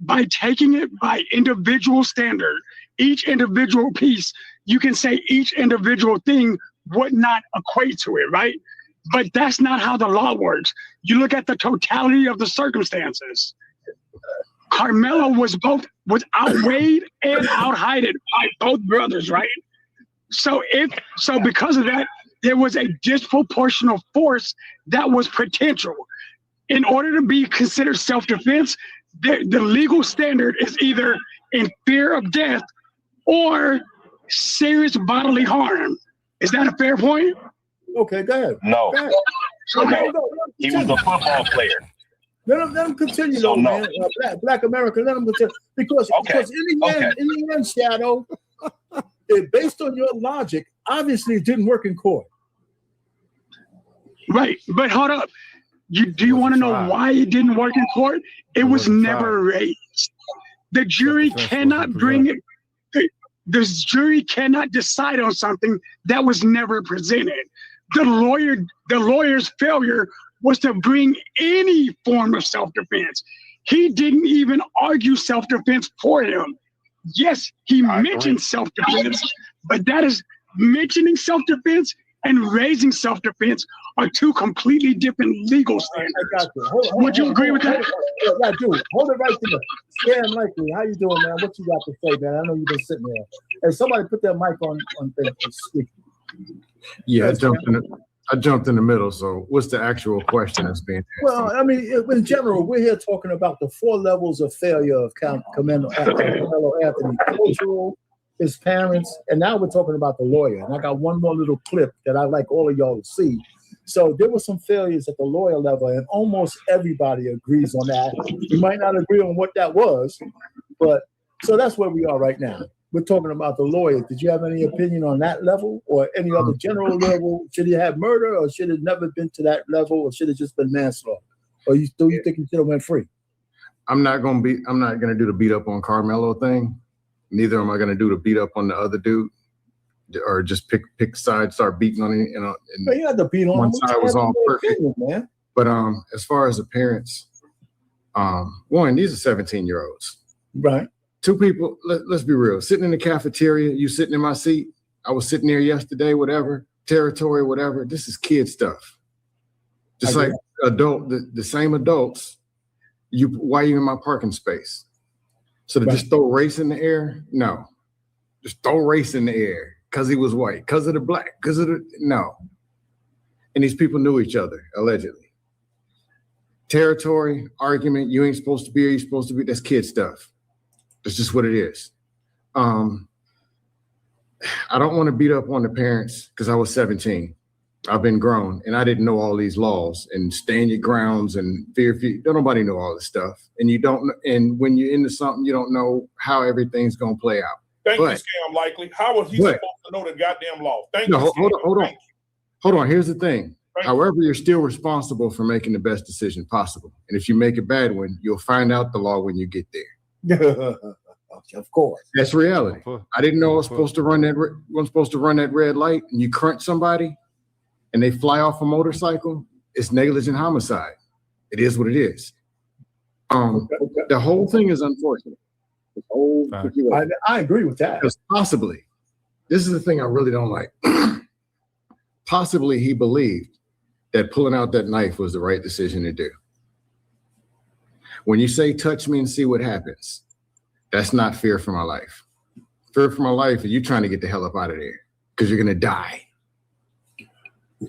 By taking it by individual standard, each individual piece, you can say each individual thing would not equate to it, right? But that's not how the law works. You look at the totality of the circumstances. Karmelo was outweighed and outhided by both brothers, right? So because of that, there was a disproportional force that was potential. In order to be considered self-defense, the legal standard is either in fear of death or serious bodily harm. Is that a fair point? Okay, go ahead. No. Go ahead. Okay. He was a football player. Let him continue, though, man. Black America, let him continue. Because in the end, Shadow, based on your logic, obviously it didn't work in court. Right, but hold up. Do you want to know why it didn't work in court? It was never raised. The jury cannot bring it. The jury cannot decide on something that was never presented. The lawyer's failure was to bring any form of self-defense. He didn't even argue self-defense for him. Yes, he mentioned self-defense, but that is mentioning self-defense and raising self-defense are two completely different legal standards. I got you. Would you agree with that? I do. Hold it right there. Scam Likely, how you doing, man? What you got to say, man? I know you've been sitting there. Hey, somebody put that mic on thing to speak. Yeah, I jumped in the middle. So what's the actual question that's being asked? Well, I mean, in general, we're here talking about the 4 levels of failure of Karmelo Anthony: cultural, his parents, and now we're talking about the lawyer. And I got one more little clip that I'd like all of y'all to see. So there were some failures at the lawyer level, and almost everybody agrees on that. You might not agree on what that was, but so that's where we are right now. We're talking about the lawyer. Did you have any opinion on that level or any other general level? Should he have murder, or should it never been to that level, or should it just been manslaughter? Or you think he should have went free? I'm not gonna do the beat up on Karmelo thing. Neither am I gonna do the beat up on the other dude, or just pick side, start beating on it. But you had to beat on one side was all perfect, man. But as far as the parents, one, these are 17-year-olds, right? 2 people. Let's be real. Sitting in the cafeteria, you sitting in my seat. I was sitting there yesterday. Whatever territory, whatever. This is kid stuff. Just like the same adults. Why are you in my parking space? So to just throw race in the air? No. Just throw race in the air because he was white, because of the black, because of the no. And these people knew each other, allegedly. Territory, argument, you ain't supposed to be, or you supposed to be, that's kid stuff. That's just what it is. I don't want to beat up on the parents because I was 17. I've been grown and I didn't know all these laws and stand your grounds and fear. Don't nobody know all this stuff. And you don't. And when you're into something, you don't know how everything's gonna play out. Thank you, Scam Likely. How was he supposed to know the goddamn law? Thank you. Hold on. Here's the thing. However, you're still responsible for making the best decision possible. And if you make a bad one, you'll find out the law when you get there. Of course. That's reality. I didn't know I was supposed to run that red light, and you crunch somebody and they fly off a motorcycle. It's negligent homicide. It is what it is. The whole thing is unfortunate. The whole situation. I agree with that. Because possibly, this is the thing I really don't like. Possibly he believed that pulling out that knife was the right decision to do. When you say touch me and see what happens, that's not fear for my life. Fear for my life is you trying to get the hell up out of there because you're going to die.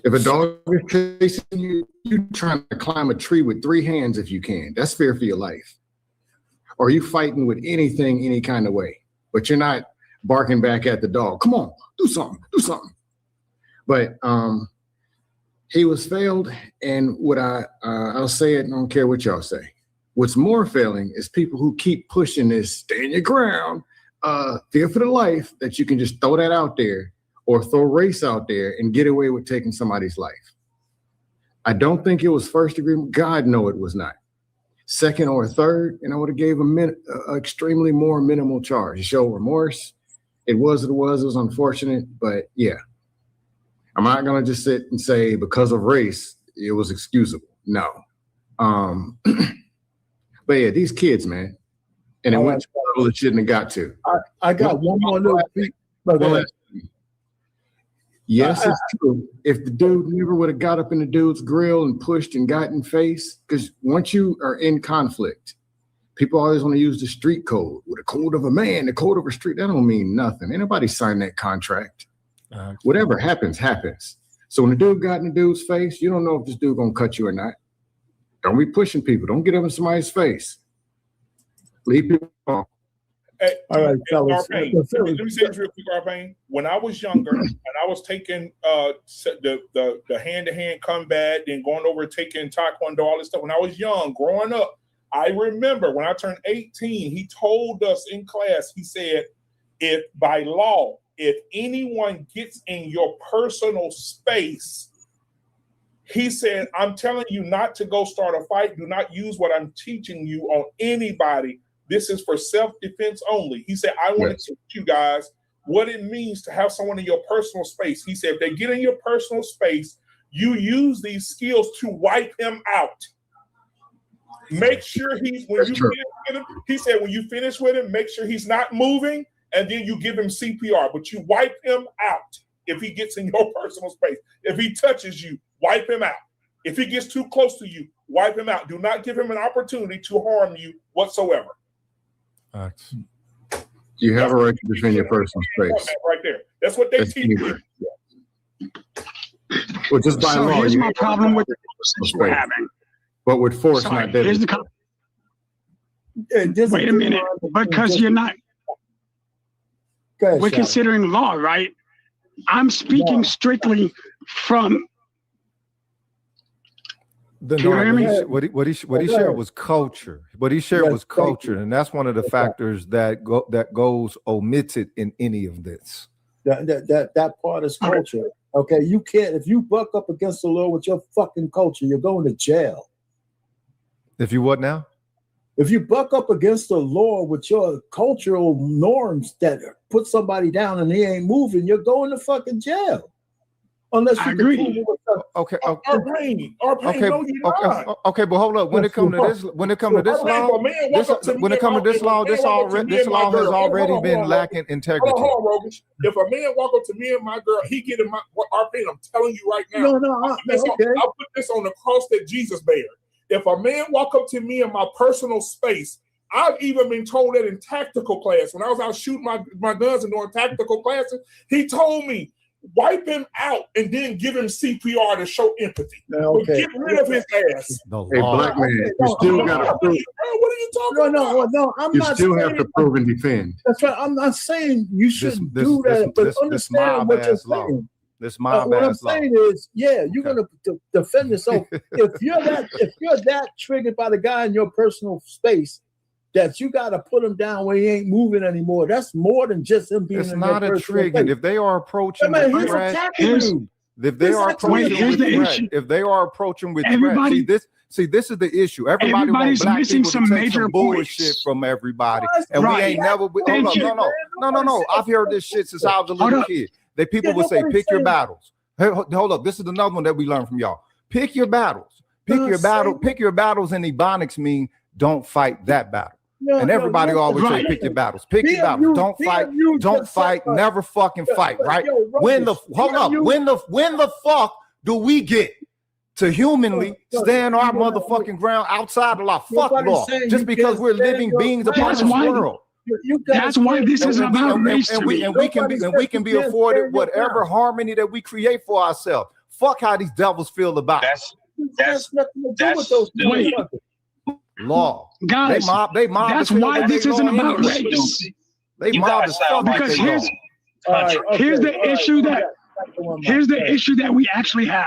If a dog is chasing you, you're trying to climb a tree with 3 hands if you can. That's fear for your life. Or you fighting with anything, any kind of way. But you're not barking back at the dog. Come on, do something, do something. But he was failed, and what I'll say it, I don't care what y'all say. What's more failing is people who keep pushing this stand your ground, fear for the life, that you can just throw that out there or throw race out there and get away with taking somebody's life. I don't think it was first degree. God, no, it was not. Second or third, and I would have gave him extremely more minimal charge. Show remorse. It was what it was. It was unfortunate, but yeah. I'm not going to just sit and say because of race, it was excusable. No. But yeah, these kids, man. And it went to a level it shouldn't have got to. I got one more little thing. Yes, it's true. If the dude never would have got up in the dude's grill and pushed and got in face, because once you are in conflict, people always want to use the street code. With the code of a man, the code of a street, that don't mean nothing. Anybody signed that contract. Whatever happens, happens. So when the dude got in the dude's face, you don't know if this dude gonna cut you or not. Don't be pushing people. Don't get up in somebody's face. Leave people alone. Hey, all right, fellas. Let me say this real quick, Arpane. When I was younger and I was taking the hand-to-hand combat and going over taking Taekwondo, all this stuff, when I was young, growing up, I remember when I turned 18, he told us in class, he said, if by law, if anyone gets in your personal space, he said, I'm telling you not to go start a fight. Do not use what I'm teaching you on anybody. This is for self-defense only. He said, I want to teach you guys what it means to have someone in your personal space. He said, if they get in your personal space, you use these skills to wipe him out. Make sure he said, when you finish with him, make sure he's not moving, and then you give him CPR, but you wipe him out if he gets in your personal space. If he touches you, wipe him out. If he gets too close to you, wipe him out. Do not give him an opportunity to harm you whatsoever. You have a right to defend your personal space. Right there. That's what they teach you. Well, just by law, here's my problem with the conversation we're having. But with force, not deadly. Here's the wait a minute, because you're not. We're considering law, right? I'm speaking strictly from. What he shared was culture. What he shared was culture, and that's one of the factors that goes omitted in any of this. That part is culture. Okay, you can't, if you buck up against the law with your fucking culture, you're going to jail. If you what now? If you buck up against the law with your cultural norms that put somebody down and he ain't moving, you're going to fucking jail. Unless you agree. Okay. No, Okay, but hold up. When it comes to this law, this law has already been lacking integrity. Hold on, Rogish. If a man walk up to me and my girl, he get in my Arpane. I'm telling you right now. I'll put this on the cross that Jesus bared. If a man walk up to me in my personal space, I've even been told that in tactical class. When I was out shooting my guns and doing tactical classes, he told me, wipe him out and then give him CPR to show empathy. But get rid of his ass. Hey, black man, you still got to prove. What are you talking about? No, I'm you not. You still saying, have to prove and defend. That's right. I'm not saying you shouldn't do that, but understand what you're saying. This mob what I'm ass law. saying is, you're gonna defend yourself. if you're that triggered by the guy in your personal space, that you got to put him down when he ain't moving anymore. That's more than just him being. It's not a trigger. If they are approaching Man, with he's threat, attacking you. if they are approaching with threat, if they are approaching with threat, this is the issue. Everybody wants black people to take some bullshit from everybody, and we ain't never. No. I've heard this shit since I was a little kid. That people would say, "Pick your battles." Hey, hold up. This is another one that we learned from y'all. Pick your battles. Pick your battle. Pick your battles. And Ebonics mean don't fight that battle. And everybody always say, pick your battles. Pick your battles. Don't fight. Don't fight. Never fucking fight. Right? When the fuck do we get to humanly stand our motherfucking ground outside of our fuck law just because we're living beings upon this world? That's why this is about race. And we can be afforded whatever harmony that we create for ourselves. Fuck how these devils feel about it. That's law. Guys, they mob that's why this isn't about race. They mob as fuck because here's the issue that we actually have.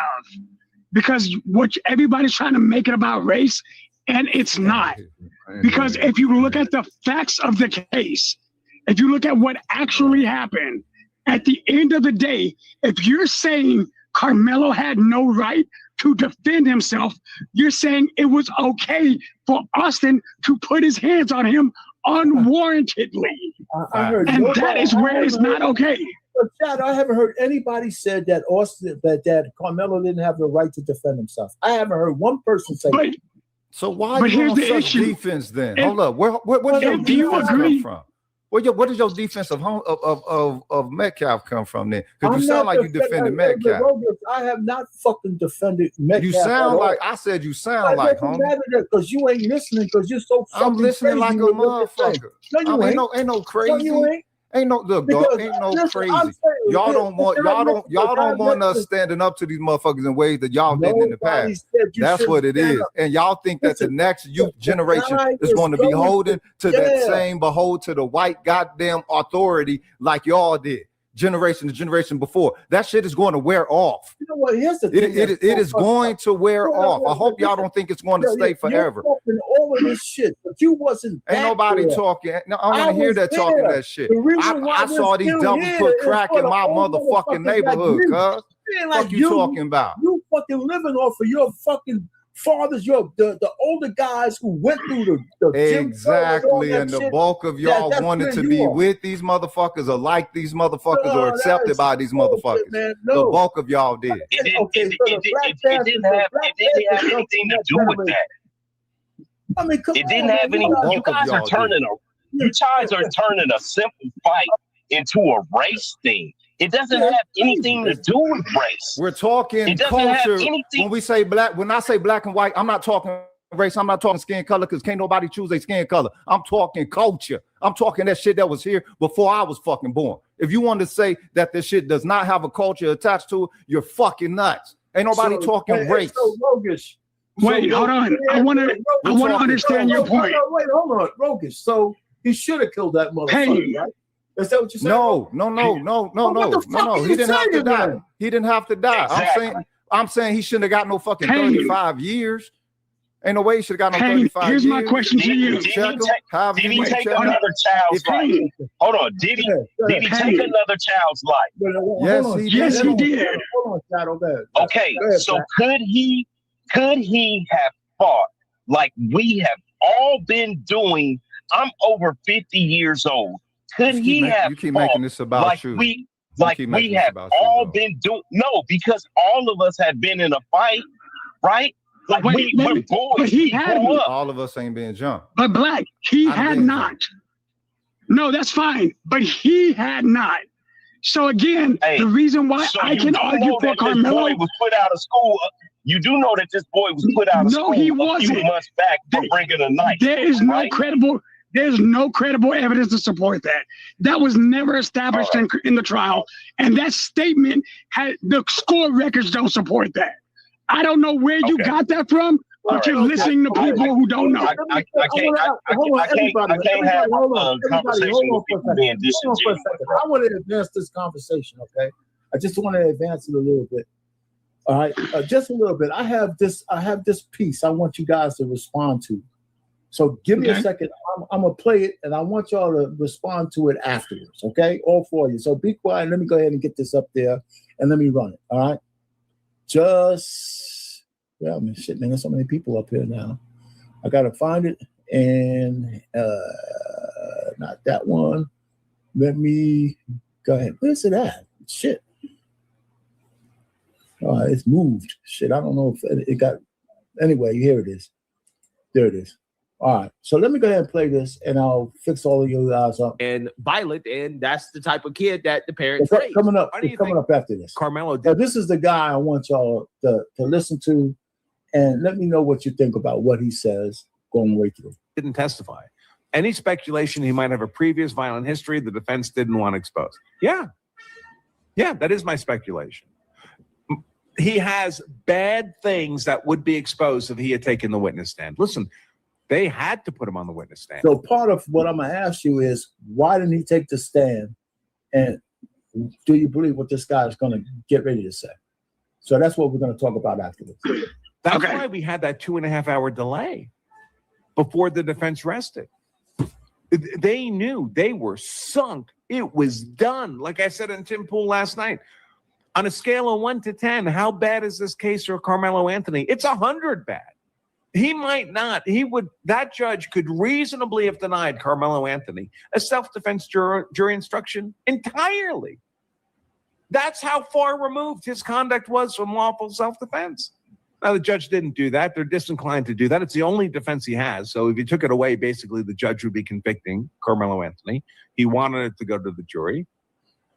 Because what everybody's trying to make it about race, and it's not. Because if you look at the facts of the case, if you look at what actually happened, at the end of the day, if you're saying Karmelo had no right to defend himself, you're saying it was okay for Austin to put his hands on him unwarrantedly. And that is where it's not okay. Chad, I haven't heard anybody said that that Karmelo didn't have the right to defend himself. I haven't heard one person say that. So why you on such defense then? Hold up. Where does your defense come from? What does your defense of Metcalf come from then? Because you sound like you defended Metcalf. I have not fucking defended Metcalf. You sound like I said. You sound like, homie. Because you ain't listening. Because you're so. I'm listening like a motherfucker. No, you ain't. Ain't no crazy. No, you ain't. Ain't no look, dog. Ain't no crazy. Y'all don't want us standing up to these motherfuckers in ways that y'all didn't in the past. That's what it is. And y'all think that the next youth generation is going to be holding to that same behold to the white goddamn authority like y'all did. Generation to generation before. That shit is going to wear off. You know what? Here's the thing. It is going to wear off. I hope y'all don't think it's going to stay forever. All of this shit, but you wasn't. Ain't nobody talking. No, I want to hear that talking that shit. I saw these devils put crack in my motherfucking neighborhood, cuz. What you talking about? You fucking living off of your fucking fathers, the older guys who went through the exactly, and the bulk of y'all wanted to be with these motherfuckers or like these motherfuckers or accepted by these motherfuckers. The bulk of y'all did. It didn't have anything to do with that. I mean, it didn't have any. You guys are turning a simple fight into a race thing. It doesn't have anything to do with race. We're talking culture. When we say black, when I say black and white, I'm not talking race. I'm not talking skin color because can't nobody choose their skin color. I'm talking culture. I'm talking that shit that was here before I was fucking born. If you want to say that this shit does not have a culture attached to it, you're fucking nuts. Ain't nobody talking race. Wait, hold on. I want to understand your point. Wait, hold on, Rogish. So he should have killed that motherfucker, right? Is that what you're saying? No. He didn't have to die. He didn't have to die. Exactly. I'm saying he shouldn't have got no fucking 35 years. Ain't no way he should have got no 35 here's years. My question to you. Did he take another child's life? Hold on. Did he take another child's life? Yes, he did. Hold on, Shadow. Okay, so could he have fought like we have all been doing? I'm over 50 years old. Could he have? You keep making this about like you. We have all been doing. No, because all of us have been in a fight, right? Like we're boys. But he had all of us ain't been jumped. But Black, he had not. No, that's fine. But he had not. So again, the reason why I can argue for Karmelo, this boy was put out of school. You do know that this boy was put out of school he wasn't. A few months back for bringing a knife. There is no credible. There's no credible evidence to support that. That was never established in the trial. And that statement, the school records don't support that. I don't know where you got that from, but you're listening to people who don't know. I can't have a conversation with people being disingenuous. I want to advance this conversation, okay? I just want to advance it a little bit. All right, just a little bit. I have this piece I want you guys to respond to. So give me a Okay. second. I'm gonna play it, and I want y'all to respond to it afterwards. Okay, all four of you. So be quiet. Let me go ahead and get this up there, and let me run it. All right. I mean, shit, man. There's so many people up here now. I gotta find it, and not that one. Let me go ahead. Where's it at? Shit. It's moved. Shit, I don't know if it got. Anyway, here it is. There it is. All right. So let me go ahead and play this, and I'll fix all of you guys up. And violent, and that's the type of kid that the parents raise. Coming up after this. Karmelo. Now, this is the guy I want y'all to listen to, and let me know what you think about what he says going right through. Didn't testify. Any speculation he might have a previous violent history, the defense didn't want exposed. Yeah, that is my speculation. He has bad things that would be exposed if he had taken the witness stand. Listen, they had to put him on the witness stand. So part of what I'm going to ask you is, why didn't he take the stand? And do you believe what this guy is going to get ready to say? So that's what we're going to talk about afterwards. That's why we had that 2.5 hour delay before the defense rested. They knew they were sunk. It was done. Like I said in Tim Pool last night, on a scale of 1 to 10, how bad is this case for Karmelo Anthony? It's 100 bad. He might not. That judge could reasonably have denied Karmelo Anthony a self-defense jury instruction entirely. That's how far removed his conduct was from lawful self-defense. Now, the judge didn't do that. They're disinclined to do that. It's the only defense he has. So if you took it away, basically the judge would be convicting Karmelo Anthony. He wanted it to go to the jury.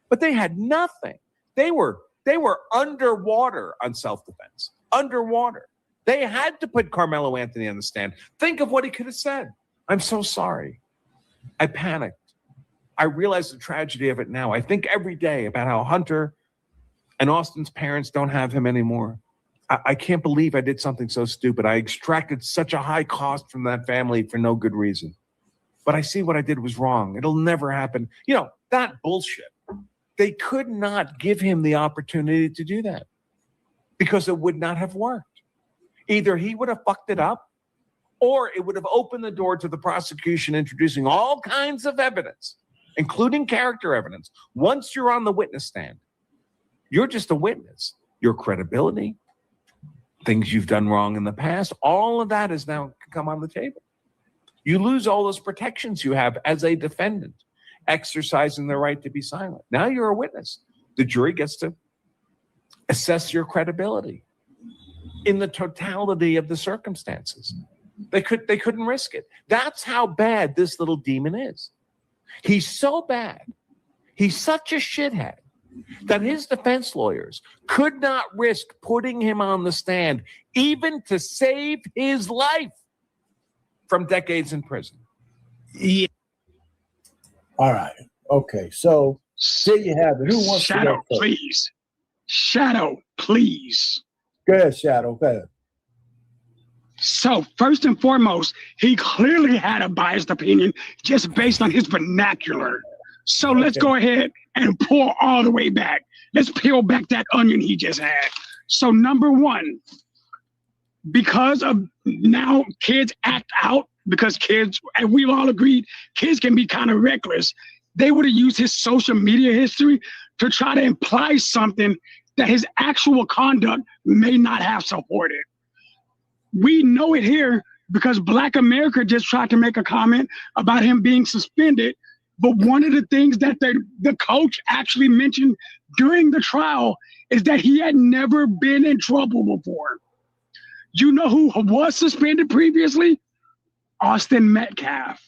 But they had nothing. They were underwater on self-defense. Underwater. They had to put Karmelo Anthony on the stand. Think of what he could have said. I'm so sorry. I panicked. I realize the tragedy of it now. I think every day about how Hunter and Austin's parents don't have him anymore. I can't believe I did something so stupid. I extracted such a high cost from that family for no good reason. But I see what I did was wrong. It'll never happen. You know, that bullshit. They could not give him the opportunity to do that because it would not have worked. Either he would have fucked it up, or it would have opened the door to the prosecution introducing all kinds of evidence, including character evidence. Once you're on the witness stand, you're just a witness. Your credibility, things you've done wrong in the past, all of that is now come on the table. You lose all those protections you have as a defendant, exercising the right to be silent. Now you're a witness. The jury gets to assess your credibility in the totality of the circumstances. They couldn't risk it. That's how bad this little demon is. He's so bad. He's such a shithead that his defense lawyers could not risk putting him on the stand, even to save his life from decades in prison. Yeah. All right. Okay. So there you have it. Who wants Shadow, to go first? please. Shadow, please. Go ahead, Shadow. Go ahead. So first and foremost, he clearly had a biased opinion just based on his vernacular. So let's go ahead and pull all the way back. Let's peel back that onion he just had. So number one, because of now kids act out, because kids, and we've all agreed, kids can be kind of reckless. They would have used his social media history to try to imply something that his actual conduct may not have supported. We know it here because Black America just tried to make a comment about him being suspended. But one of the things that the coach actually mentioned during the trial is that he had never been in trouble before. You know who was suspended previously? Austin Metcalf.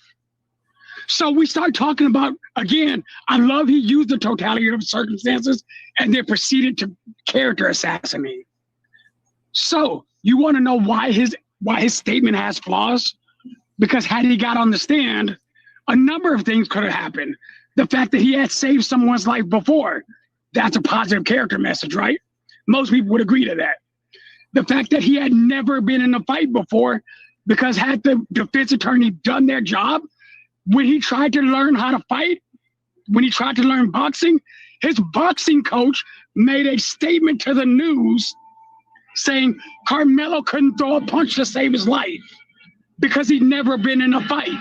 So we start talking about, again, I love he used the totality of circumstances and then proceeded to character assassinate. So you want to know why his statement has flaws? Because had he got on the stand, a number of things could have happened. The fact that he had saved someone's life before, that's a positive character message, right? Most people would agree to that. The fact that he had never been in a fight before, because had the defense attorney done their job, when he tried to learn how to fight, when he tried to learn boxing, his boxing coach made a statement to the news saying Karmelo couldn't throw a punch to save his life. because he'd never been in a fight.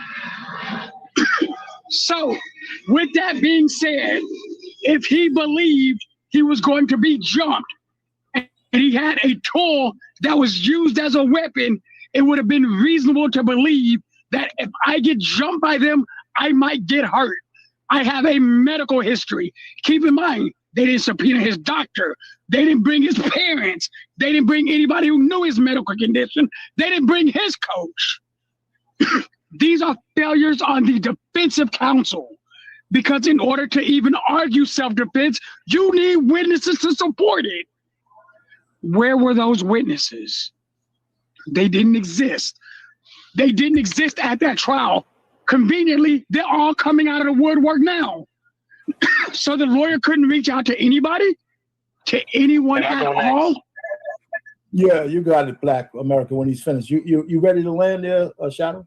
So, with that being said, if he believed he was going to be jumped and he had a tool that was used as a weapon, it would have been reasonable to believe that if I get jumped by them, I might get hurt. I have a medical history. Keep in mind, they didn't subpoena his doctor. They didn't bring his parents. They didn't bring anybody who knew his medical condition. They didn't bring his coach. These are failures on the defensive counsel, because in order to even argue self-defense, you need witnesses to support it. Where were those witnesses? They didn't exist. They didn't exist at that trial. Conveniently, they're all coming out of the woodwork now. So the lawyer couldn't reach out to anybody, to anyone at all. Yeah, you got it, Black America. When he's finished, you ready to land there, Shadow?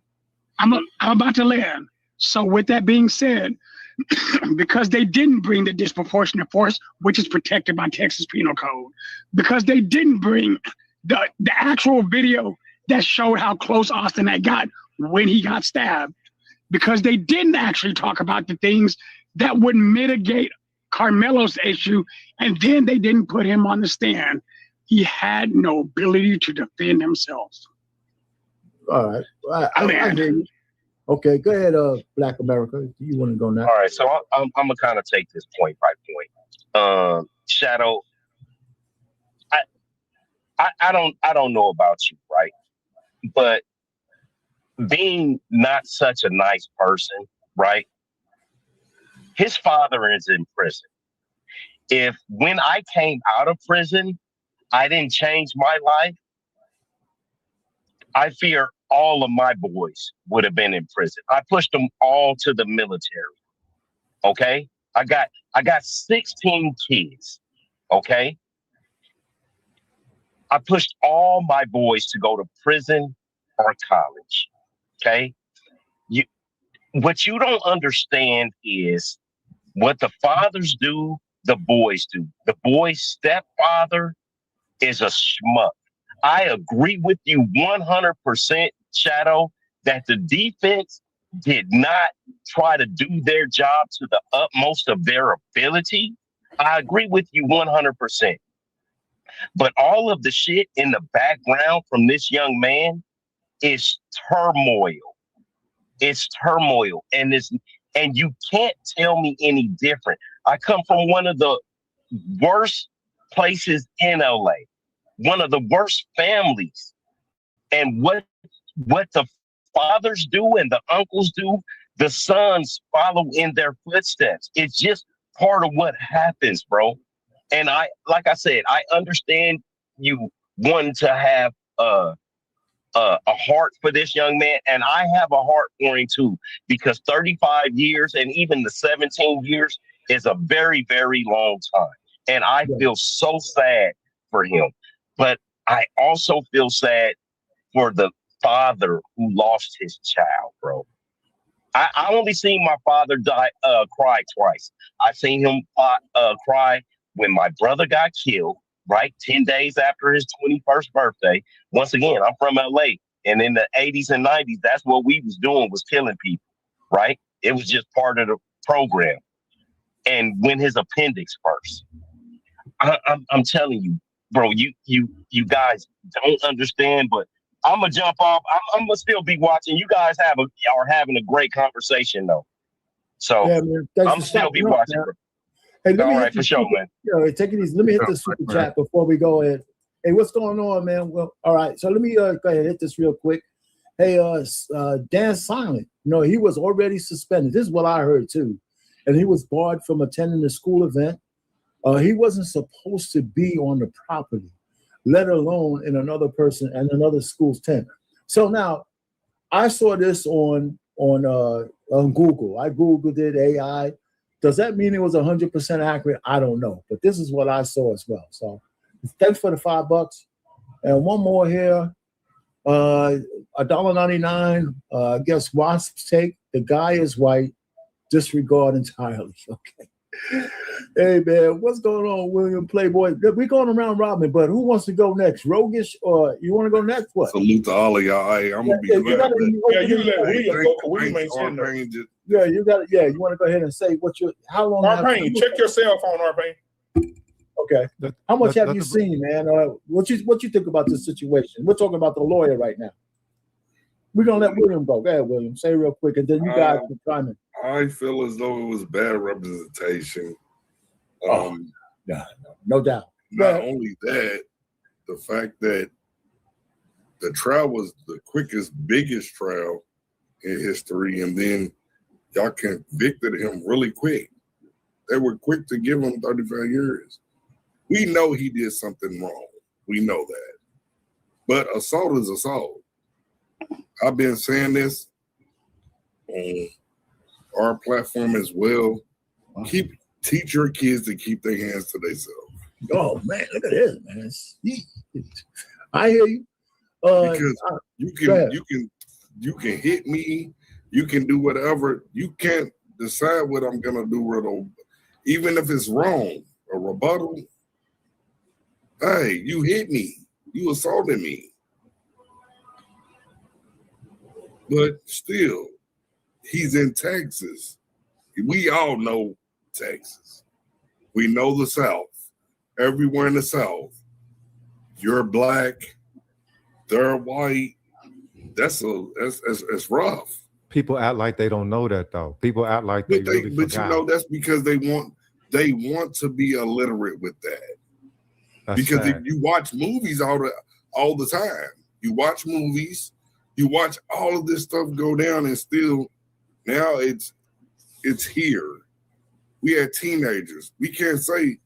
I'm about to land. So with that being said, because they didn't bring the disproportionate force, which is protected by Texas Penal Code, because they didn't bring the actual video that showed how close Austin had got when he got stabbed, because they didn't actually talk about the things that would mitigate Karmelo's issue, and then they didn't put him on the stand. He had no ability to defend himself. All right. Okay, go ahead, Black America. You want to go now? All right, so I'm gonna kind of take this point by point. Shadow, I don't know about you, right? But being not such a nice person, right? His father is in prison. If when I came out of prison, I didn't change my life, I fear all of my boys would have been in prison. I pushed them all to the military. Okay? I got 16 kids. Okay? I pushed all my boys to go to prison or college. Okay? What you don't understand is what the fathers do, the boys do. The boy's stepfather is a schmuck. I agree with you 100%, Shadow, that the defense did not try to do their job to the utmost of their ability. I agree with you 100%. But all of the shit in the background from this young man is turmoil. It's turmoil. And you can't tell me any different. I come from one of the worst places in LA, one of the worst families. And what the fathers do and the uncles do, the sons follow in their footsteps. It's just part of what happens, bro. And like I said, I understand you wanting to have a heart for this young man, and I have a heart for him too, because 35 years and even the 17 years is a very, very long time. And I feel so sad for him, but I also feel sad for the father who lost his child, bro. I only seen my father cry twice. I seen him cry when my brother got killed, right? 10 days after his 21st birthday. Once again, I'm from LA. And in the 80s and 90s, that's what we was doing, was killing people, right? It was just part of the program. And when his appendix burst, I'm telling you, bro, you guys don't understand, but I'm gonna jump off. I'm gonna still be watching. You guys are having a great conversation though. So yeah, man, I'm still be watching. Up, hey, all right, for sure, man. Take it easy. Let me hit this super chat before we go ahead. Hey, what's going on, man? Well, all right. So let me go ahead and hit this real quick. Hey, Dan Silent. No, he was already suspended. This is what I heard too, and he was barred from attending the school event. He wasn't supposed to be on the property, let alone in another person and another school's tent. So now, I saw this on Google. I Googled it, AI. Does that mean it was 100% accurate? I don't know, but this is what I saw as well. So thanks for the $5. And one more here, $1.99. I guess Wasp's take, the guy is white, disregard entirely. Okay. Hey man, what's going on, William Playboy? We're going around robin, but who wants to go next? Rogish, or you want to go next? What? Salute to all of y'all. Hey, I'm gonna be glad. You let William go. William ain't saying nothing. Yeah, you got it. Yeah, you want to go ahead and say what you? How long? Arpain, check your cell phone, Arpain. Okay. How much have you seen, man? What you think about this situation? We're talking about the lawyer right now. We're gonna let William go. Go ahead, William. Say real quick, and then you guys can chime in. I feel as though it was bad representation. No doubt. Not only that, the fact that the trial was the quickest, biggest trial in history, and then y'all convicted him really quick. They were quick to give him 35 years. We know he did something wrong. We know that. But assault is assault. I've been saying this on our platform as well. Teach your kids to keep their hands to themselves. Oh man, look at this, man. I hear you. Because you can hit me, you can do whatever. You can't decide what I'm gonna do with them, even if it's wrong. A rebuttal. Hey, you hit me, you assaulted me. But still, he's in Texas. We all know Texas. We know the South. Everywhere in the South, you're black, they're white. That's rough. People act like they don't know that though. People act like they really but forgot. you know that's because they want to be illiterate with that. That's because sad. if you watch movies all the time, you watch movies, you watch all of this stuff go down, and still now it's here. We had teenagers. We can't say,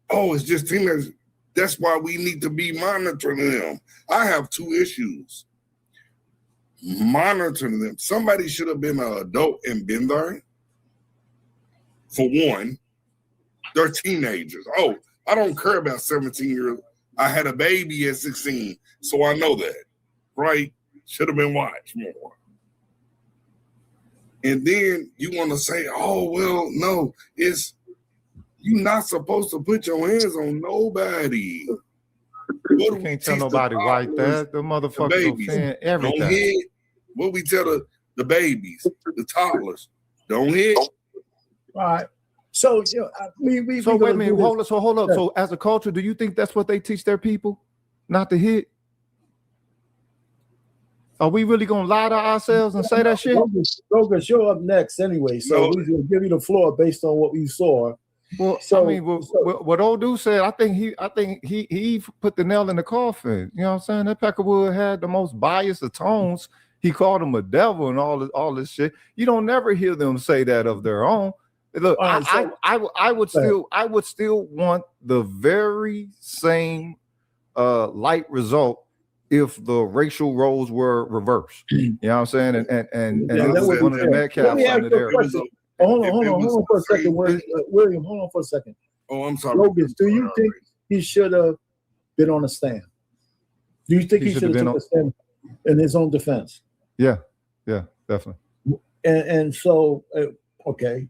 oh, it's just teenagers. That's why we need to be monitoring them. I have two issues. Monitoring them. Somebody should have been an adult and been there. For one, they're teenagers. Oh, I don't care about 17 years. I had a baby at 16, so I know that, right? Should have been watched more. And then you want to say, oh, well, no, you're not supposed to put your hands on nobody. You can't tell nobody like that. The motherfuckers are saying everything. Don't hit. What we tell the babies, the toddlers, don't hit. All right. So we wait a minute. Hold up. So as a culture, do you think that's what they teach their people? Not to hit? Are we really gonna lie to ourselves and say that shit? Roger, you're up next anyway, so we're gonna give you the floor based on what we saw. Well, I mean, what old dude said, I think he put the nail in the coffin. You know what I'm saying? That Peckerwood had the most biased of tones. He called him a devil and all this shit. You don't never hear them say that of their own. Look, I would still want the very same light result if the racial roles were reversed. You know what I'm saying? And this is one of the Metcalfs under there. Hold on for a second, William. Hold on for a second. Oh, I'm sorry. Rogas, do you think he should have been on a stand? Do you think he should have taken a stand in his own defense? Yeah, definitely. And so, okay.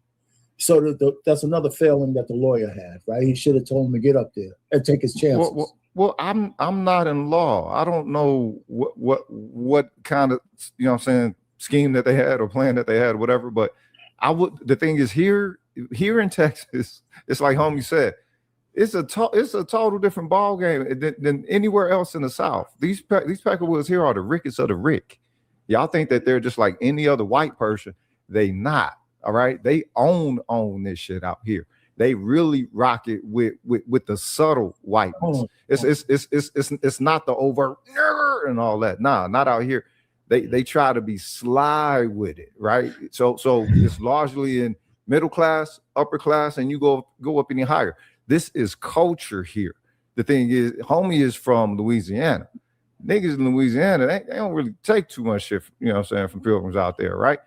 So that's another failing that the lawyer had, right? He should have told him to get up there and take his chances. Well, I'm not in law. I don't know what kind of, you know what I'm saying, scheme that they had or plan that they had, whatever. But the thing is here in Texas, it's like homie said, it's a total different ball game than anywhere else in the South. These Peckerwoods here are the rickets of the Rick. Y'all think that they're just like any other white person. They not. All right. They own this shit out here. They really rock it with the subtle whiteness. It's not the overt and all that. Nah, not out here. They try to be sly with it, right? So it's largely in middle class, upper class, and you go up any higher. This is culture here. The thing is, homie is from Louisiana. Niggas in Louisiana, they don't really take too much shit, you know what I'm saying, from pilgrims out there, right?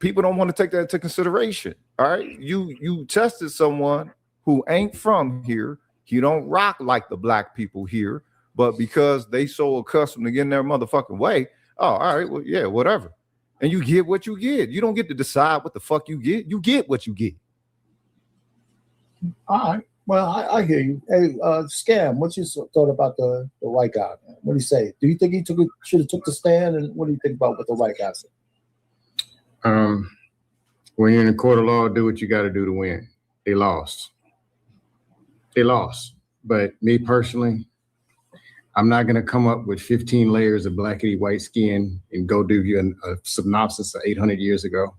People don't want to take that into consideration. All right. You tested someone who ain't from here. He don't rock like the black people here, but because they so accustomed to getting their motherfucking way, oh, all right, well, yeah, whatever. And you get what you get. You don't get to decide what the fuck you get. You get what you get. All right. Well, I hear you. Hey, Scam, what's your thought about the white guy, man? What do you say? Do you think he should have took the stand? And what do you think about what the white guy said? When you're in a court of law, do what you got to do to win. They lost. But me personally, I'm not going to come up with 15 layers of blackity white skin and go do you a synopsis of 800 years ago.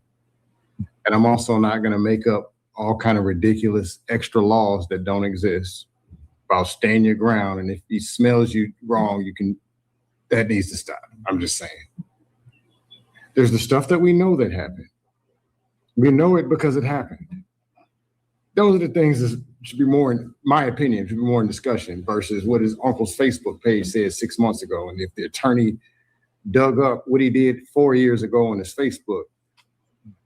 And I'm also not going to make up all kind of ridiculous extra laws that don't exist about stand your ground. And if he smells you wrong, that needs to stop. I'm just saying. There's the stuff that we know that happened. We know it because it happened. Those are the things that should be more, in my opinion, should be more in discussion versus what his uncle's Facebook page said 6 months ago. And if the attorney dug up what he did 4 years ago on his Facebook,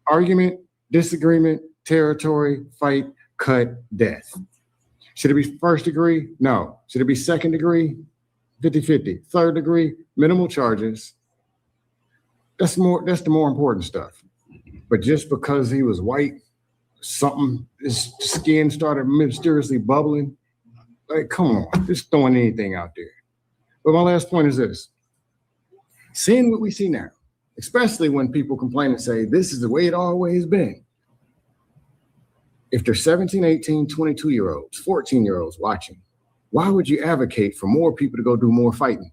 argument, disagreement, territory, fight, cut, death. Should it be first degree? No. Should it be second degree? 50-50. Third degree, minimal charges. That's the more important stuff. But just because he was white, his skin started mysteriously bubbling. Like, come on, just throwing anything out there. But my last point is this. Seeing what we see now, especially when people complain and say, this is the way it always been. If they're 17, 18, 22-year-olds, 14-year-olds watching, why would you advocate for more people to go do more fighting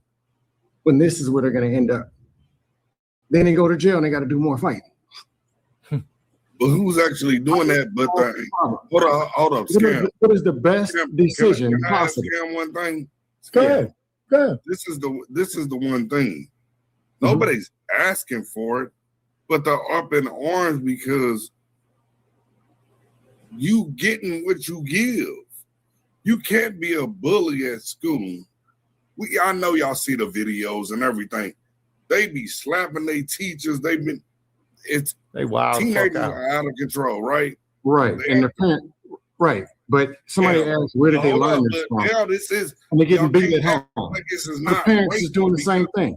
when this is where they're going to end up? Then they go to jail and they got to do more fighting. But who's actually doing that? But hold up, Scam. What is the best decision can I ask possible? Scam one thing? Go ahead. This is the one thing. Nobody's asking for it, but they're up in arms because you getting what you give. You can't be a bully at school. I know y'all see the videos and everything. They be slapping their teachers. They wild. Teenagers are out of control, right? Right. And the parent, right. But somebody asked, where did they learn this from? Yeah, this is. And they're getting beat at home. Like this is The not parents is racial doing the same thing.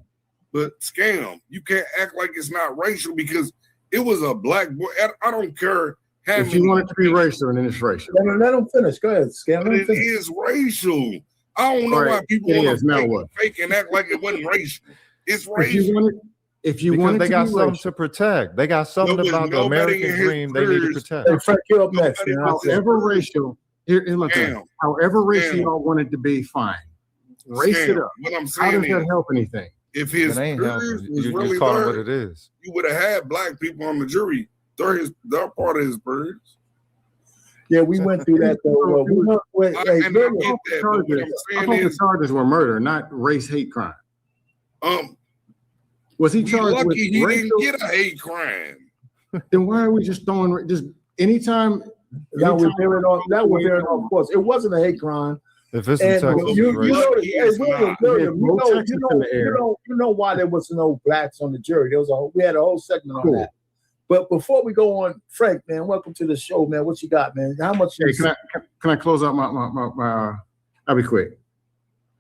But Scam, you can't act like it's not racial because it was a black boy. I don't care. If you want it to be racial, then it's racial. Let them finish. Go ahead, Scam. But it is racial. I don't know why people want to fake and act like it wasn't racial. It's racial. Because they got something to protect. They got something about the American dream they need to protect. Hey, Frank, you're up next. However racial, here's my thing. However racial y'all want it to be, fine. Race it up. What I'm How saying does that help anything? If his peers was really there, what it is. You would have had black people on the jury. They're part of his birds. Yeah, we went through that though. I thought the charges were murder, not race hate crime. Was he charged with he racial? didn't get a hate crime. Then why are we just throwing anytime? That was there of course. It wasn't a hate crime. If it's in Texas, you know why there was no blacks on the jury. We had a whole segment on that. But before we go on, Frank, man, welcome to the show, man. What you got, man? How much? Hey, can I close out my I'll be quick.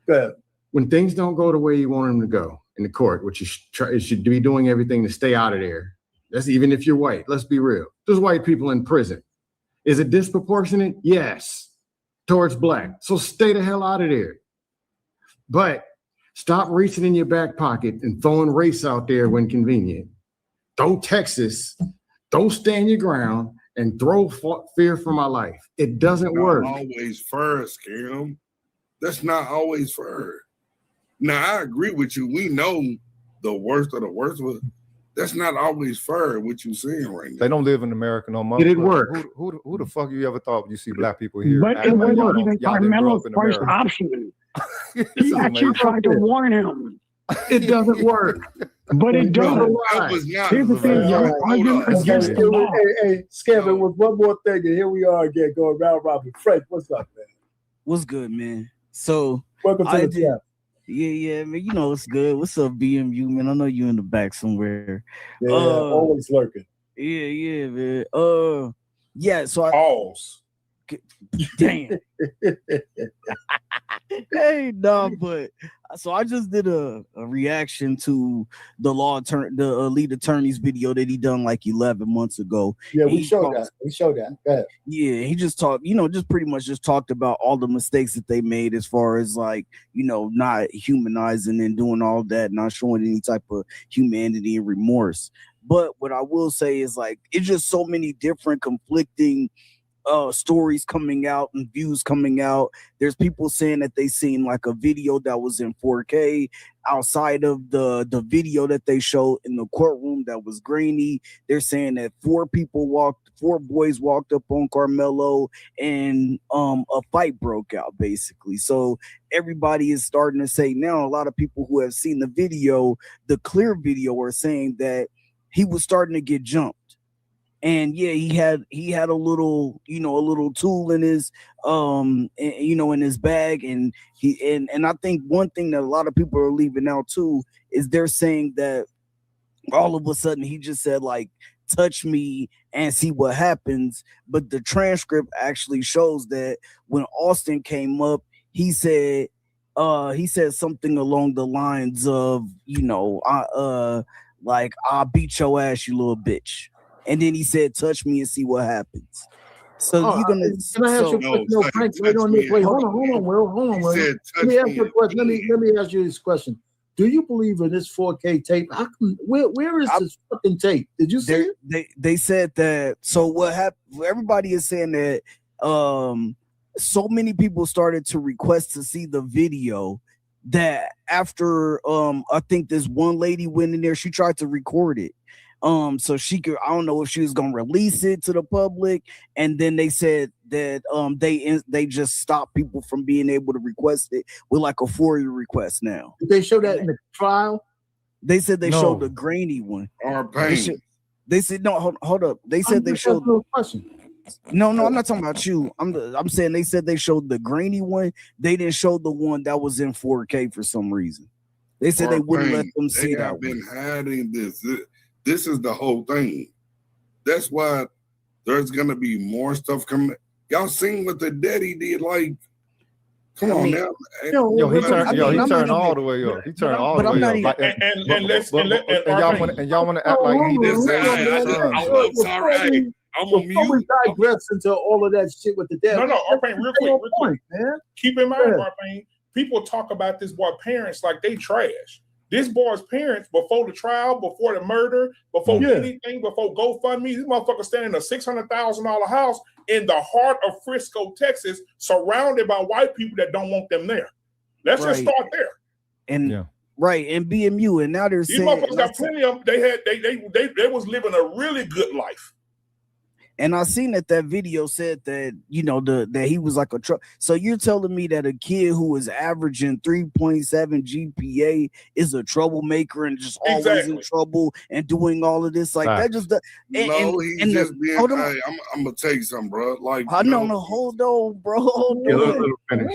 Go ahead. When things don't go the way you want them to go in the court, which you should be doing everything to stay out of there. That's even if you're white. Let's be real. There's white people in prison. Is it disproportionate? Yes. Towards black. So stay the hell out of there. But stop reaching in your back pocket and throwing race out there when convenient. Throw Texas, don't stand your ground, and throw fear for my life. It doesn't work. Always fair, Scam. That's not always fair. Now, I agree with you. We know the worst of the worst, but that's not always fair, what you're saying right now. They don't live in America no more. It didn't work. Who the fuck you ever thought you see black people here? But it wasn't even Karmelo's first option. He actually tried to warn him. It doesn't work. But it does. Here's the thing, you're arguing against the law. Hey, Skevin, with one more thing, and here we are again going round robin. Frank, what's up, man? What's good, man? So welcome to the chat. Yeah, man. You know what's good. What's up, BMU, man? I know you in the back somewhere. Yeah, always lurking. Yeah, man. Yeah, so Pause. Damn. Hey, no, but so I just did a reaction to the lead attorney's video that he done like 11 months ago. Yeah, we He showed talked- that. We showed that. Go ahead. Yeah, he just talked, just pretty much just talked about all the mistakes that they made as far as like, not humanizing and doing all that, not showing any type of humanity and remorse. But what I will say is like, it's just so many different conflicting stories coming out and views coming out. There's people saying that they seen like a video that was in 4K outside of the video that they showed in the courtroom that was grainy. They're saying that four boys walked up on Karmelo and a fight broke out basically. So everybody is starting to say now, a lot of people who have seen the video, the clear video, are saying that he was starting to get jumped. And yeah, he had a little tool in his in his bag, and I think one thing that a lot of people are leaving out too is they're saying that all of a sudden he just said like, touch me and see what happens. But the transcript actually shows that when Austin came up, he said something along the lines of, like, I'll beat your ass, you little bitch. And then he said, touch me and see what happens. So you're gonna. Can I ask you a question? No, Frank, wait on this. Wait, hold on, Will. Hold on, Will. Let me ask you a question. Let me ask you this question. Do you believe in this 4K tape? How come, where is this fucking tape? Did you see it? They said that. So what happened? Everybody is saying that so many people started to request to see the video that after I think this one lady went in there, she tried to record it. So she could, I don't know if she was gonna release it to the public, and then they said that they just stopped people from being able to request it with like a FOIA request now. Did they show that in the trial? They said they showed the grainy one. They said no, hold up. They said they showed. No, I'm not talking about you. I'm saying they said they showed the grainy one. They didn't show the one that was in 4K for some reason. They said they wouldn't let them see that. They have been hiding this. This is the whole thing. That's why there's gonna be more stuff coming. Y'all seen what the daddy did? Like, come on now. He turned all the way up. He turned all the way up. And y'all want to act like he didn't say I'm sorry. I'm on mute. We digress into all of that shit with the dad. No, Arpain, real quick, man. Keep in mind, Arpain, people talk about this boy parents like they trash. This boy's parents, before the trial, before the murder, before anything, before GoFundMe, this motherfucker standing in a $600,000 house in the heart of Frisco, Texas, surrounded by white people that don't want them there. Let's just start there. And and BMU, and now they're these saying motherfuckers got plenty of. They was living a really good life. And I seen that video said that, that he was like a truck. So you're telling me that a kid who is averaging 3.7 GPA is a troublemaker and just always in trouble and doing all of this? Like that just he's just being. Hey, I'm gonna tell you something, bro. Like no, hold on, bro. Hold on. I'm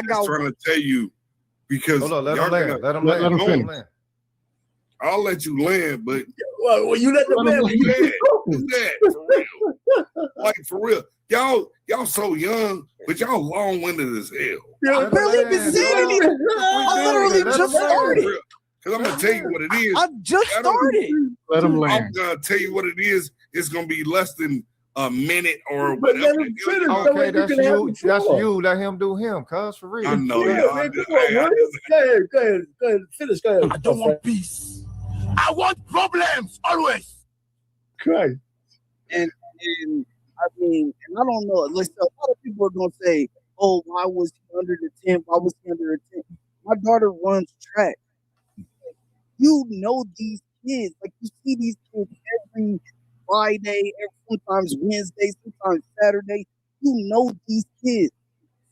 just trying to tell you because hold on, let him land. I'll let you land, but you let the man like for real. Y'all so young, but y'all long-winded as hell. I barely even seen it. I literally just started. Because I'm gonna tell you what it is. I just started. Let him land. I'm gonna tell you what it is. It's gonna be less than a minute or whatever. Okay, that's you. That's you. Let him do him, cuz for real. I know. Go ahead. Finish. Go ahead. I don't want peace. I want problems always. Right. And I mean, and I don't know. Like a lot of people are gonna say, "Oh, why was he under the 10? Why was he under the 10?" My daughter runs track. You know these kids. Like you see these kids every Friday, sometimes Wednesday, sometimes Saturday. You know these kids,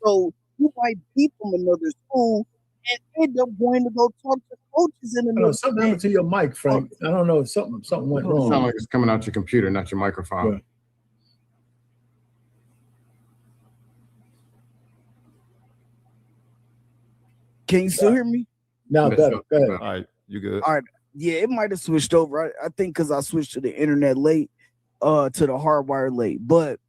so you might be from another school and end up going to go talk to coaches in another. Something happened to your mic, Frank. I don't know. Something went wrong. Sound like it's coming out your computer, not your microphone. Yeah. Can you still hear me? Now better. Go ahead. All right, you good? All right. Yeah, it might have switched over. I think because I switched to the internet late, to the hardwire late. But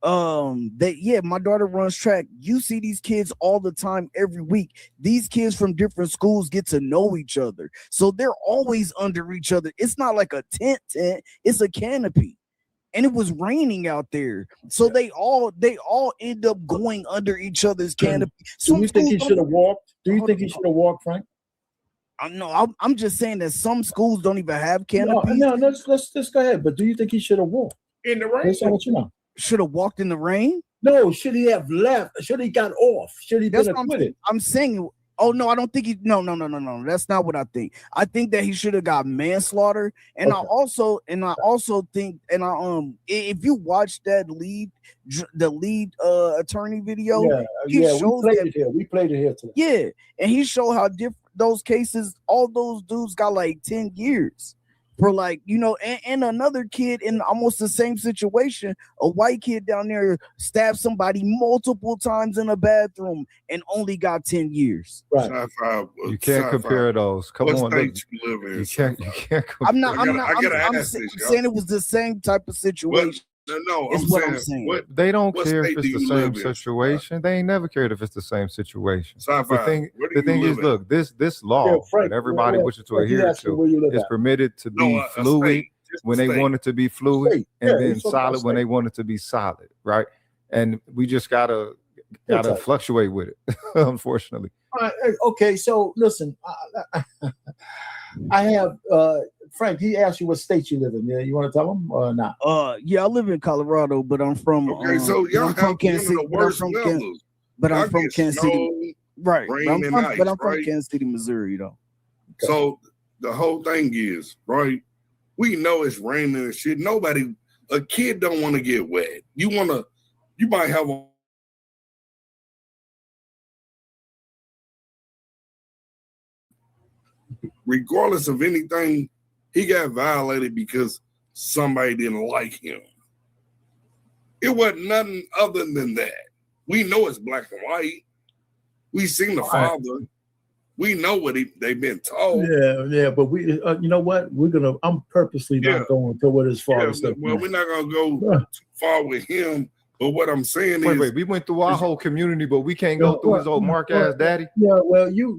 my daughter runs track. You see these kids all the time, every week. These kids from different schools get to know each other, so they're always under each other. It's not like a tent, it's a canopy. And it was raining out there, so they all end up going under each other's canopy. Do you think he should have walked? Do you think he should have walked, Frank? I'm just saying that some schools don't even have canopies. No, let's go ahead. But do you think he should have walked in the rain? That's what you know. Should have walked in the rain? No, should he have left? Should he got off? Should he been acquitted? I'm saying. Oh no, I don't think he. No. That's not what I think. I think that he should have got manslaughter, and okay. I also think, if you watch the lead attorney video, we played it here today. Yeah, and he showed how different those cases. All those dudes got like 10 years for and another kid in almost the same situation. A white kid down there stabbed somebody multiple times in a bathroom and only got 10 years. Right. You can't compare those. Come on. You can't I'm saying it was the same type of situation. I'm saying. They don't care if it's the same situation. They ain't never cared if it's the same situation. The thing is, look, this law that everybody wishes to adhere to is permitted to be fluid when they want it to be fluid, and then solid when they want it to be solid, right? And we just gotta fluctuate with it, unfortunately. Okay, so listen, I have Frank, he asked you what state you live in. Yeah, you want to tell him or not? Yeah, I live in Colorado, but I'm from so y'all have Kansas City. But I'm from Kansas City. Right. But I'm from Kansas City, Missouri, though. Okay. So the whole thing is, right? We know it's raining and shit. A kid don't want to get wet. You might have regardless of anything, he got violated because somebody didn't like him. It wasn't nothing other than that. We know it's black and white. We seen the father. We know what they've been told. Yeah, but we, you know what? I'm purposely not going to what his father said. Well, we're not gonna go too far with him. But what I'm saying is, wait, we went through our whole community, but we can't go through his old mark ass daddy. Yeah, well, you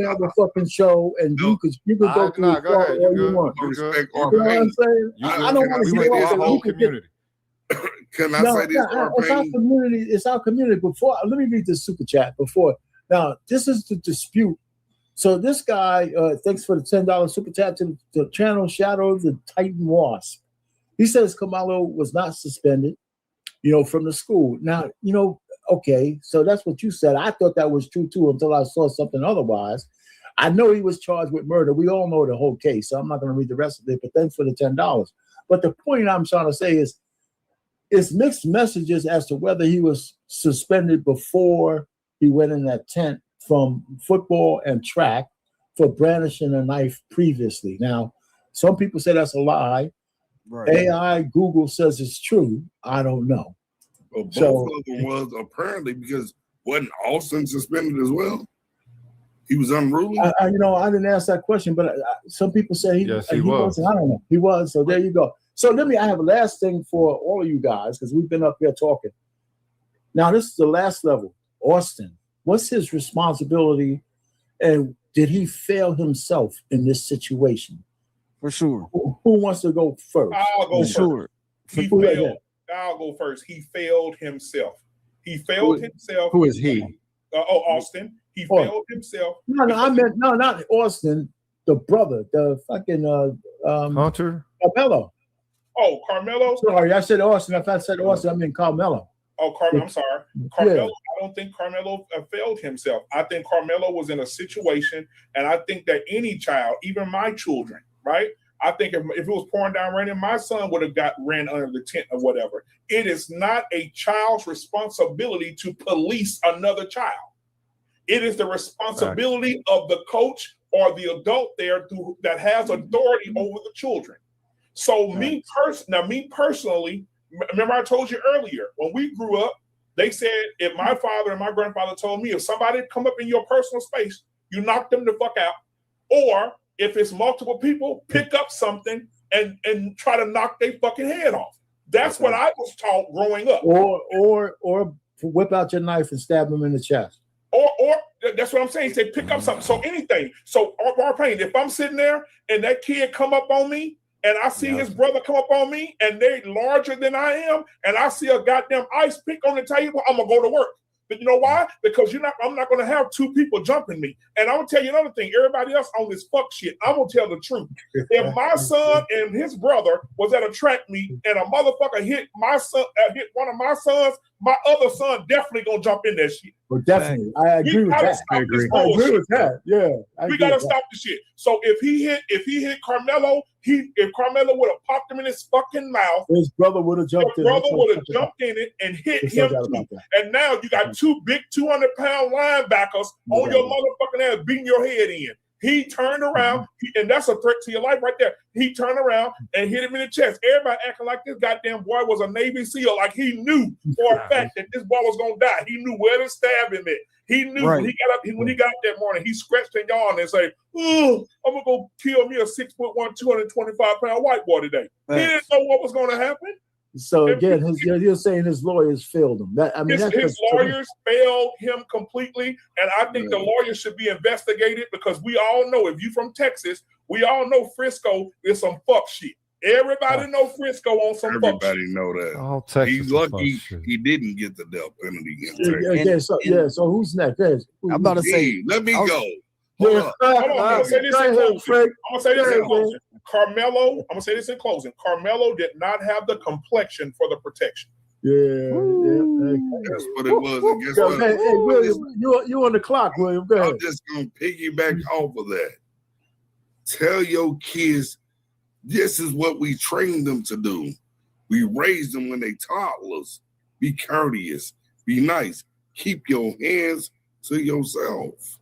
have a fucking show, and you could go through all you want. Respect you know what I'm saying? I don't want to see our whole community. Can I say this? It's our community. Before, let me read this super chat. Now, this is the dispute. So this guy, thanks for the $10 super chat to the channel Shadow the Titan Wasp. He says Karmelo was not suspended, from the school. Now, okay, so that's what you said. I thought that was true too until I saw something otherwise. I know he was charged with murder. We all know the whole case, so I'm not going to read the rest of it, but thanks for the $10. But the point I'm trying to say is, it's mixed messages as to whether he was suspended before he went in that tent from football and track for brandishing a knife previously. Now, some people say that's a lie. Right. AI, Google says it's true. I don't know. Well, both of them was apparently, because wasn't Austin suspended as well? He was unruly? I didn't ask that question, but some people say he was. I don't know. He was. So there you go. So I have a last thing for all of you guys, because we've been up here talking. Now, this is the last level. Austin, what's his responsibility, and did he fail himself in this situation? For sure. Who wants to go first? I'll go first. Sure. I'll go first. He failed himself. Himself. Who is he? Austin. He failed himself. No, I meant not Austin. The brother, the fucking Hunter. Karmelo. Oh, Karmelo. Sorry, I said Austin. If I said Austin, I mean Karmelo. Oh, I'm sorry. Karmelo. I don't think Karmelo failed himself. I think Karmelo was in a situation, and I think that any child, even my children, right? I think if it was pouring down raining, my son would have ran under the tent or whatever. It is not a child's responsibility to police another child. It is the responsibility of the coach or the adult there that has authority over the children. So me personally, remember I told you earlier, when we grew up, they said if my father and my grandfather told me if somebody come up in your personal space, you knock them the fuck out, or if it's multiple people, pick up something and try to knock their fucking head off. That's what I was taught growing up. Or whip out your knife and stab him in the chest. Or that's what I'm saying. He said, pick up something. So anything. So pain. If I'm sitting there and that kid come up on me, and I see his brother come up on me, and they larger than I am, and I see a goddamn ice pick on the table, I'm gonna go to work. But you know why? Because I'm not gonna have two people jumping me. And I'm gonna tell you another thing. Everybody else on this fuck shit, I'm gonna tell the truth. If my son and his brother was at a track meet and a motherfucker hit my son, hit one of my sons, my other son definitely gonna jump in that shit. Well, definitely, I agree with that. I agree with that. Yeah, we gotta stop the shit. So if he hit Karmelo, if Karmelo would have popped him in his fucking mouth, his brother would have jumped in. His brother would have jumped in it and hit him too. And now you got two big 200-pound linebackers on your motherfucking ass beating your head in. He turned around, and that's a threat to your life right there. He turned around and hit him in the chest. Everybody acting like this goddamn boy was a Navy SEAL, like he knew for a fact that this boy was gonna die. He knew where to stab him at. He knew when he got up that morning, he scratched and yawned and said, "Oh, I'm gonna go kill me a 6'1", 225-pound white boy today." He didn't know what was gonna happen. So again, you're saying his lawyers failed him. His lawyers failed him completely, and I think the lawyers should be investigated because we all know, if you from Texas, we all know Frisco is some fuck shit. Everybody know Frisco on some fuck shit. Everybody know that. Oh, Texas He's lucky he didn't get the death penalty. So who's next? I'm about to say, let me go. Hold on. I'm gonna say this in closing. Karmelo, I'm gonna say this in closing. Karmelo did not have the complexion for the protection. That's what it was. And guess what? Hey, William, you on the clock, William. Go ahead. I'm just gonna piggyback off of that. Tell your kids this is what we trained them to do. We raised them when they toddlers. Be courteous. Be nice. Keep your hands to yourself.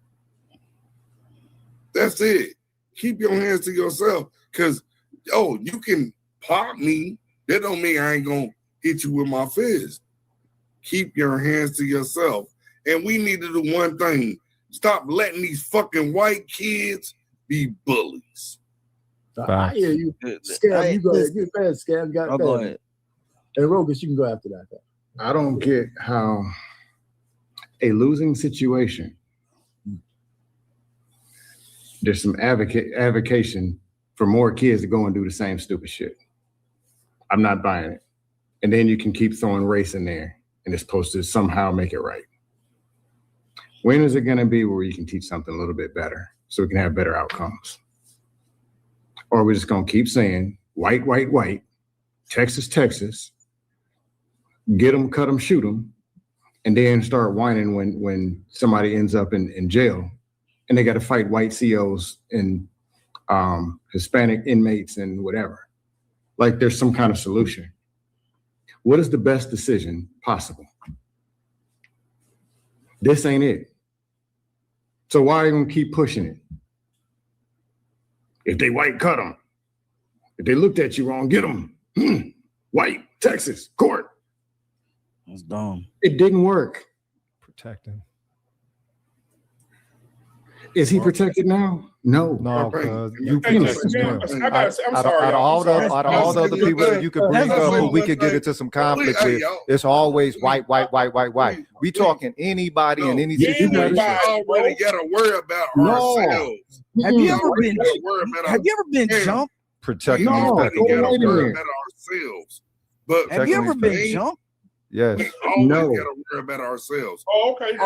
That's it. Keep your hands to yourself. Because, you can pop me. That don't mean I ain't going to hit you with my fist. Keep your hands to yourself. And we need to do one thing. Stop letting these fucking white kids be bullies. I hear you. Scam, you go ahead. Get fast, Scam. Go ahead. And Rogus, you can go after that. I don't get how a losing situation, there's some advocation for more kids to go and do the same stupid shit. I'm not buying it. And then you can keep throwing race in there and it's supposed to somehow make it right. When is it going to be where you can teach something a little bit better so we can have better outcomes? Or we're just going to keep saying white, white, white, Texas, Texas, get them, cut them, shoot them, and then start whining when somebody ends up in jail and they got to fight white COs and Hispanic inmates and whatever. Like there's some kind of solution. What is the best decision possible? This ain't it. So why are you going to keep pushing it? If they white, cut them. If they looked at you wrong, get them. White, Texas, court. That's dumb. It didn't work. Protect him. Is he protected now? No. No, because you I'm out sorry. of all the other people that you could bring up and we could get into some conflict with, it's always white. We talking anybody and any situation. We already got to worry about ourselves. Have you ever been jumped? Protecting these people. We got to worry about ourselves. But have you ever been jumped? Yes. We always got to worry about ourselves. Oh, okay.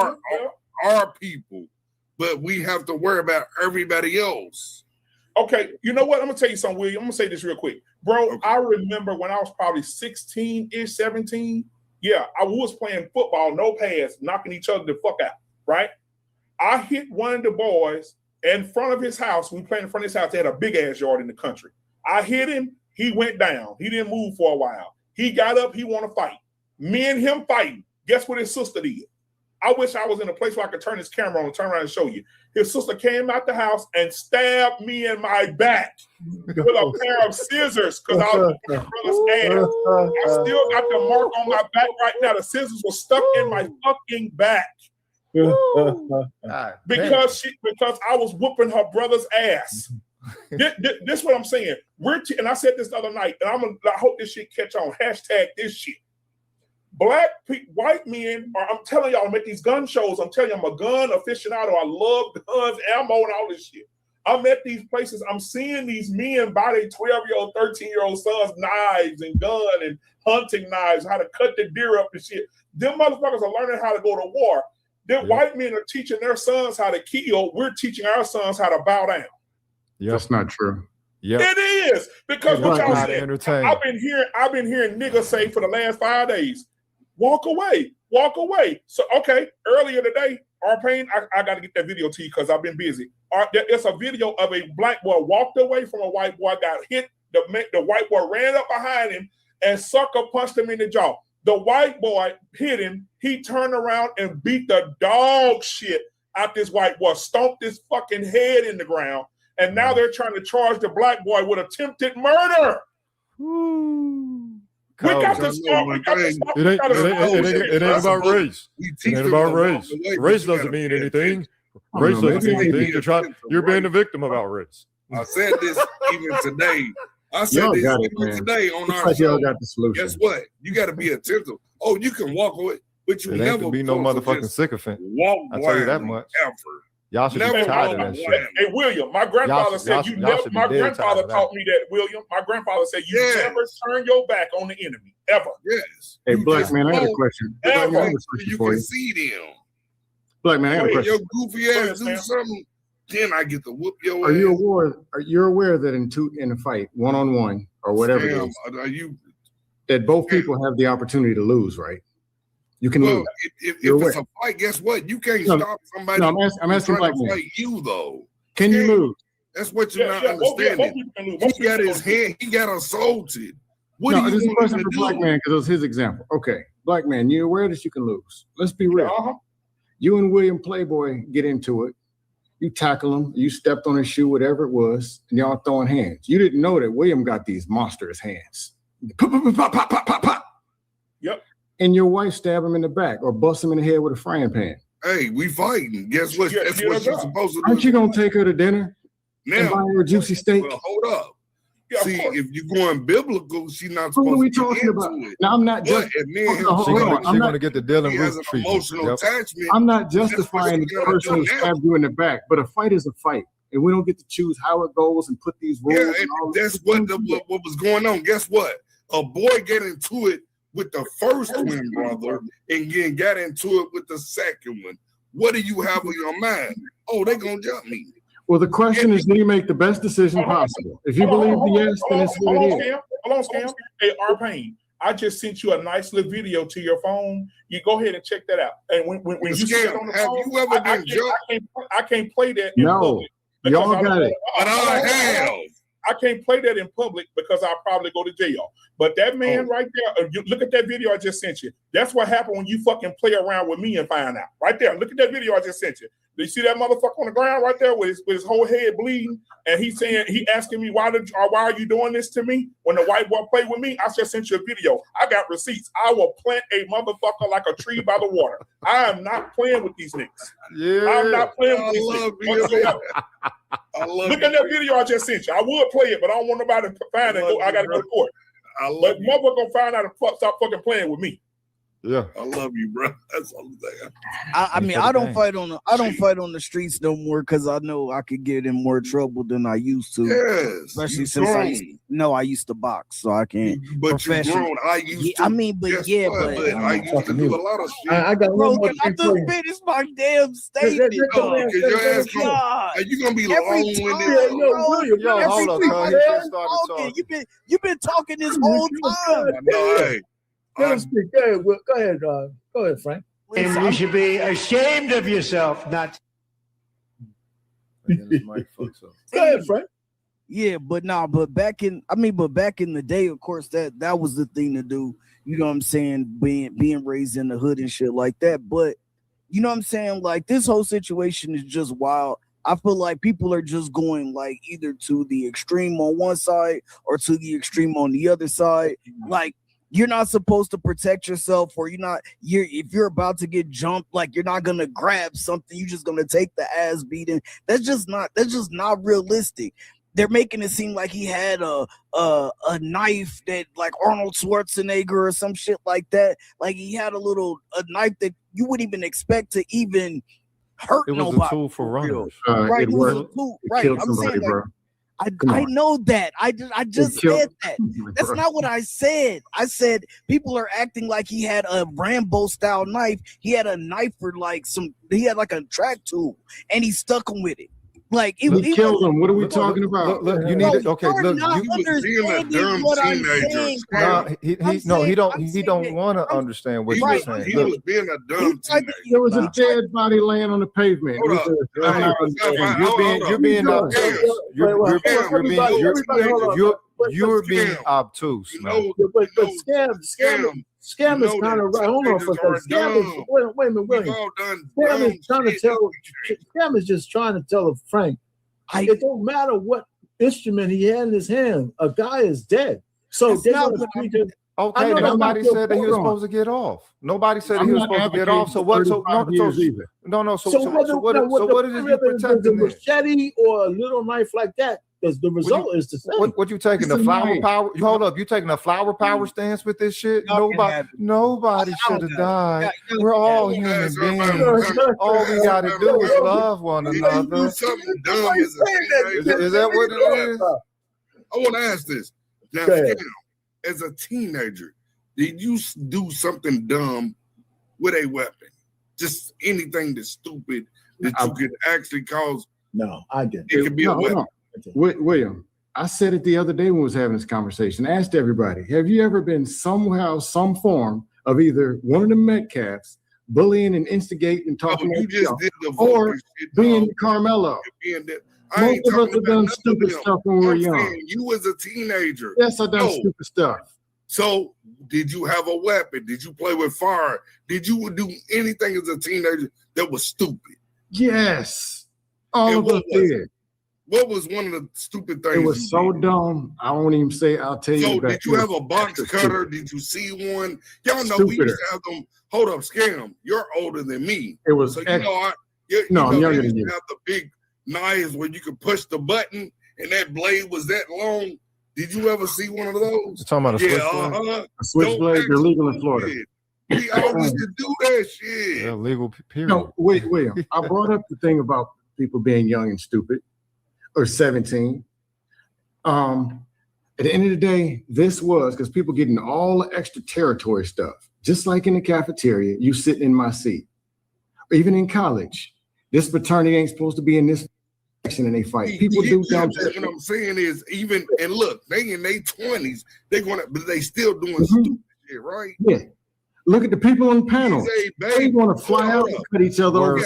Our people. But we have to worry about everybody else. Okay, you know what? I'm gonna tell you something, William. I'm gonna say this real quick, bro. Okay. I remember when I was probably 16-ish, 17. Yeah, I was playing football, no pads, knocking each other the fuck out. Right? I hit one of the boys in front of his house. We played in front of his house. They had a big ass yard in the country. I hit him. He went down. He didn't move for a while. He got up. He want to fight. Me and him fighting. Guess what his sister did? I wish I was in a place where I could turn this camera on and turn around and show you. His sister came out the house and stabbed me in my back with a pair of scissors because I was whooping my brother's ass. I still got the mark on my back right now. The scissors were stuck in my fucking back. Because I was whooping her brother's ass. This what I'm saying. And I said this the other night, and I hope this shit catch on. Hashtag this shit. White men I'm telling y'all, I'm at these gun shows. I'm telling you, I'm a gun aficionado. I love guns, ammo, and all this shit. I'm at these places. I'm seeing these men buy their 12-year-old, 13-year-old sons knives and gun and hunting knives, how to cut the deer up and shit. Them motherfuckers are learning how to go to war. Them white men are teaching their sons how to kill. We're teaching our sons how to bow down. Yeah, that's not true. Yeah, it is, because what y'all said. Entertain. I've been hearing niggas say for the last 5 days, walk away. So okay, earlier today, R-Pain, I got to get that video to you because I've been busy. It's a video of a black boy walked away from a white boy, got hit. The white boy ran up behind him and sucker punched him in the jaw. The white boy hit him. He turned around and beat the dog shit out this white boy, stomped his fucking head in the ground. And now they're trying to charge the black boy with attempted murder. We got to stop. It ain't about race. It ain't about race. Race doesn't mean anything. Race doesn't mean anything. You're being a victim about race. I said this even today. I said this even today on our like show. y'all got the solution. Guess what? You got to be attentive. Oh, you can walk away, but you It never ain't to be no motherfucking sycophant. walk I tell you that blindly much. ever. Y'all should Never be tired of walk that shit. blindly. Hey, William, my grandfather Y'all said should- you y'all never. should be My dead grandfather tired of that. taught me that, William. My grandfather said you Yes. never turn your back on the enemy ever. Yes. Hey, Black just man, I got a walk question. Ever. Black man, I got a question You for can you. see them. Black man, I got a Hey, question. your goofy ass do something, then I get to whoop your Are you ass. aware? Are you aware that in a fight, 1-on-1 or whatever it Damn, is, are you? that both people have the opportunity to lose, right? You can Well, lose. if You're it's aware. a fight, guess what? You can't No, stop somebody. no, I'm asking trying Black to man. fight you though. Can you lose? That's what you're not both understanding. people can lose. He got his head. He got assaulted. What No, do this is you a want question him for to Black do? man because it was his example. Okay, Black man, you aware that you can lose? Let's be real. Uh-huh. You and William Playboy get into it. You tackle him. You stepped on his shoe, whatever it was, and y'all throwing hands. You didn't know that William got these monstrous hands. Pop, pop, pop, pop, pop, pop, pop. Yep. And your wife stab him in the back or bust him in the head with a frying pan. Hey, we fighting. Guess what? Yeah, That's yeah, what you're yeah. supposed to do. Aren't you gonna take her to dinner and Now, buy her a juicy steak? well, hold up. Yeah, of See, course. if you're going biblical, she's not Who are supposed we to get talking into about? it. Now I'm not But just. if me and him, Hold She on, gonna, I'm she not- gonna get the Dylan he has Roof an treatment. emotional Yep. attachment. I'm not That's what justifying the you gotta person do who now. stabbed you in the back, but a fight is a fight, and we don't get to choose how it goes and put these rules. Yeah, and all that's what was going on. Guess what? A boy get into it with the first twin brother and then got into it with the second one. What do you have on your mind? Oh, they gonna jump me. Well, the question is, do you make the best decision possible? If you believe the yes, then it's what it is. Hold on, Scam. Hey, R-Pain, I just sent you a nice little video to your phone. You go ahead and check that out. And when you see it on the Have phone, you ever I been jumped? can't play that in No, public. y'all because got it. But I have. I can't play that in public because I'll probably go to jail. But that man right there, you look at that video I just sent you. That's what happened when you fucking play around with me and find out. Right there. Look at that video I just sent you. Do you see that motherfucker on the ground right there with his whole head bleeding? And he asking me, why are you doing this to me? When the white boy played with me, I just sent you a video. I got receipts. I will plant a motherfucker like a tree by the water. I am not playing with these niggas. Yeah. I'm not playing with these niggas whatsoever. Look at that video I just sent you. I would play it, but I don't want nobody to find it. I got to go to court. But motherfucker gonna find out and stop fucking playing with me. Yeah, I love you, bro. That's all I'm saying. I mean, I don't fight on the streets no more because I know I could get in more trouble than I used to. Yes, especially you since grown. I used to box, so I can't. But you grown. I used to. I mean, but guess yeah, what? but I used to do a lot of shit. I got bro, one more can I thing for just you. finish my damn statement? Because your ass God. are you gonna be Every long-winded? time, bro, Yo, hold up, cuz. He just started talking. talking. You've been talking this whole time. No, hey. Let him speak. Go ahead, Will. Go ahead, Frank. And you should be ashamed of yourself, not. Go ahead, Frank. Yeah, but back in the day, of course, that was the thing to do. You know what I'm saying? Being raised in the hood and shit like that. But you know what I'm saying? Like, this whole situation is just wild. I feel like people are just going like either to the extreme on one side or to the extreme on the other side. Like, you're not supposed to protect yourself, or if you're about to get jumped, like, you're not gonna grab something, you're just gonna take the ass beating. That's just not realistic. they're making it seem like he had a knife that like Arnold Schwarzenegger or some shit like that. Like he had a knife that you wouldn't even expect to even hurt It was nobody. a tool for runners. Right, it it was a worked. tool. It Right, killed I'm somebody, saying like, bro. I know that. I just killed said that. That's not what I said. I said people are acting like he had a Rambo style knife. He had a knife for like he had like a track tool and he stuck him with it. Like he killed him. What are we talking about? Look, you need to, okay, you're look, not you understanding what I'm saying, bro. he don't want to understand what you're saying. He Look, was being a dumb teenager. There was a dead body laying on the pavement. Hold up. You're being obtuse, man. But Scam is kind of right. Hold on for a second. Scam is wait a minute, William. Scam is just trying to tell Frank, it don't matter what instrument he had in his hand. A guy is dead. So they're gonna treat him. Okay, nobody said that he was supposed to get off. Nobody said he was supposed to get off. So what? So what is it you protecting? A machete or a little knife like that, because the result is the same. What you taking the flower power? Hold up, you taking a flower power stance with this shit? Nobody should have died. We're all human beings. All we gotta do is love one another. Is that what it is? I want to ask this. Now, as a teenager, did you do something dumb with a weapon? Just anything that's stupid that you could actually cause? No, I didn't. It could be a weapon. William, I said it the other day when we was having this conversation. I asked everybody, have you ever been somehow, some form of either one of the Metcalfs bullying and instigating and talking or being Karmelo? Most of us have done stupid stuff when we were young. You was a teenager. Yes, I done stupid stuff. So did you have a weapon? Did you play with fire? Did you do anything as a teenager that was stupid? Yes. All of us did. What was one of the stupid things? It was so dumb. I won't even say. I'll tell you. So that did you have a box cutter? Did you see one? Y'all know we used to have them. Hold up, Scam. You're older than me. It was. So you know, I'm younger than you. Have the big knives where you could push the button and that blade was that long. Did you ever see one of those? You're talking about a switchblade? A switchblade, they're legal in Florida. We always to do that shit. Yeah, legal period. No, wait. I brought up the thing about people being young and stupid, or 17. At the end of the day, this was because people getting all the extra territory stuff. Just like in the cafeteria, you sitting in my seat. Or even in college, this fraternity ain't supposed to be in this section and they fight. People do dumb shit. What I'm saying is, even and look, they in their 20s, but they still doing stupid shit, right? Yeah. Look at the people on the panel. They want to fly out and cut each other over.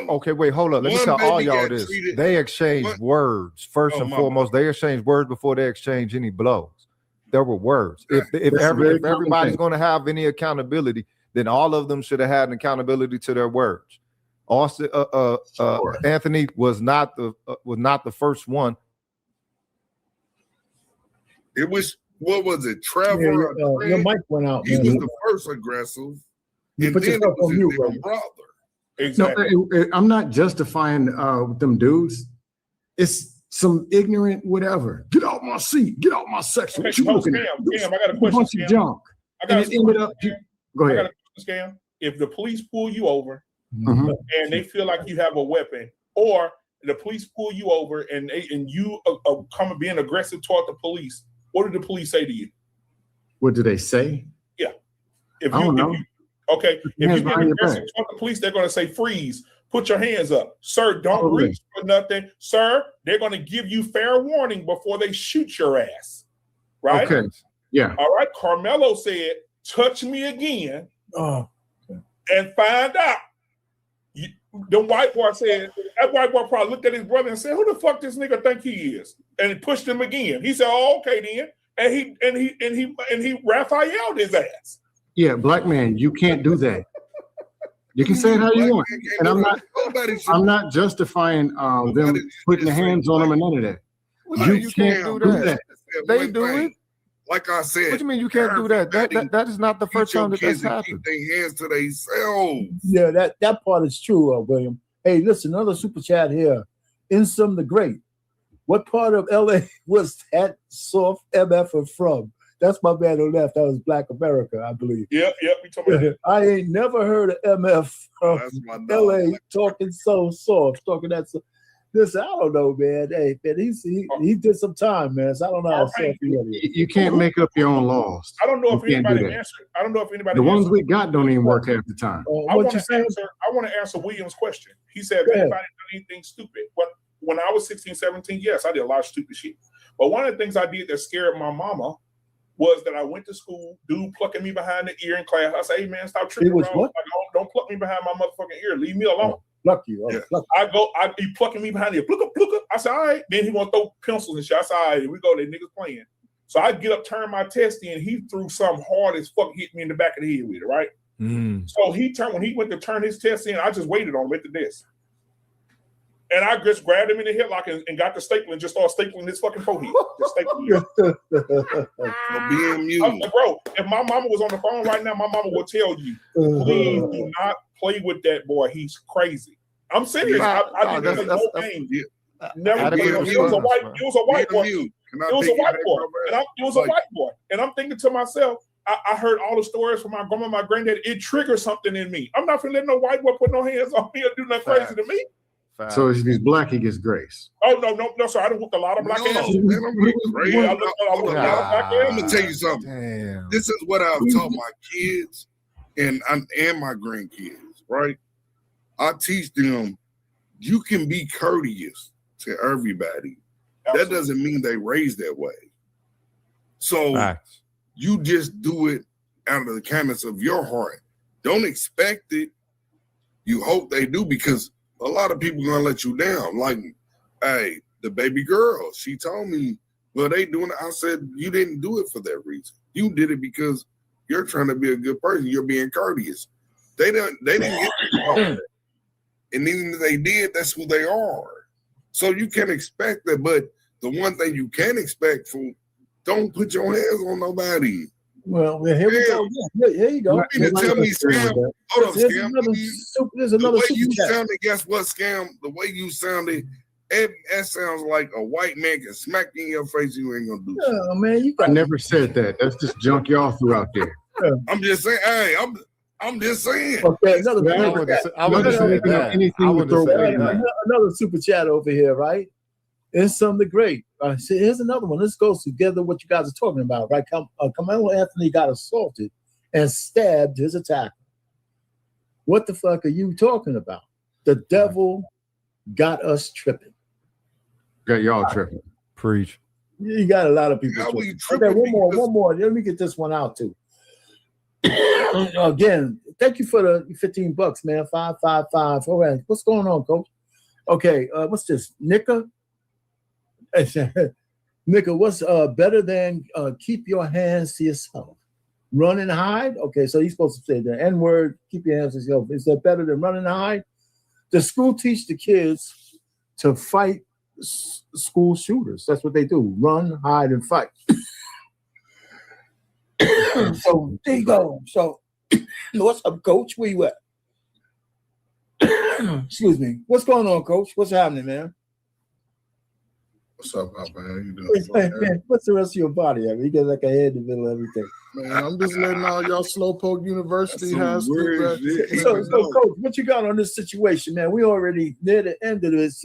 Okay, wait, hold up. Let me tell all y'all this. They exchange words first and foremost. They exchange words before they exchange any blows. There were words. If everybody's going to have any accountability, then all of them should have had an accountability to their words. Austin, Anthony was not the first one. It was. What was it? Trevor? Your mic went out. He was the first aggressive. You put yourself on mute, bro. Brother. Exactly. No, I'm not justifying them dudes. It's some ignorant whatever. Get out my seat. Get out my section. What you looking at? Scam, I got a question. Bunch of junk. Go ahead. Scam. If the police pull you over and they feel like you have a weapon, or the police pull you over and you come being aggressive toward the police, what did the police say to you? What do they say? Yeah. I don't know. If you get aggressive toward the police, they're going to say, freeze, put your hands up. Sir, don't reach for nothing. Sir, they're going to give you fair warning before they shoot your ass. Right? Okay. Yeah. All right. Karmelo said, touch me again and find out. The white boy said, that white boy probably looked at his brother and said, who the fuck this nigga think he is? And he pushed him again. He said, oh, okay then. And he Raphael'd his ass. Yeah, black man, you can't do that. You can say it how you want. And I'm not justifying them putting their hands on them and none of that. You can't do that. They do it. Like I said, what do you mean you can't do that? That is not the first time that's happened. Keep their hands to themselves. Yeah, that part is true, William. Hey, listen, another super chat here. Insum the Great. What part of LA was that soft MF from? That's my man on left. That was Black America, I believe. Yep. We talking about I ain't never heard of MF from LA talking so soft, talking that so. Listen, I don't know, man. Hey, man, he did some time, man. So I don't know how soft he really is. You can't make up your own laws. I don't know if You can't do anybody that. answered. I don't know if anybody. The ones answered. we got don't even work half the time. I want to answer William's question. He said, if anybody did anything stupid? When I was 16, 17, yes, I did a lot of stupid shit. But one of the things I did that scared my mama was that I went to school, dude plucking me behind the ear in class. I said, hey, man, stop tripping around. Like, don't pluck me behind my motherfucking ear. Leave me alone. Pluck you. I'd be plucking me behind the ear. Pluck. I said, all right. Then he want to throw pencils and shit. I said, all right, here we go. That niggas playing. So I get up, turn my test in. He threw something hard as fuck, hit me in the back of the head with it, right? So when he went to turn his test in, I just waited on him at the desk. And I just grabbed him in the headlock and got the stapler and just started stapling his fucking forehead. Just stapling bro, if my mama was on the phone right now, my mama would tell you, please do not play with that boy. He's crazy. I'm serious. I didn't play no games. Never. It was a white boy. It was a white boy. And I'm thinking to myself, I heard all the stories from my grandma, my granddad. It triggered something in me. I'm not gonna let no white boy put no hands on me or do nothing crazy to me. So if he's black, he gets grace. Oh no, sir. I done whooped a lot of black asses. I'm gonna tell you something. Damn. This is what I've taught my kids and my grandkids, right? I teach them you can be courteous to everybody. Absolutely. That doesn't mean they raised that way. So you just do it out of the kindness of your heart. Don't expect it. You hope they do, because a lot of people gonna let you down. Like, hey, the baby girl, she told me, well, they doing it. I said, you didn't do it for that reason. You did it because you're trying to be a good person. You're being courteous. They didn't get it. And even if they did, that's who they are. So you can expect that. But the one thing you can expect from, don't put your hands on nobody. Well, here we go. Here you go. You mean to tell me, Scam? Hold on, Scam. There's another the way you chat. sounded, guess what, Scam? The way you sounded, that sounds like a white man can smack you in your face. You ain't gonna do shit. Yeah, man, I never said that. That's just junk y'all threw out there. I'm just saying. Hey, I'm just saying. Okay, another super chat over here, right? It's something great. See, here's another one. This goes together what you guys are talking about, right? Karmelo Anthony got assaulted and stabbed his attacker. What the fuck are you talking about? The devil got us tripping. Got y'all tripping. Preach. You got a lot of people tripping. Okay, one more. Let me get this one out too. Again, thank you for the $15, man. 555. All right, what's going on, Coach? Okay, what's this? Nika, what's better than keep your hands to yourself? Run and hide? Okay, so he's supposed to say the N-word, keep your hands to yourself. Is that better than run and hide? The school teach the kids to fight school shooters. That's what they do. Run, hide, and fight. So there you go. So what's up, Coach? Where you at? Excuse me. What's going on, Coach? What's happening, man? What's up, man? How you doing? Man, what's the rest of your body? I mean, you got like a head in the middle of everything. Man, I'm just letting all y'all Slowpoke University has So, Coach, what you got on this situation, man? We already near the end of this.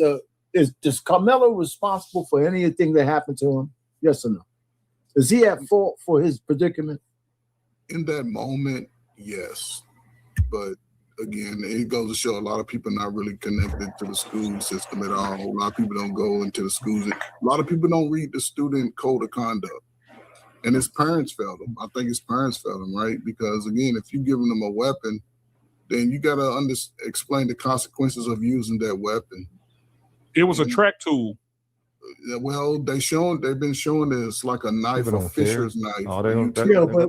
Is Karmelo responsible for anything that happened to him? Yes or no? Is he at fault for his predicament? In that moment, yes. But again, it goes to show a lot of people not really connected to the school system at all. A lot of people don't go into the schools. A lot of people don't read the student code of conduct. And his parents failed him. I think his parents failed him, right? Because again, if you're giving them a weapon, then you got to explain the consequences of using that weapon. It was a track tool. Well, they've been showing this like a knife, a fisher's knife. But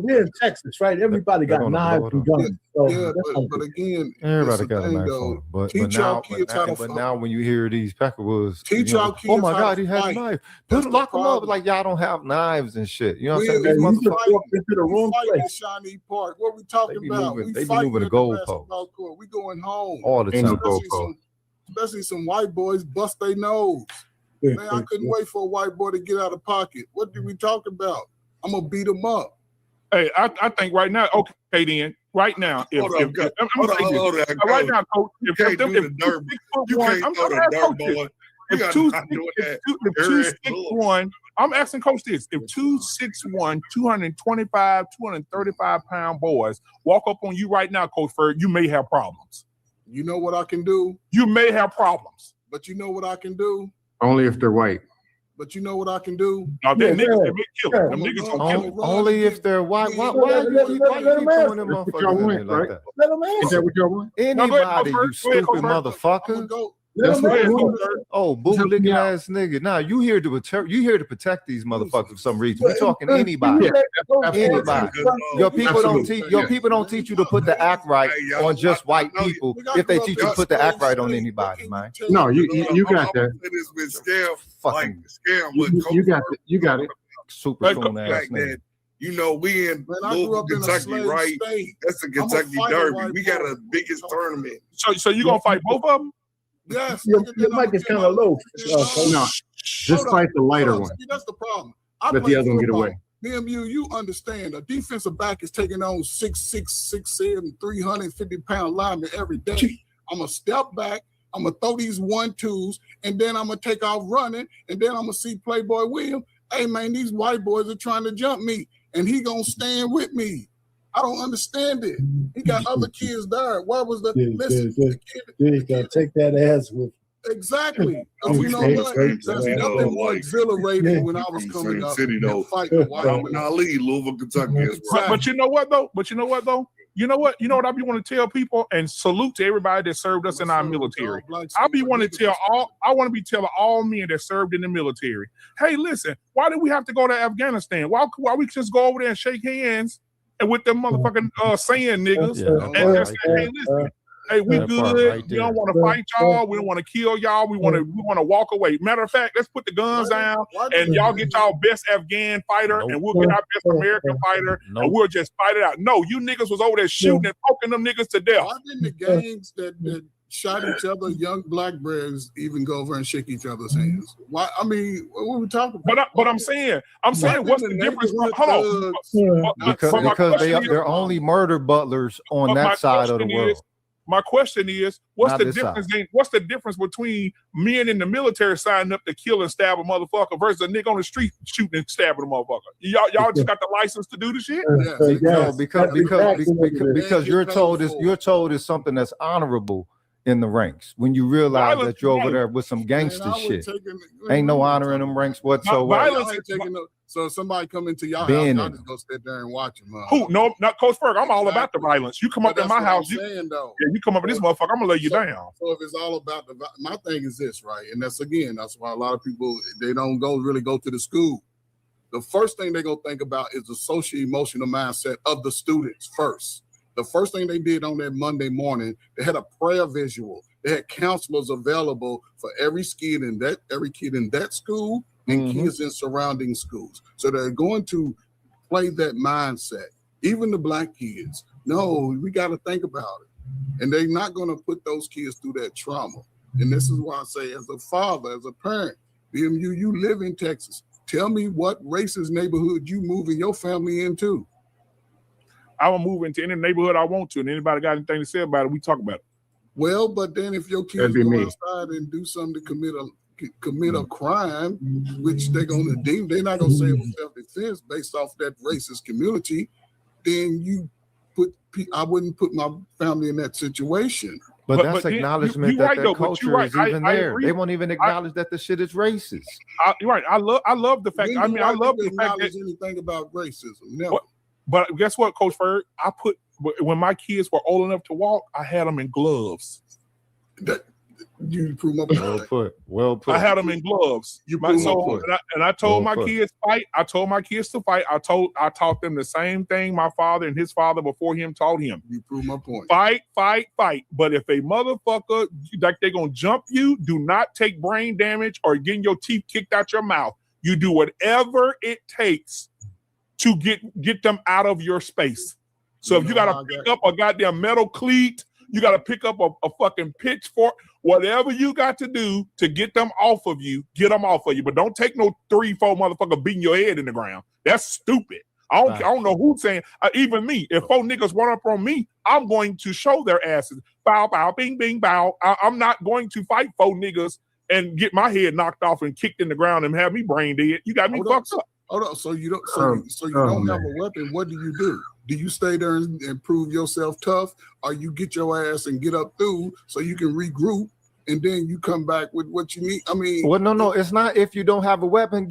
we're in Texas, right? Everybody got knives and guns. But again, everybody got a knife on. But now when you hear these peckerwoods, oh my God, he had a knife. Lock them up like y'all don't have knives and shit. You know what I'm saying? Shawnee Park. What we talking about? They be moving the goalposts. We going home all the time. Especially some white boys bust their nose. Man, I couldn't wait for a white boy to get out of pocket. What did we talk about? I'm gonna beat him up. Hey, I think right now, okay, then right now, if Hold on, right now, coach, you if can't them, do if the dirt. you can't I'm throw the asking dirt, coach this. boy. If 261, I'm asking coach this. If 261, 225, 235 pound boys walk up on you right now, Coach Ferg, you may have problems. You know what I can do? You may have problems. But you know what I can do? Only if they're white. But you know what I can do? No, them niggas, they may kill them. Them niggas gonna kill Only if they're white. Why you keep throwing them motherfuckers in me like that? Is that what y'all want? Anybody, you stupid motherfucker. Oh, bootlicking ass nigga. Nah, you here to protect these motherfuckers for some reason. We're talking anybody. Anybody. Your people don't teach you to put the act right on just white people if they teach you to put the act right on anybody, man. No, you got that. You got it. Super cool ass nigga. You know, we in Louisville, Kentucky, right? That's the Kentucky Derby. We got a biggest tournament. So you gonna fight both of them? Yes. Your mic is kind of low. No, just fight the lighter one. See, that's the problem. Let the other one get away. BMU, you understand a defensive back is taking on 6'6", 6'7", 350-pound lineman every day. I'm gonna step back. I'm gonna throw these 1-2s, and then I'm gonna take off running, and then I'm gonna see Playboy William. Hey man, these white boys are trying to jump me, and he gonna stand with me. I don't understand it. He got other kids there. Where was the listen? You gotta take that ass with. Exactly. You know what? Nothing more exhilarating when I was coming up. City though. Muhammad Ali, Louisville, Kentucky. But you know what though? You know what I be want to tell people, and salute to everybody that served us in our military. I want to be telling all men that served in the military, hey, listen, why did we have to go to Afghanistan? Why we just go over there and shake hands and with them motherfucking saying niggas and just say, hey, listen, hey, we good. We don't want to fight y'all. We don't want to kill y'all. We want to walk away. Matter of fact, let's put the guns down and y'all get y'all best Afghan fighter and we'll get our best American fighter and we'll just fight it out. No, you niggas was over there shooting and poking them niggas to death. Why didn't the gangs that shot each other, young black brothers, even go over and shake each other's hands? Why? I mean, what were we talking about? But I'm saying, what's the difference? Hold on. Because they're only murder butlers on that side of the world. My question is, what's the difference between men in the military signing up to kill and stab a motherfucker versus a nigga on the street shooting and stabbing a motherfucker? Y'all just got the license to do the shit? No, because you're told it's something that's honorable in the ranks when you realize that you're over there with some gangster shit. Ain't no honor in them ranks whatsoever. So if somebody come into your house, y'all just go sit there and watch them. Who? No, not Coach Ferg. I'm all about the violence. You come up in my house, you come up in this motherfucker, I'm gonna lay you down. So if it's all about my thing is this, right? And that's why a lot of people, they don't really go to the school. The first thing they're gonna think about is the socio-emotional mindset of the students first. The first thing they did on that Monday morning, they had a prayer visual. They had counselors available for every kid in that school and kids in surrounding schools. So they're going to play that mindset. Even the black kids. No, we got to think about it. And they're not going to put those kids through that trauma. And this is why I say, as a father, as a parent, BMU, you live in Texas. Tell me what racist neighborhood you moving your family into. I will move into any neighborhood I want to, and anybody got anything to say about it, we talk about it. Well, but then if your kids go outside and do something to commit a crime, which they're going to do, they're not going to say it was self-defense based off that racist community, then I wouldn't put my family in that situation. But that's acknowledgement that their culture is even there. They won't even acknowledge that the shit is racist. You're right. I love the fact. I love the fact that anything about racism. Never. But guess what, Coach Ferg? When my kids were old enough to walk, I had them in gloves. You prove my point. Well put. I had them in gloves. And I told my kids fight. I told my kids to fight. I taught them the same thing my father and his father before him taught him. You prove my point. Fight. But if a motherfucker like they're gonna jump you, do not take brain damage or getting your teeth kicked out your mouth. You do whatever it takes to get them out of your space. So if you gotta pick up a goddamn metal cleat, you gotta pick up a fucking pitchfork, whatever you got to do to get them off of you, get them off of you. But don't take no 3-4 motherfucker beating your head in the ground. That's stupid. I don't know who's saying, even me. If 4 niggas run up on me, I'm going to show their asses. Bow, bow, bing, bing, bow. I'm not going to fight 4 niggas and get my head knocked off and kicked in the ground and have me brain dead. You got me fucked up. Hold on. So you don't have a weapon. What do? Do you stay there and prove yourself tough, or you get your ass and get up through so you can regroup and then you come back with what you need? I mean, well, no, it's not. If you don't have a weapon,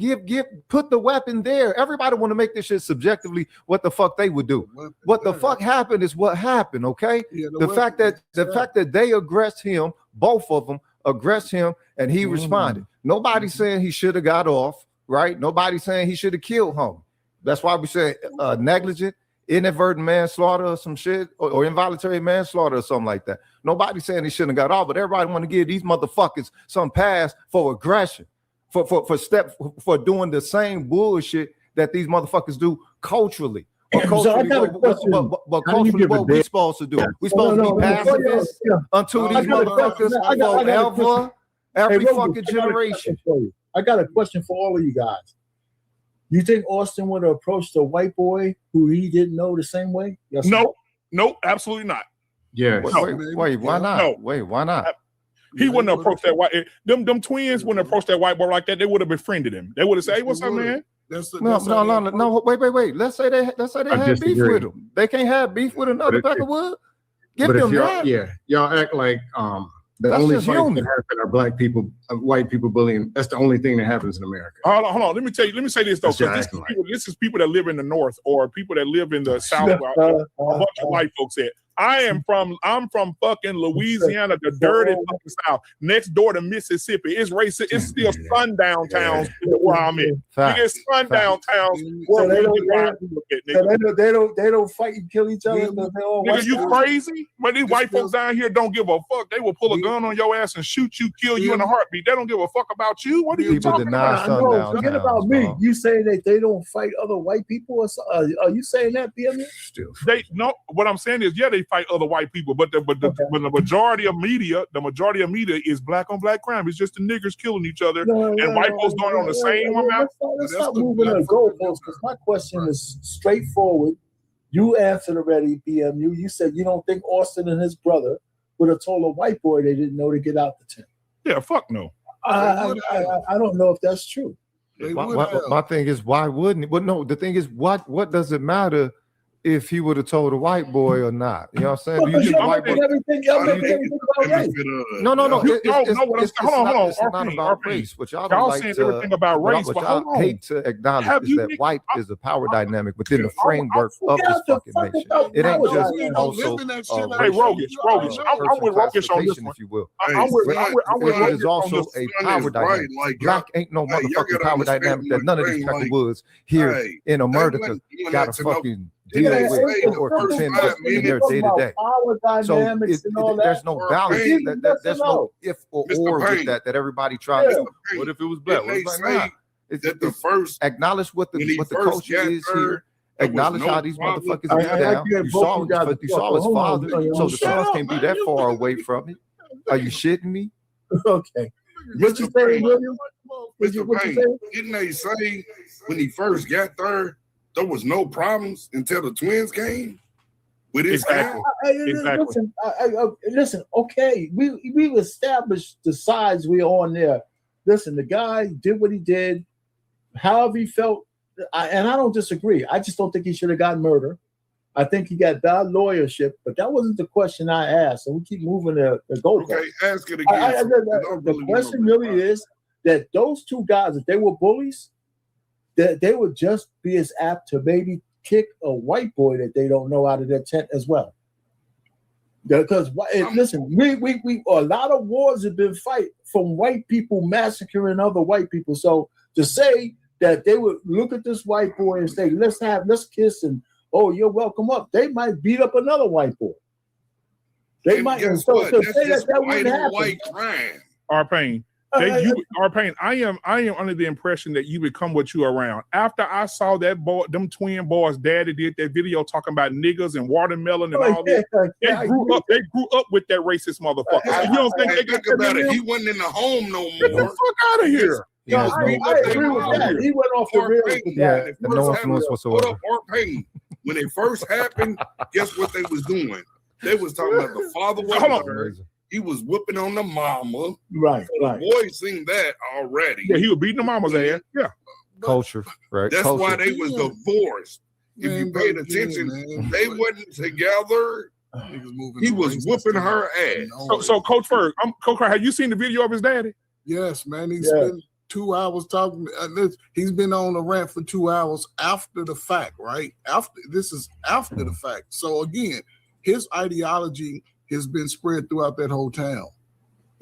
put the weapon there. Everybody want to make this shit subjectively what the fuck they would do. What the fuck happened is what happened. Okay, the fact that they aggressed him, both of them aggressed him, and he responded. Nobody's saying he should have got off. Right? Nobody's saying he should have killed him. That's why we say negligent, inadvertent manslaughter or some shit, or involuntary manslaughter or something like that. Nobody's saying he shouldn't have got off, but everybody want to give these motherfuckers some pass for aggression, for doing the same bullshit that these motherfuckers do culturally. But culturally, what we supposed to do? We supposed to be pacifists until these motherfuckers forever, every fucking generation. I got a question for all of you guys. You think Austin would have approached a white boy who he didn't know the same way? Yes. No, absolutely not. Yeah. Wait, why not? No. Wait, why not? He wouldn't approach that white. Them twins wouldn't approach that white boy like that. They would have befriended him. They would have said, "Hey, what's up, man?" No. Wait. Let's say they had beef with him. They can't have beef with another pack of wood. Give them that. Yeah, y'all act like the only fight that happen are black people, white people bullying. That's the only thing that happens in America. Hold on. Let me say this though. This is people that live in the North or people that live in the South. A bunch of white folks said. I'm from fucking Louisiana, the dirty fucking South, next door to Mississippi. It's racist. It's still sundown towns where I'm in. It's sundown towns. They don't fight and kill each other. Nigga, you crazy? But these white folks down here don't give a fuck. They will pull a gun on your ass and shoot you, kill you in a heartbeat. They don't give a fuck about you. What are you talking about? Forget about me. You saying that they don't fight other white people? Or are you saying that, BM? They no. What I'm saying is, yeah, they fight other white people, but the majority of media is black on black crime. It's just the niggers killing each other and white folks going on the same amount. Let's stop moving the goalposts, because my question is straightforward. You answered already, BMU. You said you don't think Austin and his brother would have told a white boy they didn't know to get out the tent. Yeah, fuck no. I don't know if that's true. My thing is, why wouldn't it? But no, the thing is, what does it matter if he would have told a white boy or not? You know what I'm saying? Because y'all making everything about race. No. It's not about race. What y'all don't like saying everything about race, what but y'all hate to acknowledge is that white is a power dynamic within the framework of this fucking nation. It ain't just also hey, Rogish. I'm with Rogish on this one. If you will. It is also a power dynamic. Black ain't no motherfucking power dynamic that none of these Woods here in America got a fucking deal with or contend with in their day-to-day. So there's no balance. There's no if or with that everybody tries to. What if it was black? That the first acknowledge what the culture is here. Acknowledge how these motherfuckers get down. You saw his father, so the sons can't be that far away from it. Are you shitting me? Okay. What you saying, William? Didn't they say when he first got there was no problems until the twins came with his exactly. Listen, okay, we've established the sides we're on there. Listen, the guy did what he did, however he felt, and I don't disagree. I just don't think he should have gotten murdered. I think he got bad lawyership, but that wasn't the question I asked. So we keep moving the goalpost. Okay, ask it again. The question really is that those two guys, if they were bullies, that they would just be as apt to maybe kick a white boy that they don't know out of their tent as well. Because listen, we a lot of wars have been fight from white people massacring other white people. So to say that they would look at this white boy and say, let's kiss and oh, you're welcome up, they might beat up another white boy. They might. So say that wouldn't happen. Our pain. Arpain, I am under the impression that you become what you are around. After I saw that boy, them twin boys' daddy did that video talking about niggas and watermelon and all this. They grew up with that racist motherfucker. So you don't think they think about it? He wasn't in the home no more. Get the fuck out of here. No, I agree with that. He went off the rails with that. No influence whatsoever. When it first happened, guess what they was doing? They was talking about the father was there. He was whipping on the mama. Right. The boys seen that already. Yeah, he was beating the mama's ass. Yeah. Culture, right? That's Culture. why they was divorced. If you paid attention, they wasn't together. He was whooping her ass. So Coach Ferg, Coach Ferg, have you seen the video of his daddy? Yes, man. He spent 2 hours talking. He's been on a rant for 2 hours after the fact, right? This is after the fact. So again, his ideology has been spread throughout that whole town.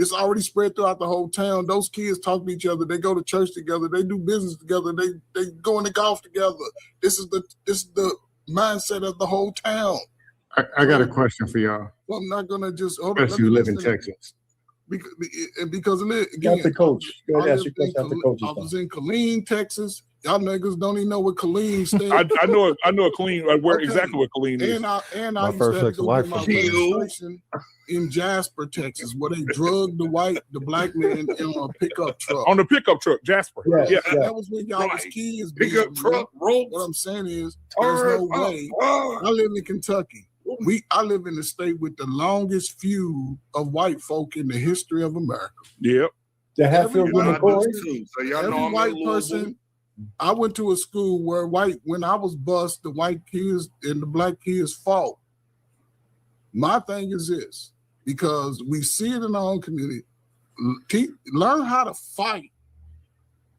It's already spread throughout the whole town. Those kids talk to each other. They go to church together. They do business together. They go into golf together. This is the mindset of the whole town. I got a question for y'all. Well, I'm not gonna just Especially you live in Texas. Because again, That's the coach. Go ahead, ask your question. I was in Killeen, Texas. Y'all niggas don't even know what Killeen stands. I know a Killeen, exactly what Killeen is. And I used to have to go get my registration in Jasper, Texas, where they drugged the black man on a pickup truck. On the pickup truck, Jasper. Yeah. That was when y'all was kids. Pickup truck, ropes. What I'm saying is, there's no way. I live in Kentucky. I live in the state with the longest feud of white folk in the history of America. Yep. Every white person. I went to a school where when I was bused, the white kids and the black kids fought. My thing is this, because we see it in our own community, learn how to fight.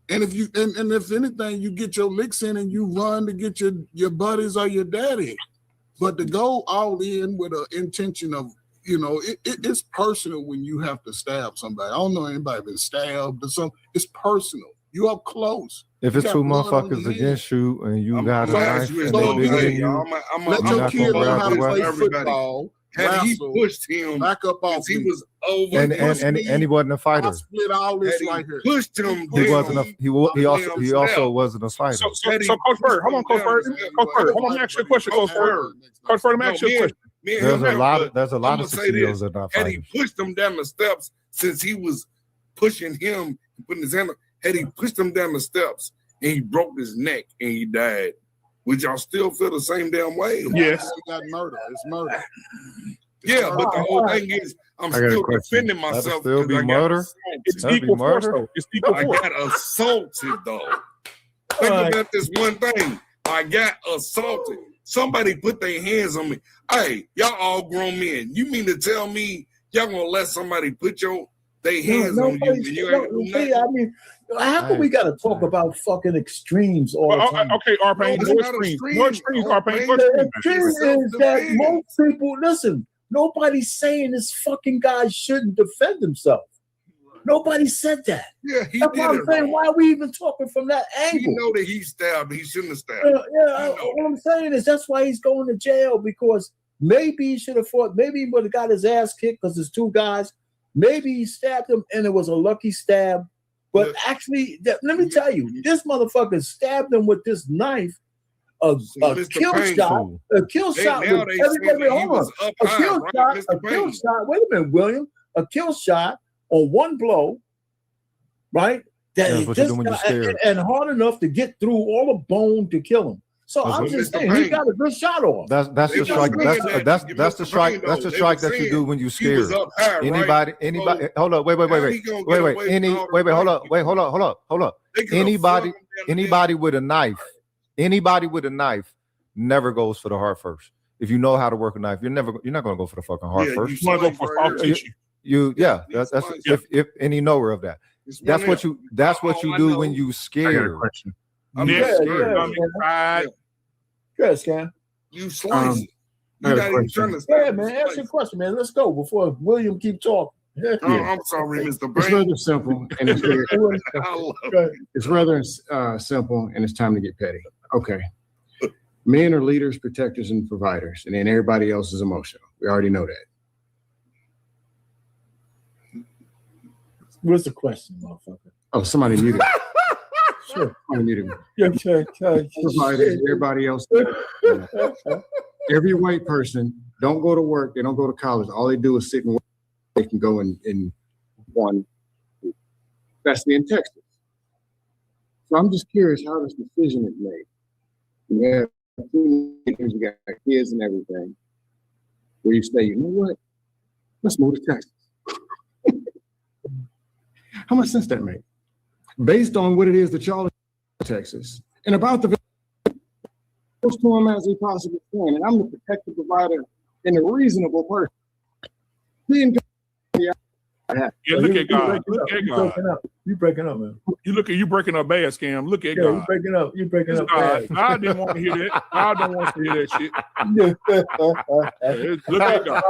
And if you and if anything, you get your licks in and you run to get your buddies or your daddy. But to go all in with an intention of, it's personal when you have to stab somebody. I don't know anybody been stabbed or something. It's personal. You up close. If it's two motherfuckers against you and you got a knife and they're bigger than you, let your kid learn how to play football. Had he pushed him back up off, he was over, and he wasn't a fighter. Split all this right here. Pushed him. He wasn't. He also wasn't a fighter. So Coach Bird, hold on, Coach Bird. Coach Bird, hold on, let me ask you a question, Coach Bird. Coach Bird, let me ask you a question. There's a lot of CEOs that are not fighters. fighters. Had he pushed him down the steps, since he was pushing him, putting his hand up, had he pushed him down the steps and he broke his neck and he died, would y'all still feel the same damn way? Yes. He got murder. It's murder. Yeah, but the whole thing is, I'm still defending myself. Still be murder. It's equal force, though. It's equal force. I got assaulted, though. Think about this one thing. I got assaulted. Somebody put their hands on me. Hey, y'all all grown men. You mean to tell me y'all gonna let somebody put their hands on you? And you ain't do nothing? I mean, how come we got to talk about fucking extremes all the time? Okay, Arpain, more extremes, Arpain. The extreme is that most people, listen, nobody's saying this fucking guy shouldn't defend himself. Nobody said that. Yeah, he That's did why I'm saying, wrong. why are we even talking from that angle? You know that he stabbed. He shouldn't have stabbed. What I'm saying is that's why he's going to jail, because maybe he should have fought. Maybe he would have got his ass kicked because there's two guys. Maybe he stabbed him and it was a lucky stab. But actually, let me tell you, this motherfucker stabbed him with this knife. A kill shot. A kill shot. Wait a minute, William. A kill shot on one blow, right? That's what you do when you're scared. And hard enough to get through all the bone to kill him. So I'm just saying, he got a good shot off. That's the strike. That's the strike. That's the strike that you do when you're scared. Anybody. Hold up. Wait. Hold up. Anybody with a knife never goes for the heart first. If you know how to work a knife, you're not going to go for the fucking heart first. You want to go for I'll teach you. That's if any knower of that. That's what you do when you scared. I'm scared. Good, Scan. You slice it. Yeah, man. Ask your question, man. Let's go before William keep talking. I'm sorry, Mr. Brain. It's rather simple, and it's rather simple, and it's time to get petty. Okay. Men are leaders, protectors, and providers, and then everybody else is emotional. We already know that. What's the question, motherfucker? Oh, somebody muted. Sure. Somebody muted me. Yeah, sure. Everybody else. Every white person don't go to work. They don't go to college. All they do is sit and work. They can go in one, especially in Texas. So I'm just curious how this decision is made. You have teenagers, you got kids and everything, where you say, you know what? Let's move to Texas. How much sense that make? Based on what it is that y'all in Texas and about the close to them as they possibly can. And I'm the protective provider and a reasonable person. Yeah, look at God. Look at God. You breaking up, man. You breaking up bad, Scam. Look at Yeah, God. you breaking up. You breaking up God. bad. I didn't want to hear that. I don't want to hear that shit. Look at God.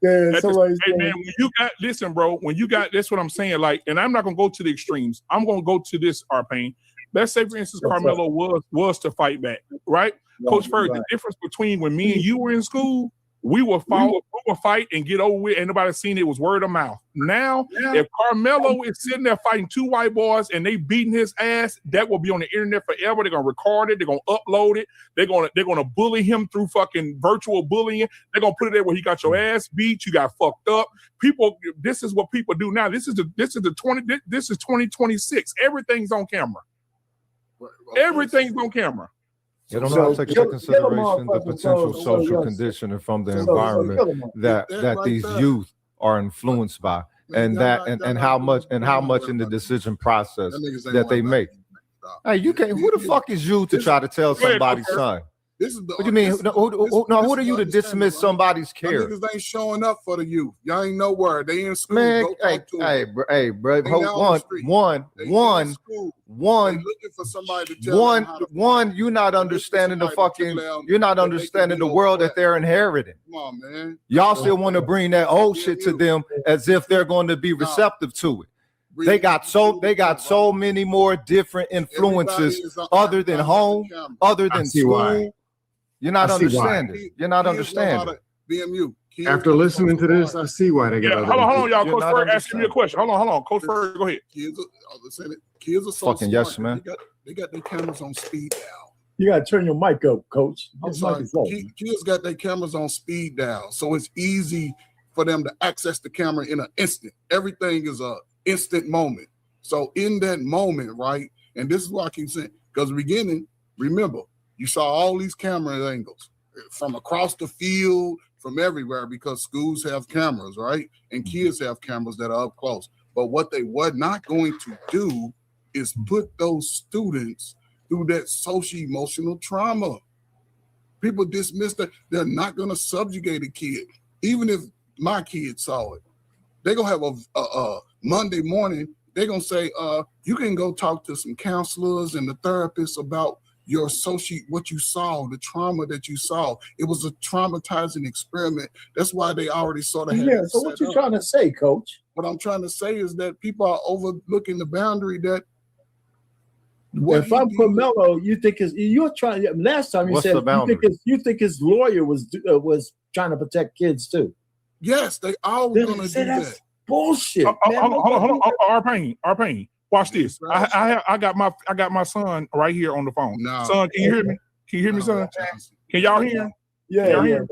Yeah, somebody's hey man, when you got listen, bro. When you got that's what I'm saying. Like, and I'm not gonna go to the extremes. I'm gonna go to this, Arpain. Let's say, for instance, Karmelo was to fight back, right? Coach Ferg, the difference between when me and you were in school, we will fight and get over with. Ain't nobody seen it. It was word of mouth. Now, if Karmelo is sitting there fighting two white boys and they beating his ass, that will be on the internet forever. They're gonna record it. They're gonna upload it. They're gonna bully him through fucking virtual bullying. They're gonna put it there where he got your ass beat. You got fucked up. People, this is what people do now. This is 2026. Everything's on camera. Everything's on camera. They don't know how to take into consideration the potential social conditioning from the environment that these youth are influenced by, and how much in the decision process that they make. Hey, you can't. Who the fuck is you to try to tell somebody's son? What do you mean? Who are you to dismiss somebody's care? Niggas ain't showing up for the youth. Y'all ain't nowhere. They in school. Man, Go talk to them. bro. One. Looking for somebody to tell them how to you're not understanding the fucking. You're not understanding the world that they're inheriting. Come on, man. Y'all still want to bring that old shit to them as if they're going to be receptive to it. They got so many more different influences other than home, other than school. You're not understanding. You're not understanding. BMU. After listening to this, I see why they got. Hold on, y'all. Coach Ferg asking me a question. Hold on. Coach Ferg, go ahead. Kids are so fucking smart. yes, man. They got their cameras on speed dial. You gotta turn your mic up, Coach. I'm sorry. Kids got their cameras on speed dial, so it's easy for them to access the camera in an instant. Everything is a instant moment. So in that moment, right? And this is what I keep saying, because the beginning, remember, you saw all these camera angles from across the field, from everywhere, because schools have cameras, right? And kids have cameras that are up close. But what they were not going to do is put those students through that social-emotional trauma. People dismiss that. They're not going to subjugate a kid. Even if my kid saw it, they're going to have a Monday morning, they're going to say, you can go talk to some counselors and the therapists about your what you saw, the trauma that you saw. It was a traumatizing experiment. That's why they already sort of had it so what you trying to say, Coach? What I'm trying to say is that people are overlooking the boundary that if I'm Karmelo, you think you're trying. Last time you What's said the boundary? you think his lawyer was trying to protect kids too. Yes, they all gonna do that. Bullshit. Hold on. Arpain. Watch this. I got my son right here on the phone. No. Son, can you hear me? Can you hear me, son? Can y'all hear him? Yeah. Y'all hear him?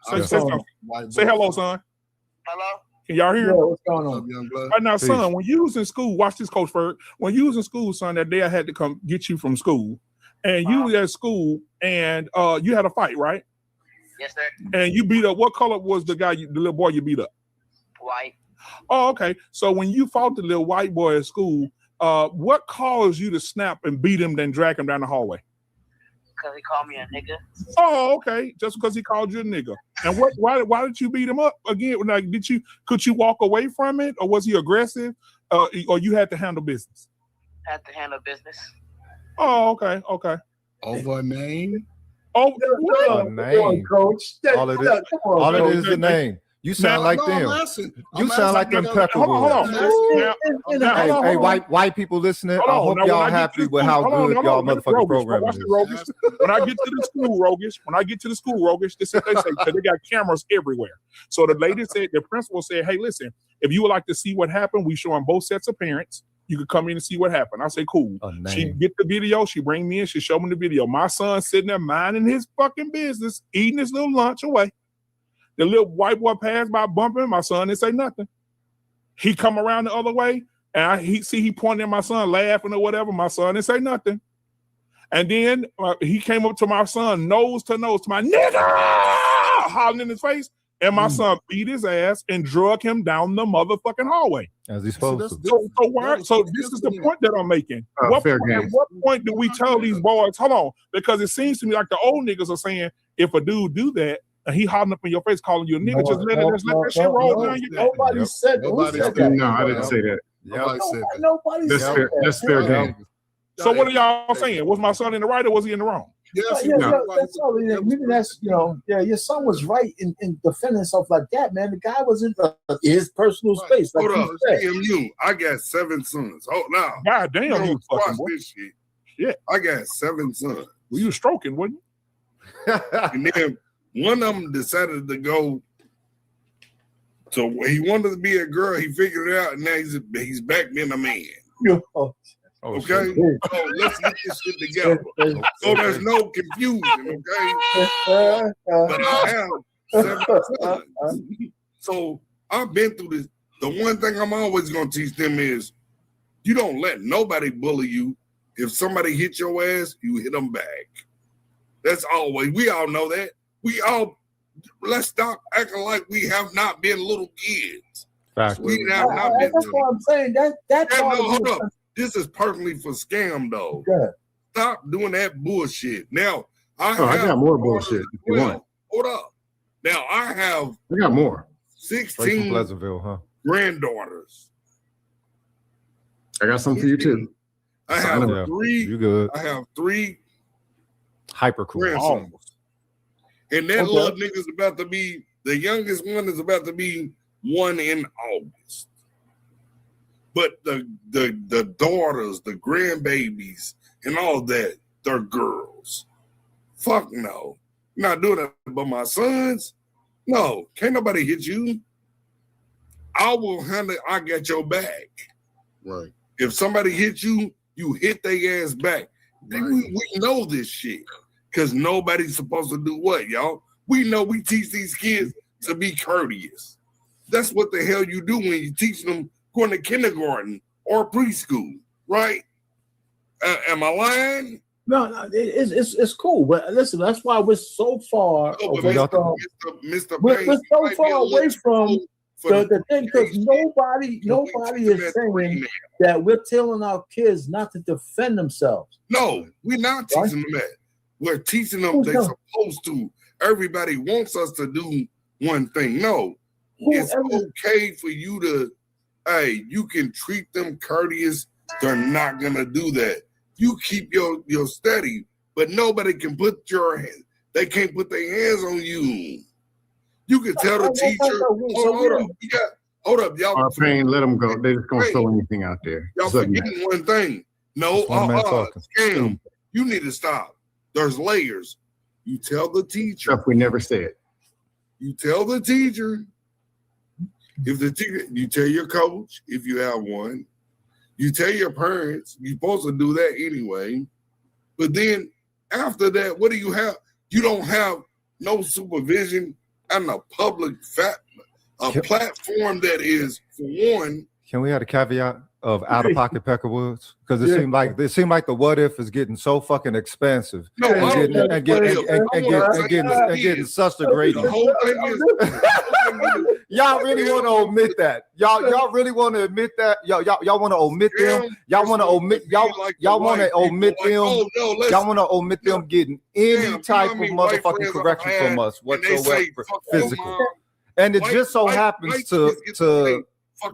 Say something. Say hello, son. Hello. Can y'all hear? Yeah, what's going on? Right now, son, when you was in school, watch this, Coach Ferg. When you was in school, son, that day I had to come get you from school, and you was at school, and you had a fight, right? Yes, sir. And you beat up. What color was the guy, the little boy you beat up? White. Oh, okay. So when you fought the little white boy at school, what caused you to snap and beat him, then drag him down the hallway? Because he called me a nigga. Oh, okay. Just because he called you a nigga. And why did you beat him up again? Like, could you walk away from it, or was he aggressive, or you had to handle business? Had to handle business. Oh, okay. Over a name? Oh, a name. Coach. All it is the name. You sound like No, them. I'm asking. You sound like them Peckerwoods. Hey, white people listening, I hope y'all happy with how good y'all motherfucking program is. When I get to the school, Rogish, this is what they say, because they got cameras everywhere. So the lady said, the principal said, hey, listen, if you would like to see what happened, we showing both sets of parents. You could come in and see what happened. I say, cool. She get the video. She bring me in. She show me the video. My son sitting there minding his fucking business, eating his little lunch away. The little white boy passed by bumping. My son didn't say nothing. He come around the other way, and he pointed at my son, laughing or whatever. My son didn't say nothing. And then he came up to my son, nose to my nigga, hollering in his face. And my son beat his ass and drug him down the motherfucking hallway. As he's supposed to. So this is the point that I'm making. At what point do we tell these boys, hold on, because it seems to me like the old niggas are saying, if a dude do that, and he hollering up in your face, calling you a nigga, just let that shit roll down your back. Nobody said that. No, I didn't say that. Nobody said that. That's fair game. So what are y'all saying? Was my son in the right or was he in the wrong? That's all. Maybe that's your son was right in defending himself like that, man. The guy was in his personal space. Like Hold up, CMU. I got 7 sons. Oh, now. God damn, you fucking boy. This shit. Yeah. I got 7 sons. Well, you stroking, wasn't you? And then one of them decided to go. So he wanted to be a girl. He figured it out, and now he's back being a man. Okay, so let's get this shit together. So there's no confusion, okay? But I have 7 sons. So I've been through this. The one thing I'm always going to teach them is you don't let nobody bully you. If somebody hit your ass, you hit them back. That's always, we all know that. Let's stop acting like we have not been little kids. Fact. We have not been. That's what I'm saying. That's hold up. This is personally for scam, though. Yeah. Stop doing that bullshit. Now, I got more bullshit if you want. Hold up. Now, I got more. 16 Pleasantville, huh? granddaughters. I got some for you, too. I have 3. You good. I have 3 hyper cool grandsons. And that little nigga's about to be, the youngest one is about to be 1 in August. But the daughters, the grandbabies, and all that, they're girls. Fuck no. I'm not doing that. But my sons, no, can't nobody hit you. I will handle it. I got your back. Right. If somebody hits you, you hit their ass back. Right. We know this shit. Because nobody's supposed to do what, y'all? We know we teach these kids to be courteous. That's what the hell you do when you teach them going to kindergarten or preschool, right? Am I lying? No, it's cool. But listen, that's why we're so far away from Mr. We're so far away from the thing, because nobody is saying that we're telling our kids not to defend themselves. No, we're not teaching them that. We're teaching them they're supposed to. Everybody wants us to do one thing. No, it's okay for you to, you can treat them courteous. They're not going to do that. You keep your steady, but nobody can they can't put their hands on you. You can tell the teacher, hold up, y'all. Our pain, let them go. They're just going to throw anything out there. Y'all forgetting one thing. No, scam. You need to stop. There's layers. You tell the teacher. Stuff we never said. You tell the teacher. If the teacher, you tell your coach if you have one. You tell your parents. You're supposed to do that anyway. But then after that, what do you have? You don't have no supervision and a public platform that is, for one. Can we have a caveat of out-of-pocket Peckerwoods? Because it seemed like the what if is getting so fucking expensive and getting such a great. Y'all really want to omit that? Y'all really want to admit that? Y'all want to omit them? Y'all want to omit y'all want to omit them? Y'all want to omit them getting any type of motherfucking correction from us whatsoever, physical? And it just so happens to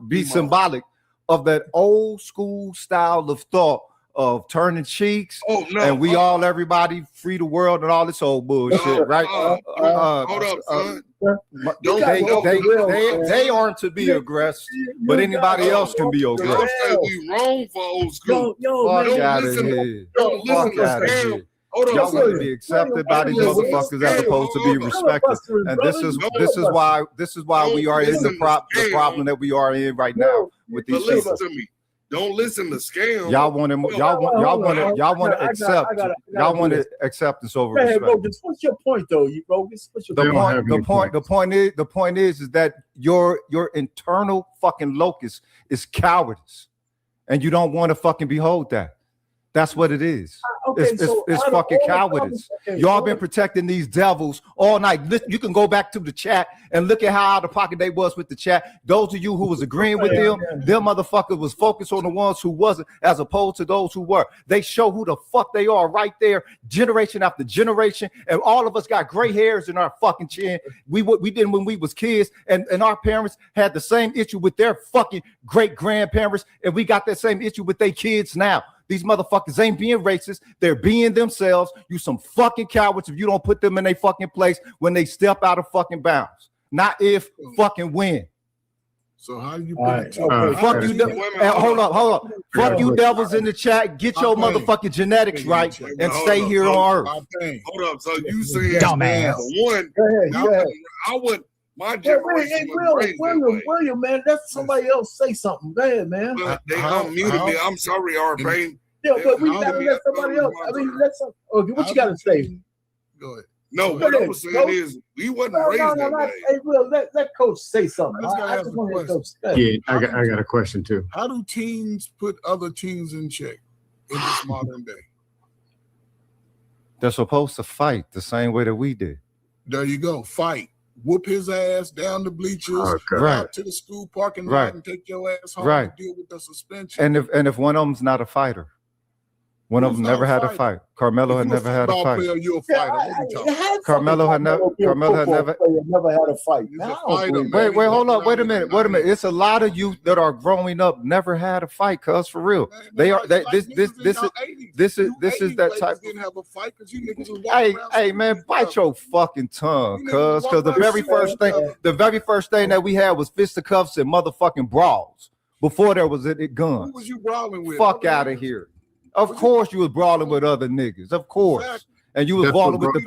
be symbolic of that old school style of thought of turning cheeks, Oh no! and we all everybody free the world and all this old bullshit, right? Hold up, son. They aren't to be aggressed, but anybody else can be aggressed. Y'all say we wrong for old school. Fuck out of here. Fuck out of here. Y'all want to be accepted by these motherfuckers as opposed to be respected, and this is why we are in the problem that we are in right now with these people. Listen to me. Don't listen to scam. Y'all want acceptance over respect. What's your point, though, Bogus? The point is that your internal fucking locus is cowardice, and you don't want to fucking behold that. That's what it is. It's fucking cowardice. Y'all been protecting these devils all night. You can go back to the chat and look at how out of pocket they was with the chat. Those of you who was agreeing with them motherfuckers was focused on the ones who wasn't, as opposed to those who were. They show who the fuck they are right there, generation after generation. And all of us got gray hairs in our fucking chin. We did when we was kids, and our parents had the same issue with their fucking great grandparents, and we got that same issue with their kids now. These motherfuckers ain't being racist. They're being themselves. You some fucking cowards if you don't put them in their fucking place when they step out of fucking bounds. Not if, fucking when. So how do you fuck you? Hold up. Fuck you devils in the chat. Get your motherfucking genetics right and stay here on Earth. Hold up. So you saying dumbass. One? Go ahead. I would. My generation William, man, that's somebody else say something. Go ahead, man. But they unmuted me. I'm sorry, R-Pain. Yeah, but we gotta let somebody else. I mean, what you gotta say? Go ahead. No, what I was saying is we wasn't raised that way. Hey, Will, let Coach say something. I just want to Coach say. Yeah, I got a question too. How do teens put other teens in check in this modern day? They're supposed to fight the same way that we did. There you go. Fight. Whoop his ass down the bleachers, out to the school parking lot, and take your ass home and deal with the suspension. And if one of them's not a fighter, one of them never had a fight. Carmelo had never had a fight. Carmelo had never had a fight. Wait, hold up. Wait a minute. It's a lot of you that are growing up never had a fight, cuz for real. They are this is that type. Didn't have a fight because you niggas was Hey man, bite your fucking tongue, cuz the very first thing that we had was fisticuffs and motherfucking brawls before there was guns. Who was you brawling with? Fuck out of here. Of course you was brawling with other niggas. Of course. Exactly. And you was brawling with the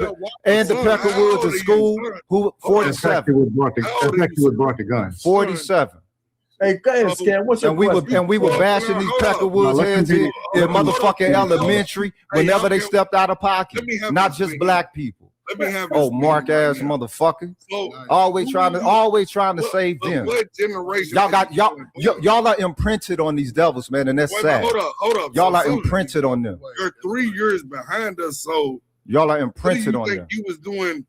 Peckerwoods in school, who 47. Brought the guns. 47. Hey, go ahead, Scan. What's your question? And we were bashing these Peckerwoods heads in motherfucking elementary whenever they stepped out of pocket. Not just black people. Mark ass motherfucker. Always trying to save them. What generation? Y'all are imprinted on these devils, man, and that's sad. Hold up. Y'all are imprinted on them. You're 3 years behind us, so y'all are imprinted on them. You was doing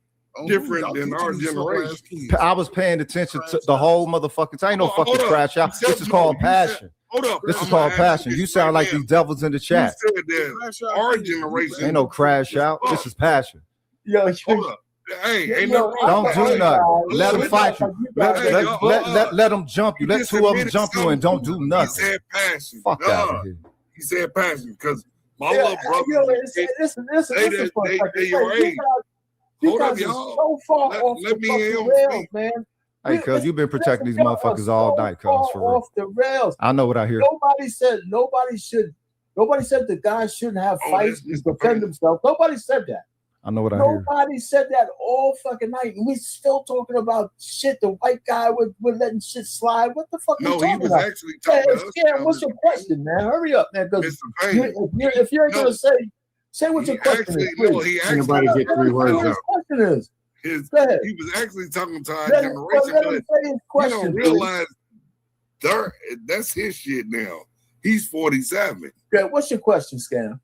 different than our generation. I was paying attention to the whole motherfucking thing. Ain't no fucking crash out. This is called passion. Hold up. This is called passion. You sound like these devils in the chat. You said that our generation. Ain't no crash out. This is passion. Yo, hold up. Hey, ain't no don't do nothing. Let them fight you. Let them jump you. Let two of them jump you and don't do nothing. He said passion. Fuck out of here. He said passion because my little brother. They your age. Hold up, y'all. So far off let me the rails, man. Hey, cuz you've been protecting these motherfuckers all night, cuz for real. Off the rails. I know what I hear. Nobody said the guys shouldn't have fights to defend themselves. Nobody said that. I know what I hear. Nobody said that all fucking night. And we still talking about shit. The white guy would letting shit slide. What the fuck are you talking about? Actually talking about what's your question, man? Hurry up, man. Because if you're going to say what your question is. Anybody get 3 words out. His question is. He was actually talking to our generation, but you don't realize that's his shit now. He's 47. Okay, what's your question, Scam?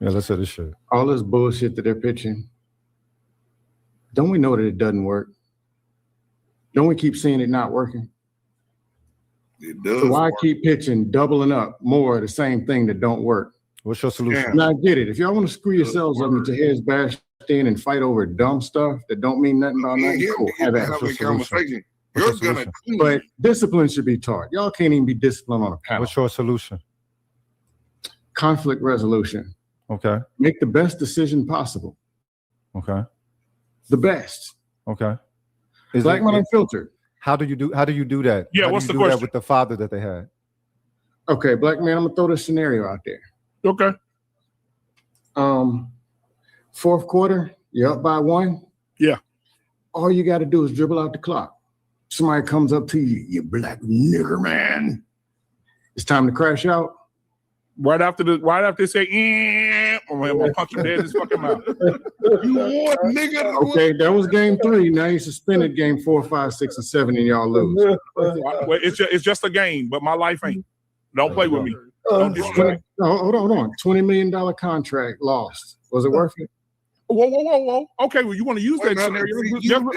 Yeah, let's say this shit. All this bullshit that they're pitching, don't we know that it doesn't work? Don't we keep seeing it not working? It does. So why keep pitching, doubling up more of the same thing that don't work? What's your solution? And I get it. If y'all want to screw yourselves up into heads bashed in and fight over dumb stuff that don't mean nothing about nothing, cool. Have that conversation. You're gonna clean. But discipline should be taught. Y'all can't even be disciplined on a panel. What's your solution? Conflict resolution. Okay. Make the best decision possible. Okay. The best. Okay. Black Man Unfiltered. How do you do that? Yeah, How what's do the you do question? that with the father that they had? Okay, Black Man, I'm gonna throw this scenario out there. Okay. Fourth quarter, you're up by 1. Yeah. All you got to do is dribble out the clock. Somebody comes up to you, you black nigger man. It's time to crash out. Right after they say, I'm gonna punch him dead in his fucking mouth. You want nigga? Okay, that was game 3. Now you suspended game 4, 5, 6, and 7, and y'all lose. Well, it's just a game, but my life ain't. Don't play with me. Don't distract. No, hold on. $20 million contract lost. Was it worth it? Whoa. Okay, well, you want to use that scenario? Hold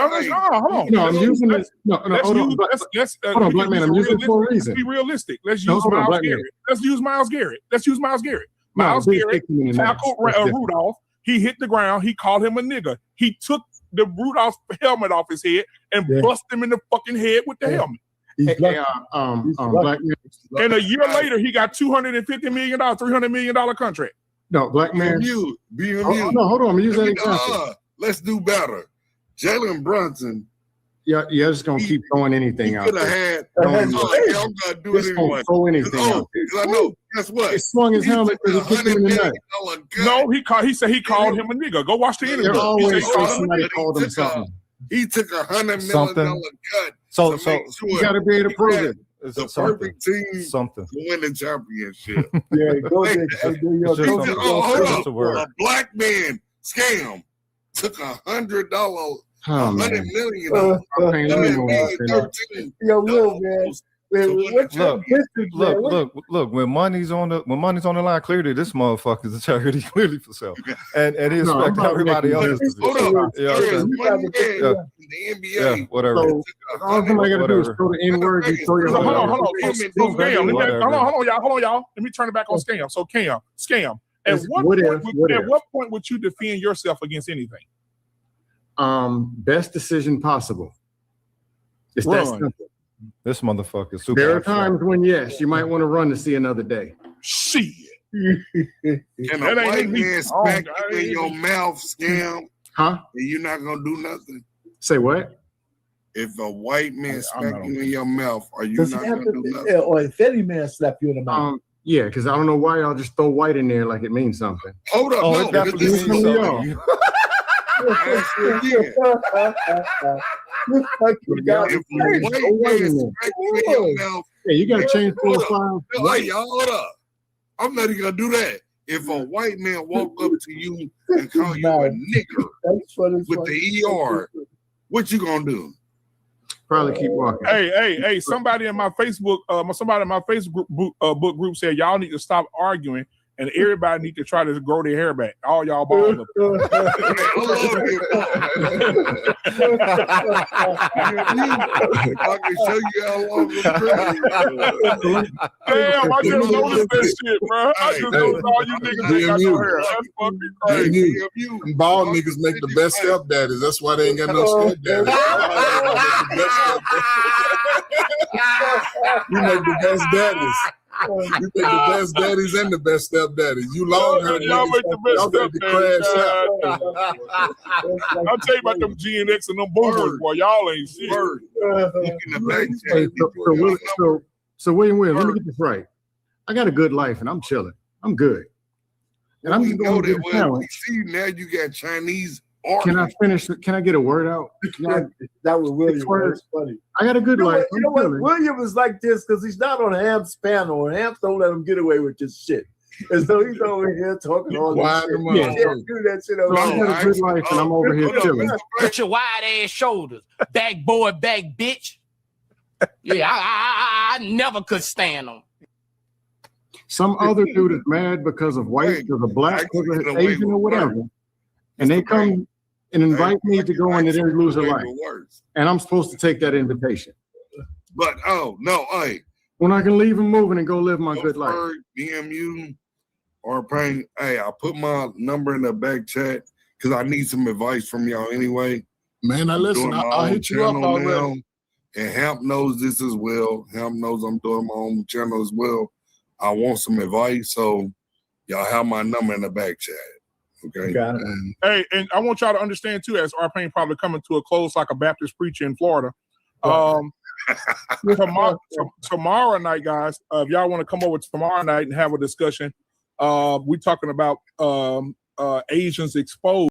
on. No, I'm using it. No, hold on. Hold on, Black Man. I'm using it for a reason. Let's be realistic. Let's use Miles Garrett. Let's use Miles Garrett. Miles Garrett tackled Rudolph. He hit the ground. He called him a nigger. He took the Rudolph helmet off his head and busted him in the fucking head with the helmet. Black Man. And a year later, he got $250 million, $300 million contract. No, Black Man. BMU. No, hold on. I'm gonna use that example. Let's do better. Jalen Brunson. Yeah, just gonna keep throwing anything out. Could have had. I'm gonna do it anyway. Throw anything out. Because I know. Guess what? He swung his helmet because he kicked him in the nut. No, he said he called him a nigga. Go watch the interview. There always somebody called him something. He took $100 million cut. So you got to be able to prove it. It's the perfect team to win the championship. Go ahead. A black man scam took $100 $100 million. Look. When money's on the line, clearly this motherfucker's a charity, clearly for self, and he expect everybody else to be. The NBA, whatever. So all somebody got to do is throw the N-word. You throw your Hold on, y'all. Let me turn it back on Scam. So Scam. At what point would you defend yourself against anything? Best decision possible. It's that simple. This motherfucker is super. There are times when, yes, you might want to run to see another day. Shit. And a white man smack you in your mouth, Scam. Huh? And you're not going to do nothing. Say what? If a white man smack you in your mouth, are you not going to do nothing? Or if any man slap you in the mouth. Yeah, because I don't know why y'all just throw white in there like it means something. Hold up. Oh, it definitely means something. Yeah, you gotta change profile. Hey, y'all, hold up. I'm not even gonna do that. If a white man walk up to you and call you a nigger with the ER, what you gonna do? Probably keep walking. Hey! Somebody in my Facebook, book group said y'all need to stop arguing. And everybody need to try to grow their hair back. All y'all bald up. I can show you how long it's Damn, I just noticed that shit, bro. I just noticed all you niggas ain't got no hair. That's fucking crazy. Bald niggas make the best stepdaddies. That's why they ain't got no stepdaddies. You make the best daddies. You make the best daddies and the best stepdaddies. You long hair y'all make the best y'all make the crash out. I'll tell you about them GNX and them boomers, boy. Y'all ain't shit. So William, let me get this right. I got a good life and I'm chilling. I'm good. And I'm just going to get talent. See, now you got Chinese. Can I finish? Can I get a word out? That was William. That's funny. I got a good life. You know what? William is like this because he's not on Ham's panel, and Hams don't let him get away with this shit. And so he's over here talking all this shit. Yeah, do that shit over here. I got a good life, and I'm over here chilling. Put your wide ass shoulders, back boy, back bitch. Yeah, I never could stand them. Some other dude is mad because of white, because of black, because of Asian, or whatever, and they come and invite me to go in and then lose a life. And I'm supposed to take that invitation. But, when I can leave and move and go live my good life. BMU or paying, I put my number in the back chat because I need some advice from y'all anyway. Man, listen, I'll hit you up already. And Hamp knows this as well. Hamp knows I'm doing my own channel as well. I want some advice, so y'all have my number in the back chat. Okay. Hey, and I want y'all to understand too, as R-Pain probably coming to a close like a Baptist preacher in Florida. Tomorrow night, guys, if y'all want to come over tomorrow night and have a discussion, we're talking about Asians exposed.